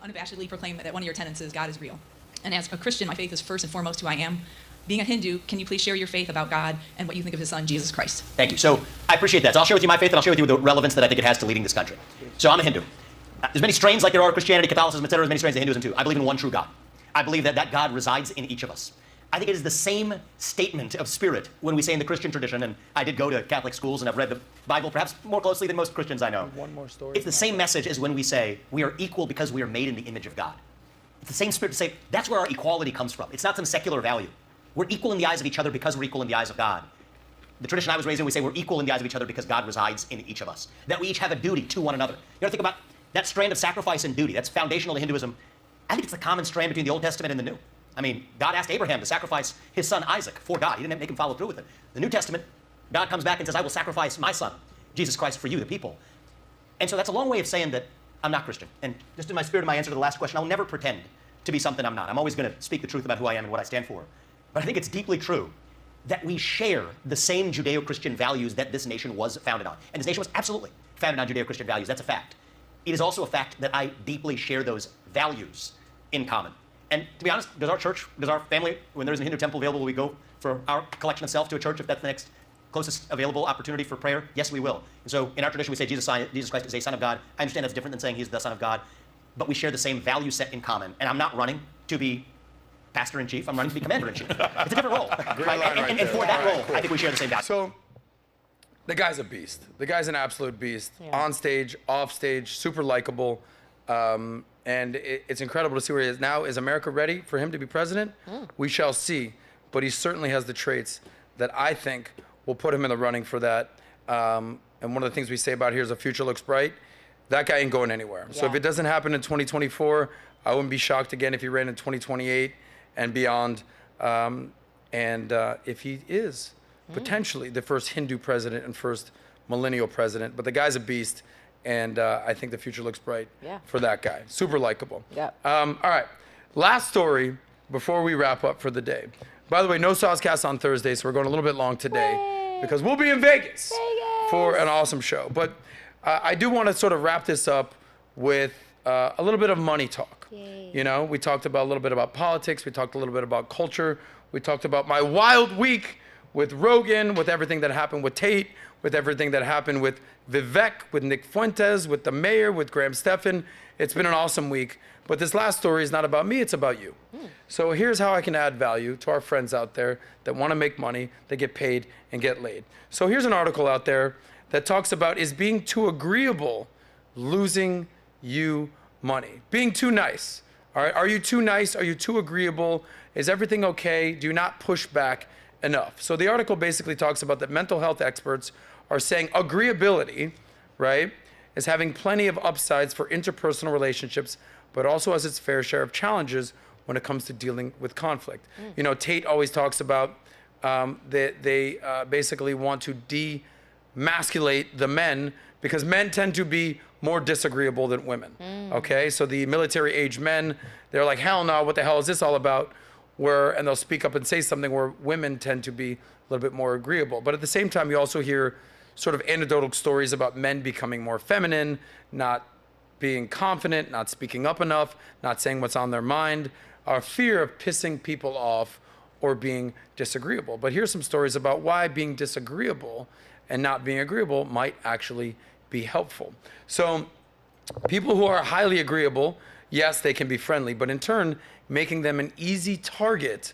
Unabashedly proclaim that one of your tenets is God is real. And as a Christian, my faith is first and foremost who I am. Being a Hindu, can you please share your faith about God and what you think of his son, Jesus Christ? Thank you. So I appreciate that. So I'll share with you my faith, and I'll share with you the relevance that I think it has to leading this country. So I'm a Hindu. There's many strains like there are Christianity, Catholicism, etc. There's many strains of Hinduism too. I believe in one true God. I believe that God resides in each of us. I think it is the same statement of spirit when we say in the Christian tradition, and I did go to Catholic schools and I've read the Bible perhaps more closely than most Christians I know. One more story. It's the same message as when we say we are equal because we are made in the image of God. It's the same spirit to say that's where our equality comes from. It's not some secular value. We're equal in the eyes of each other because we're equal in the eyes of God. The tradition I was raised in, we say we're equal in the eyes of each other because God resides in each of us. That we each have a duty to one another. You know, think about that strand of sacrifice and duty. That's foundational to Hinduism. I think it's the common strand between the Old Testament and the New. I mean, God asked Abraham to sacrifice his son Isaac for God. He didn't make him follow through with it. The New Testament, God comes back and says, I will sacrifice my son, Jesus Christ, for you, the people. And so that's a long way of saying that I'm not Christian. And just in my spirit of my answer to the last question, I'll never pretend to be something I'm not. I'm always going to speak the truth about who I am and what I stand for. But I think it's deeply true that we share the same Judeo-Christian values that this nation was founded on. And this nation was absolutely founded on Judeo-Christian values. That's a fact. It is also a fact that I deeply share those values in common. And to be honest, does our church, does our family, when there's a Hindu temple available, will we go for our collection of self to a church if that's the next closest available opportunity for prayer? Yes, we will. And so in our tradition, we say Jesus Christ is a son of God. I understand that's different than saying he's the son of God, but we share the same value set in common. And I'm not running to be pastor-in-chief. I'm running to be commander-in-chief. It's a different role. And for that role, I think we share the same value. So the guy's a beast. The guy's an absolute beast. On stage, off stage, super likable. And it's incredible to see where he is now. Is America ready for him to be president? We shall see. But he certainly has the traits that I think will put him in the running for that. And one of the things we say about here is the future looks bright. That guy ain't going anywhere. So if it doesn't happen in 2024, I wouldn't be shocked again if he ran in 2028 and beyond. If he is potentially the first Hindu president and first millennial president. But the guy's a beast. And I think the future looks bright for that guy. Super likable. All right. Last story before we wrap up for the day. By the way, no SOSCAST on Thursday, so we're going a little bit long today because we'll be in Vegas for an awesome show. But I do want to sort of wrap this up with a little bit of money talk. You know, we talked about a little bit about politics. We talked a little bit about culture. We talked about my wild week with Rogan, with everything that happened with Tate, with everything that happened with Vivek, with Nick Fuentes, with the mayor, with Graham Stephan. It's been an awesome week. But this last story is not about me, it's about you. So here's how I can add value to our friends out there that want to make money, that get paid and get laid. So here's an article out there that talks about, is being too agreeable losing you money? Being too nice. All right, are you too nice? Are you too agreeable? Is everything okay? Do you not push back enough? So the article basically talks about that mental health experts are saying agreeability, right, is having plenty of upsides for interpersonal relationships, but also has its fair share of challenges when it comes to dealing with conflict. You know, Tate always talks about that they basically want to demasculate the men because men tend to be more disagreeable than women, okay? So the military-age men, they're like, hell no, what the hell is this all about? And they'll speak up and say something where women tend to be a little bit more agreeable. But at the same time, you also hear sort of anecdotal stories about men becoming more feminine, not being confident, not speaking up enough, not saying what's on their mind, our fear of pissing people off or being disagreeable. But here's some stories about why being disagreeable and not being agreeable might actually be helpful. So people who are highly agreeable, yes, they can be friendly, but in turn, making them an easy target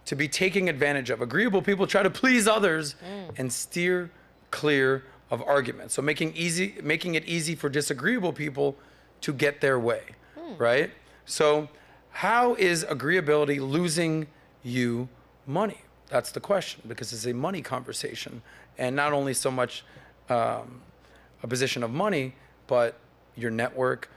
to be taken advantage of. Agreeable people try to please others and steer clear of arguments. So making it easy for disagreeable people to get their way, right? So how is agreeability losing you money? That's the question, because it's a money conversation, and not only so much a position of money, but your network,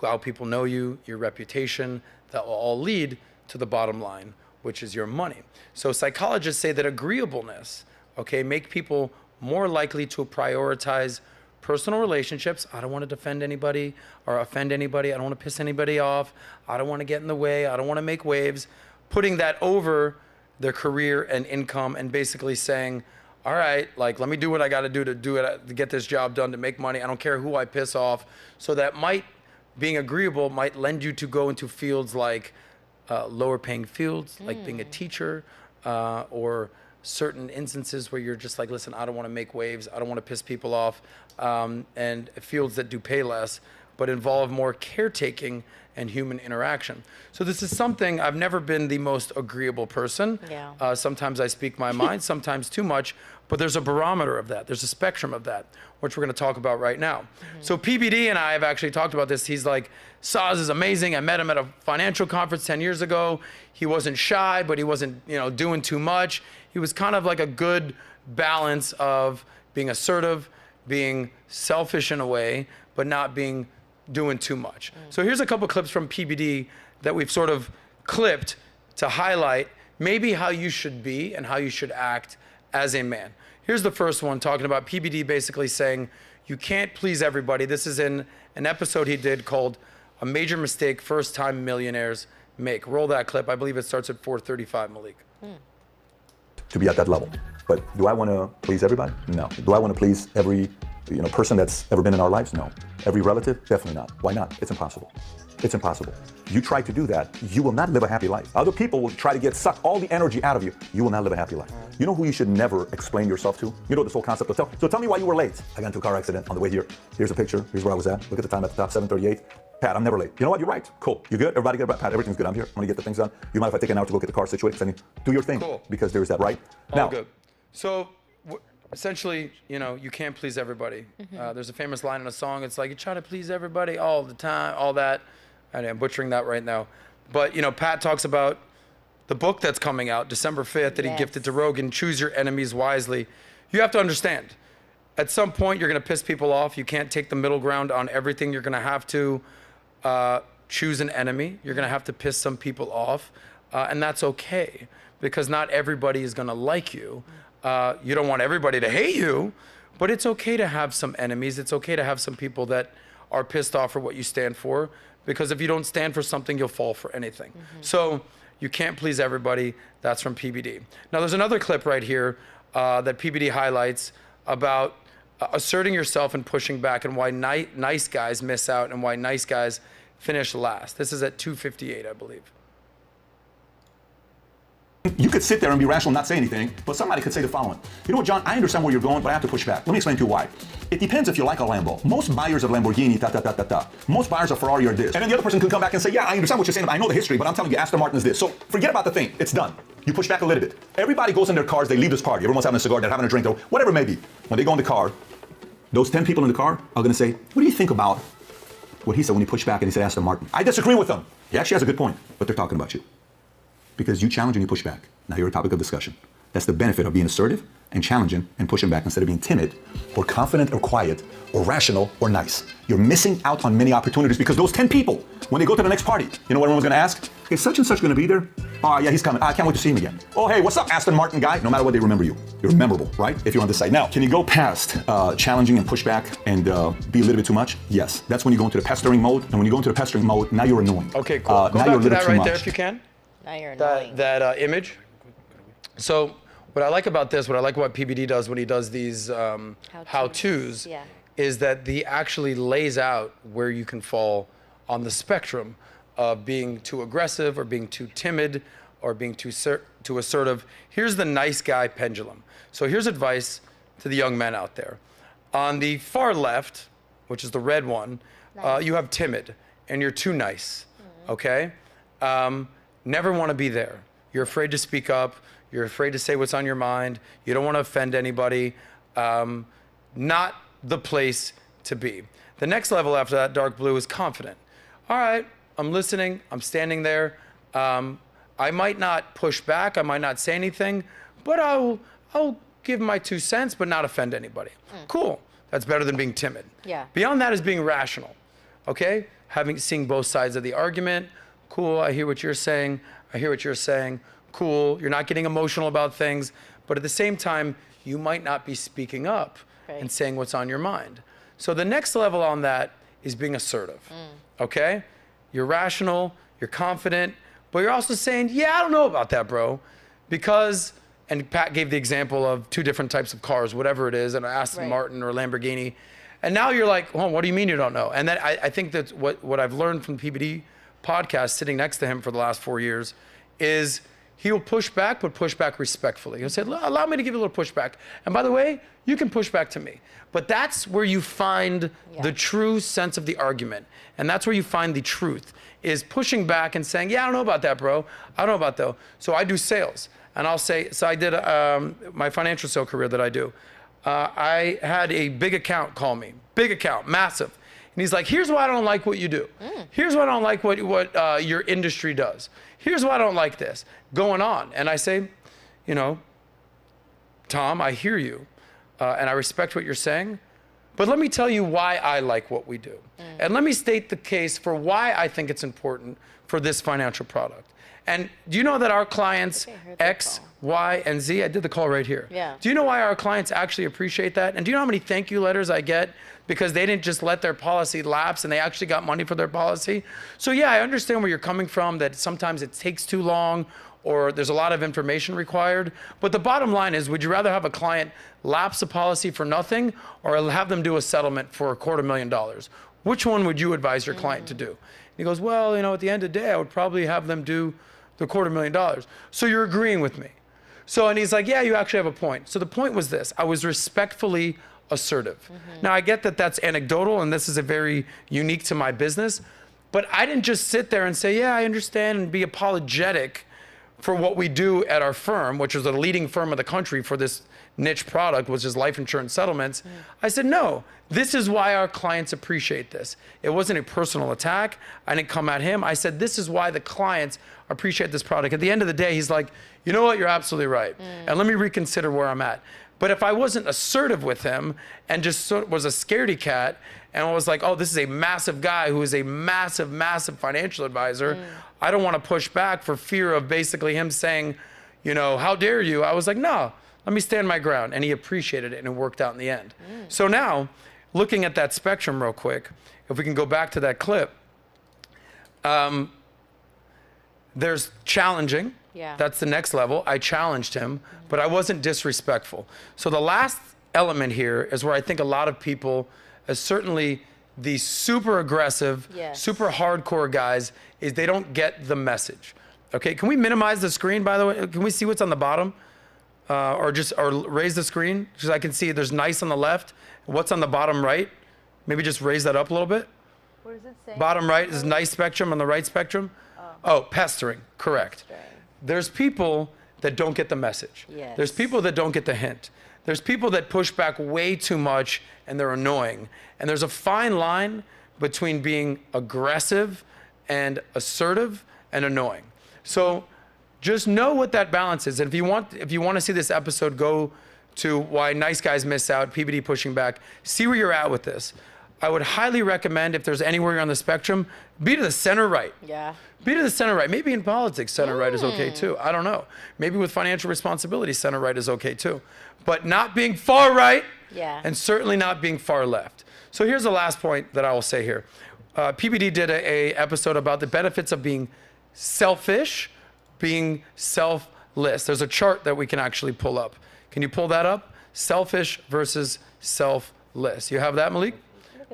how people know you, your reputation, that will all lead to the bottom line, which is your money. So psychologists say that agreeableness, okay, make people more likely to prioritize personal relationships. I don't want to defend anybody or offend anybody. I don't want to piss anybody off. I don't want to get in the way. I don't want to make waves. Putting that over their career and income and basically saying, all right, like, let me do what I got to do to get this job done, to make money. I don't care who I piss off. So that being agreeable might lend you to go into fields like lower paying fields, like being a teacher, or certain instances where you're just like, listen, I don't want to make waves. I don't want to piss people off. And fields that do pay less, but involve more caretaking and human interaction. So this is something, I've never been the most agreeable person. Sometimes I speak my mind, sometimes too much, but there's a barometer of that. There's a spectrum of that, which we're going to talk about right now. So PBD and I have actually talked about this. He's like, Soz is amazing. I met him at a financial conference 10 years ago. He wasn't shy, but he wasn't, doing too much. He was kind of like a good balance of being assertive, being selfish in a way, but not doing too much. So here's a couple clips from PBD that we've sort of clipped to highlight maybe how you should be and how you should act as a man. Here's the first one, talking about PBD basically saying, you can't please everybody. This is in an episode he did called A Major Mistake First Time Millionaires Make. Roll that clip. I believe it starts at 4:35, Malik. To be at that level. But do I want to please everybody? No. Do I want to please every person that's ever been in our lives? No. Every relative? Definitely not. Why not? It's impossible. It's impossible. You try to do that, you will not live a happy life. Other people will try to suck all the energy out of you. You will not live a happy life. You know who you should never explain yourself to? You know this whole concept of so tell me why you were late. I got into a car accident on the way here. Here's a picture. Here's where I was at. Look at the time at the top, 7:38. Pat, I'm never late. You know what? You're right. Cool. You good? Everybody good? Pat, everything's good. I'm here. I'm gonna get the things done. You mind if I take an hour to go get the car situated? I mean, do your thing. Cool. Because there's that, right? All Now, good. So essentially, you can't please everybody. There's a famous line in a song. It's like, you try to please everybody all the time, all that. And I'm butchering that right now. But, Pat talks about the book that's coming out December 5th that he gifted to Rogan, Choose Your Enemies Wisely. You have to understand, at some point, you're going to piss people off. You can't take the middle ground on everything. You're going to have to choose an enemy. You're going to have to piss some people off. And that's okay, because not everybody is going to like you. You don't want everybody to hate you, but it's okay to have some enemies. It's okay to have some people that are pissed off for what you stand for, because if you don't stand for something, you'll fall for anything. So you can't please everybody. That's from PBD. Now, there's another clip right here that PBD highlights about asserting yourself and pushing back, and why nice guys miss out and why nice guys finish last. This is at 2:58, I believe. you could sit there and be rational and not say anything, but somebody could say the following. You know what, John, I understand where you're going, but I have to push back. Let me explain to you why. It depends if you like a Lambo. Most buyers of Lamborghini, Most buyers of Ferrari are this. And then the other person could come back and say, yeah, I understand what you're saying, but I know the history, but I'm telling you, Aston Martin is this. So forget about the thing. It's done. You push back a little bit. Everybody goes in their cars, they leave this party. Everyone's having a cigar, they're having a drink, or whatever it may be. When they go in the car, those 10 people in the car are going to say, what do you think about what he said when he pushed back and he said Aston Martin? I disagree with him. He actually has a good point, but they're talking about you. Because you challenge and you push back. Now you're a topic of discussion. That's the benefit of being assertive and challenging and pushing back instead of being timid or confident or quiet or rational or nice. You're missing out on many opportunities because those 10 people, when they go to the next party, you know what everyone's gonna ask? Is such and such gonna be there? Oh yeah, he's coming. I can't wait to see him again. Oh hey, what's up, Aston Martin guy? No matter what, they remember you. You're memorable, right? If you're on this side. Now, can you go past challenging and push back and be a little bit too much? Yes. That's when you go into the pestering mode. And when you go into the pestering mode, now you're annoying. Okay, cool. Go now back you're a to little that too right much. there if you can. Now you're annoying. That image. So what I like about this, what I like about PBD does when he does these how-tos, is that he actually lays out where you can fall on the spectrum of being too aggressive or being too timid or being too assertive. Here's the nice guy pendulum. So here's advice to the young men out there. On the far left, which is the red one, you have timid and you're too nice, okay? Never want to be there. You're afraid to speak up. You're afraid to say what's on your mind. You don't want to offend anybody. Not the place to be. The next level after that, dark blue, is confident. All right, I'm listening. I'm standing there. I might not push back. I might not say anything, but I'll give my 2 cents, but not offend anybody. Cool. That's better than being timid. Yeah. Beyond that is being rational. Okay? Seeing both sides of the argument. Cool. I hear what you're saying. I hear what you're saying. Cool. You're not getting emotional about things, but at the same time, you might not be speaking up and saying what's on your mind. So the next level on that is being assertive. Okay? You're rational, you're confident, but you're also saying, yeah, I don't know about that, bro. Because, and Pat gave the example of 2 different types of cars, whatever it is, an Aston Martin or a Lamborghini. And now you're like, oh, what do you mean you don't know? And then I think that's what I've learned from PBD podcast, sitting next to him for the last 4 years, is he'll push back, but push back respectfully. He'll say, allow me to give you a little pushback. And by the way, you can push back to me. But that's where you find the true sense of the argument. And that's where you find the truth, is pushing back and saying, yeah, I don't know about that, bro. I don't know about that. So I do sales. And I'll say, so I did my financial sale career that I do. I had a big account call me, big account, massive. And he's like, here's why I don't like what you do. Here's why I don't like what your industry does. Here's why I don't like this. Going on. And I say, you know, Tom, I hear you. And I respect what you're saying. But let me tell you why I like what we do. And let me state the case for why I think it's important for this financial product. And do you know that our clients X, Y, and Z, I did the call right here. Yeah. Do you know why our clients actually appreciate that? And do you know how many thank you letters I get because they didn't just let their policy lapse and they actually got money for their policy? So yeah, I understand where you're coming from, that sometimes it takes too long or there's a lot of information required. But the bottom line is, would you rather have a client lapse a policy for nothing or have them do a settlement for $250,000? Which one would you advise your client to do? He goes, well, you know, at the end of the day, I would probably have them do the $250,000. So you're agreeing with me. So, and he's like, yeah, you actually have a point. So the point was this: I was respectfully assertive. Now I get that that's anecdotal, and this is a very unique to my business, but I didn't just sit there and say, yeah, I understand, and be apologetic for what we do at our firm, which is a leading firm of the country for this niche product, which is life insurance settlements. I said, no, this is why our clients appreciate this. It wasn't a personal attack. I didn't come at him. I said, this is why the clients appreciate this product. At the end of the day, he's like, you know what, you're absolutely right. And let me reconsider where I'm at. But if I wasn't assertive with him and just sort of was a scaredy cat and I was like, oh, this is a massive guy who is a massive, massive financial advisor, I don't want to push back for fear of basically him saying, you know, how dare you? I was like, no, let me stand my ground. And he appreciated it and it worked out in the end. So now, looking at that spectrum real quick, if we can go back to that clip, there's challenging. Yeah. That's the next level. I challenged him, but I wasn't disrespectful. So the last element here is where I think a lot of people, certainly the super aggressive, super hardcore guys, is they don't get the message. Okay, can we minimize the screen, by the way? Can we see what's on the bottom? Or raise the screen, because I can see there's nice on the left. What's on the bottom right? Maybe just raise that up a little bit. What does it say? Bottom right is nice spectrum, on the right spectrum. Oh, pestering, correct. There's people that don't get the message. Yes. There's people that don't get the hint. There's people that push back way too much and they're annoying. And there's a fine line between being aggressive and assertive and annoying. So just know what that balance is. And if you want to see this episode, go to Why Nice Guys Miss Out, PBD Pushing Back, see where you're at with this. I would highly recommend, if there's anywhere you're on the spectrum, be to the center right. Yeah. Be to the center right. Maybe in politics, center right is okay too. I don't know. Maybe with financial responsibility, center right is okay too. But not being far right, and certainly not being far left. So here's the last point that I will say here. PBD did a episode about the benefits of being selfish, being selfless. There's a chart that we can actually pull up. Can you pull that up? Selfish versus selfless. You have that, Malik?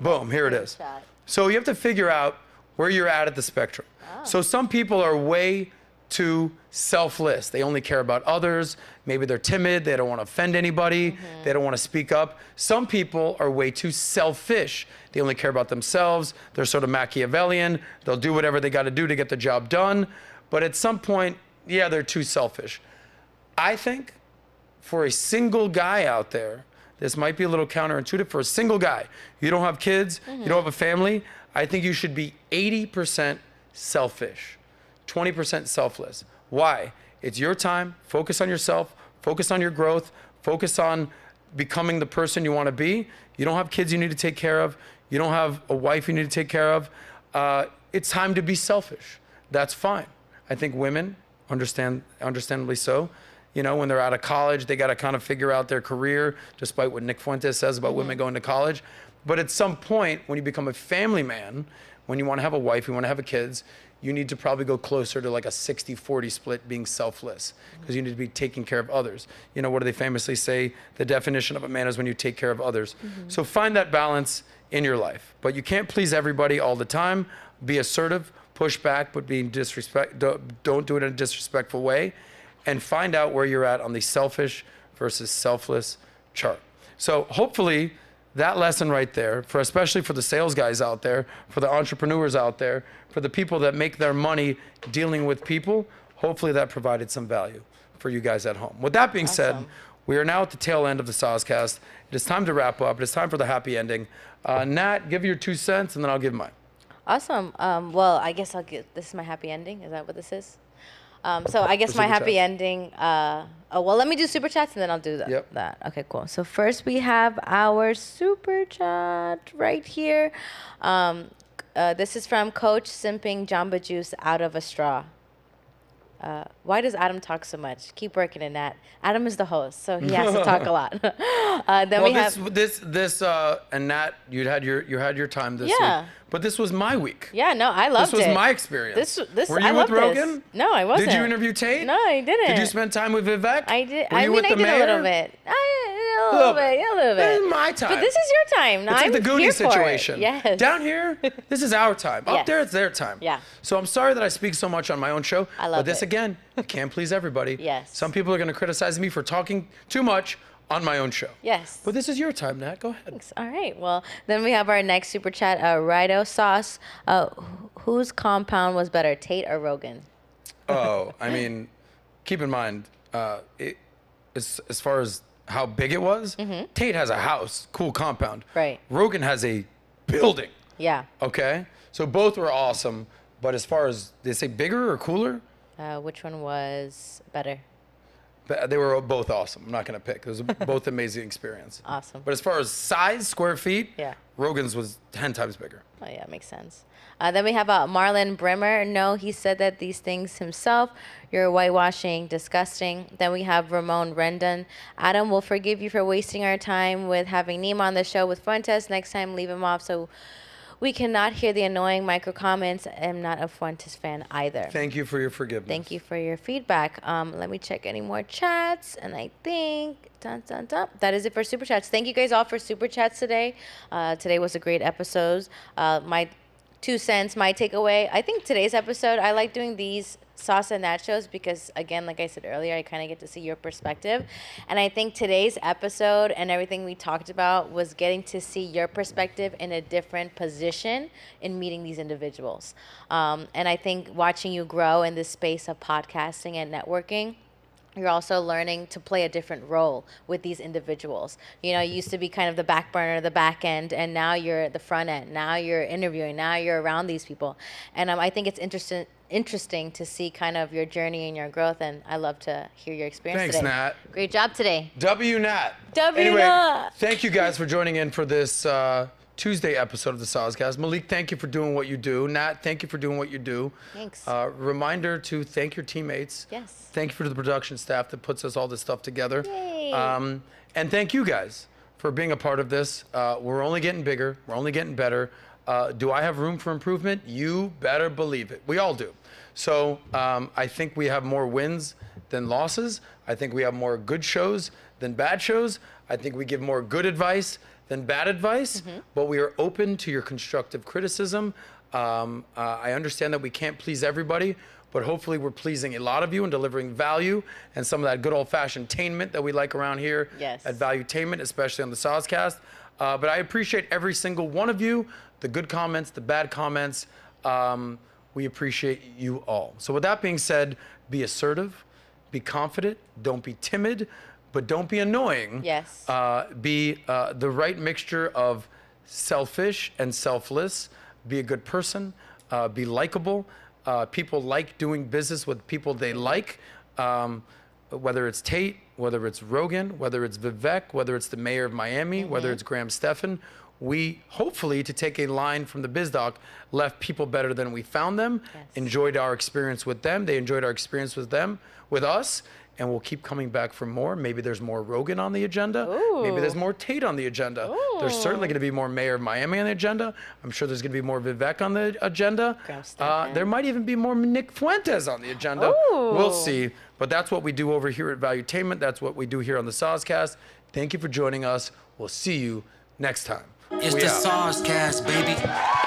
Boom, here it is. So you have to figure out where you're at the spectrum. So some people are way too selfless. They only care about others. Maybe they're timid. They don't want to offend anybody. They don't want to speak up. Some people are way too selfish. They only care about themselves. They're sort of Machiavellian. They'll do whatever they got to do to get the job done. But at some point, yeah, they're too selfish. I think for a single guy out there, this might be a little counterintuitive. For a single guy, you don't have kids, you don't have a family, I think you should be 80% selfish, 20% selfless. Why? It's your time. Focus on yourself. Focus on your growth. Focus on becoming the person you want to be. You don't have kids you need to take care of. You don't have a wife you need to take care of. It's time to be selfish. That's fine. I think women, understandably so, you know, when they're out of college, they got to kind of figure out their career, despite what Nick Fuentes says about women going to college. But at some point, when you become a family man, when you want to have a wife, you want to have kids, you need to probably go closer to like a 60-40 split being selfless, because you need to be taking care of others. You know, what do they famously say? The definition of a man is when you take care of others. So find that balance in your life. But you can't please everybody all the time. Be assertive, push back, but don't do it in a disrespectful way. And find out where you're at on the selfish versus selfless chart. So hopefully that lesson right there, especially for the sales guys out there, for the entrepreneurs out there, for the people that make their money dealing with people, hopefully that provided some value for you guys at home. With that being said, we are now at the tail end of the SOSCAST. It is time to wrap up. It is time for the happy ending. Nat, give your 2 cents and then I'll give mine. Awesome. Well, I guess this is my happy ending. Is that what this is? So I guess my happy ending, well, let me do super chats and then I'll do that. Okay, cool. So first we have our super chat right here. This is from Coach Simping Jamba Juice Out of a Straw. Why does Adam talk so much? Keep working in that. Adam is the host, so he has to talk a lot. Then we have and Nat, you had your time this week. But this was my week. Yeah, no, I loved it. This was my experience. Were you with Rogan? This. No, I wasn't. Did you interview Tate? No, I didn't. Did you spend time with Vivek? I did. Were you with the mayor? A little bit. A a little bit. This is my time. But this is your time. It's like the Goonies here for it. situation. Yes. Down here, this is our time. Up Yes. there, it's their time. Yeah. So I'm sorry that I speak so much on my own show. I love But this it. again, I can't please everybody. Yes. Some people are going to criticize me for talking too much on my own show. Yes. But this is your time, Nat. Go ahead. Thanks. All right. Well, then we have our next super chat. Rido Sauce. Whose compound was better, Tate or Rogan? Oh, I mean, keep in mind, as far as how big it was, Tate has a house, cool compound. Right. Rogan has a building. Yeah. Okay. So both were awesome. But as far as, they say bigger or cooler? Which one was better? But they were both awesome. I'm not going to pick. It was both amazing experience. Awesome. But as far as size, square feet, Yeah. Rogan's was 10 times bigger. Oh, yeah, makes sense. Then we have Marlon Brimmer. No, he said that these things himself. You're whitewashing, disgusting. Then we have Ramon Rendon. Adam, we'll forgive you for wasting our time with having Nima on the show with Fuentes. Next time, leave him off so we cannot hear the annoying micro comments. I'm not a Fuentes fan either. Thank you for your forgiveness. Thank you for your feedback. Let me check any more chats, and I think that is it for super chats. Thank you guys all for super chats today. Today was a great episode. My 2 cents, my takeaway. I think today's episode, I like doing these Sauce and Nachos because, again, like I said earlier, I kind of get to see your perspective. And I think today's episode and everything we talked about was getting to see your perspective in a different position in meeting these individuals. And I think watching you grow in this space of podcasting and networking, you're also learning to play a different role with these individuals. You know, you used to be kind of the back burner, the back end, and now you're at the front end. Now you're interviewing. Now you're around these people. And I think it's interesting to see kind of your journey and your growth, and I love to hear your experience Thanks, today. Nat. Great job today. W Nat. W Nat. Thank you guys for joining in for this Tuesday episode of the SOSCAST. Malik, thank you for doing what you do. Nat, thank you for doing what you do. Thanks. Reminder to thank your teammates. Yes. Thank you for the production staff that puts us all this stuff together. Yay. And thank you guys for being a part of this. We're only getting bigger. We're only getting better. Do I have room for improvement? You better believe it. We all do. So I think we have more wins than losses. I think we have more good shows than bad shows. I think we give more good advice than bad advice, but we are open to your constructive criticism. I understand that we can't please everybody, but hopefully we're pleasing a lot of you and delivering value and some of that good old-fashioned tainment that we like around here at Valuetainment, especially on the SOSCAST. But I appreciate every single one of you, the good comments, the bad comments. We appreciate you all. So with that being said, be assertive, be confident, don't be timid, but don't be annoying. Yes. Be the right mixture of selfish and selfless. Be a good person. Be likable. People like doing business with people they like, whether it's Tate, whether it's Rogan, whether it's Vivek, whether it's the mayor of Miami, whether it's Graham Stephan. We, hopefully, to take a line from the BizDoc, left people better than we found them, enjoyed our experience with them. They enjoyed our experience with them, with us. And we'll keep coming back for more. Maybe there's more Rogan on the agenda. Ooh. Maybe there's more Tate on the agenda. Ooh. There's certainly going to be more Mayor of Miami on the agenda. I'm sure there's going to be more Vivek on the agenda. There might even be more Nick Fuentes on the agenda. Ooh. We'll see. But that's what we do over here at Valuetainment. That's what we do here on the SOSCAST. Thank you for joining us. We'll see you next time. It's We the out. SOSCAST, baby.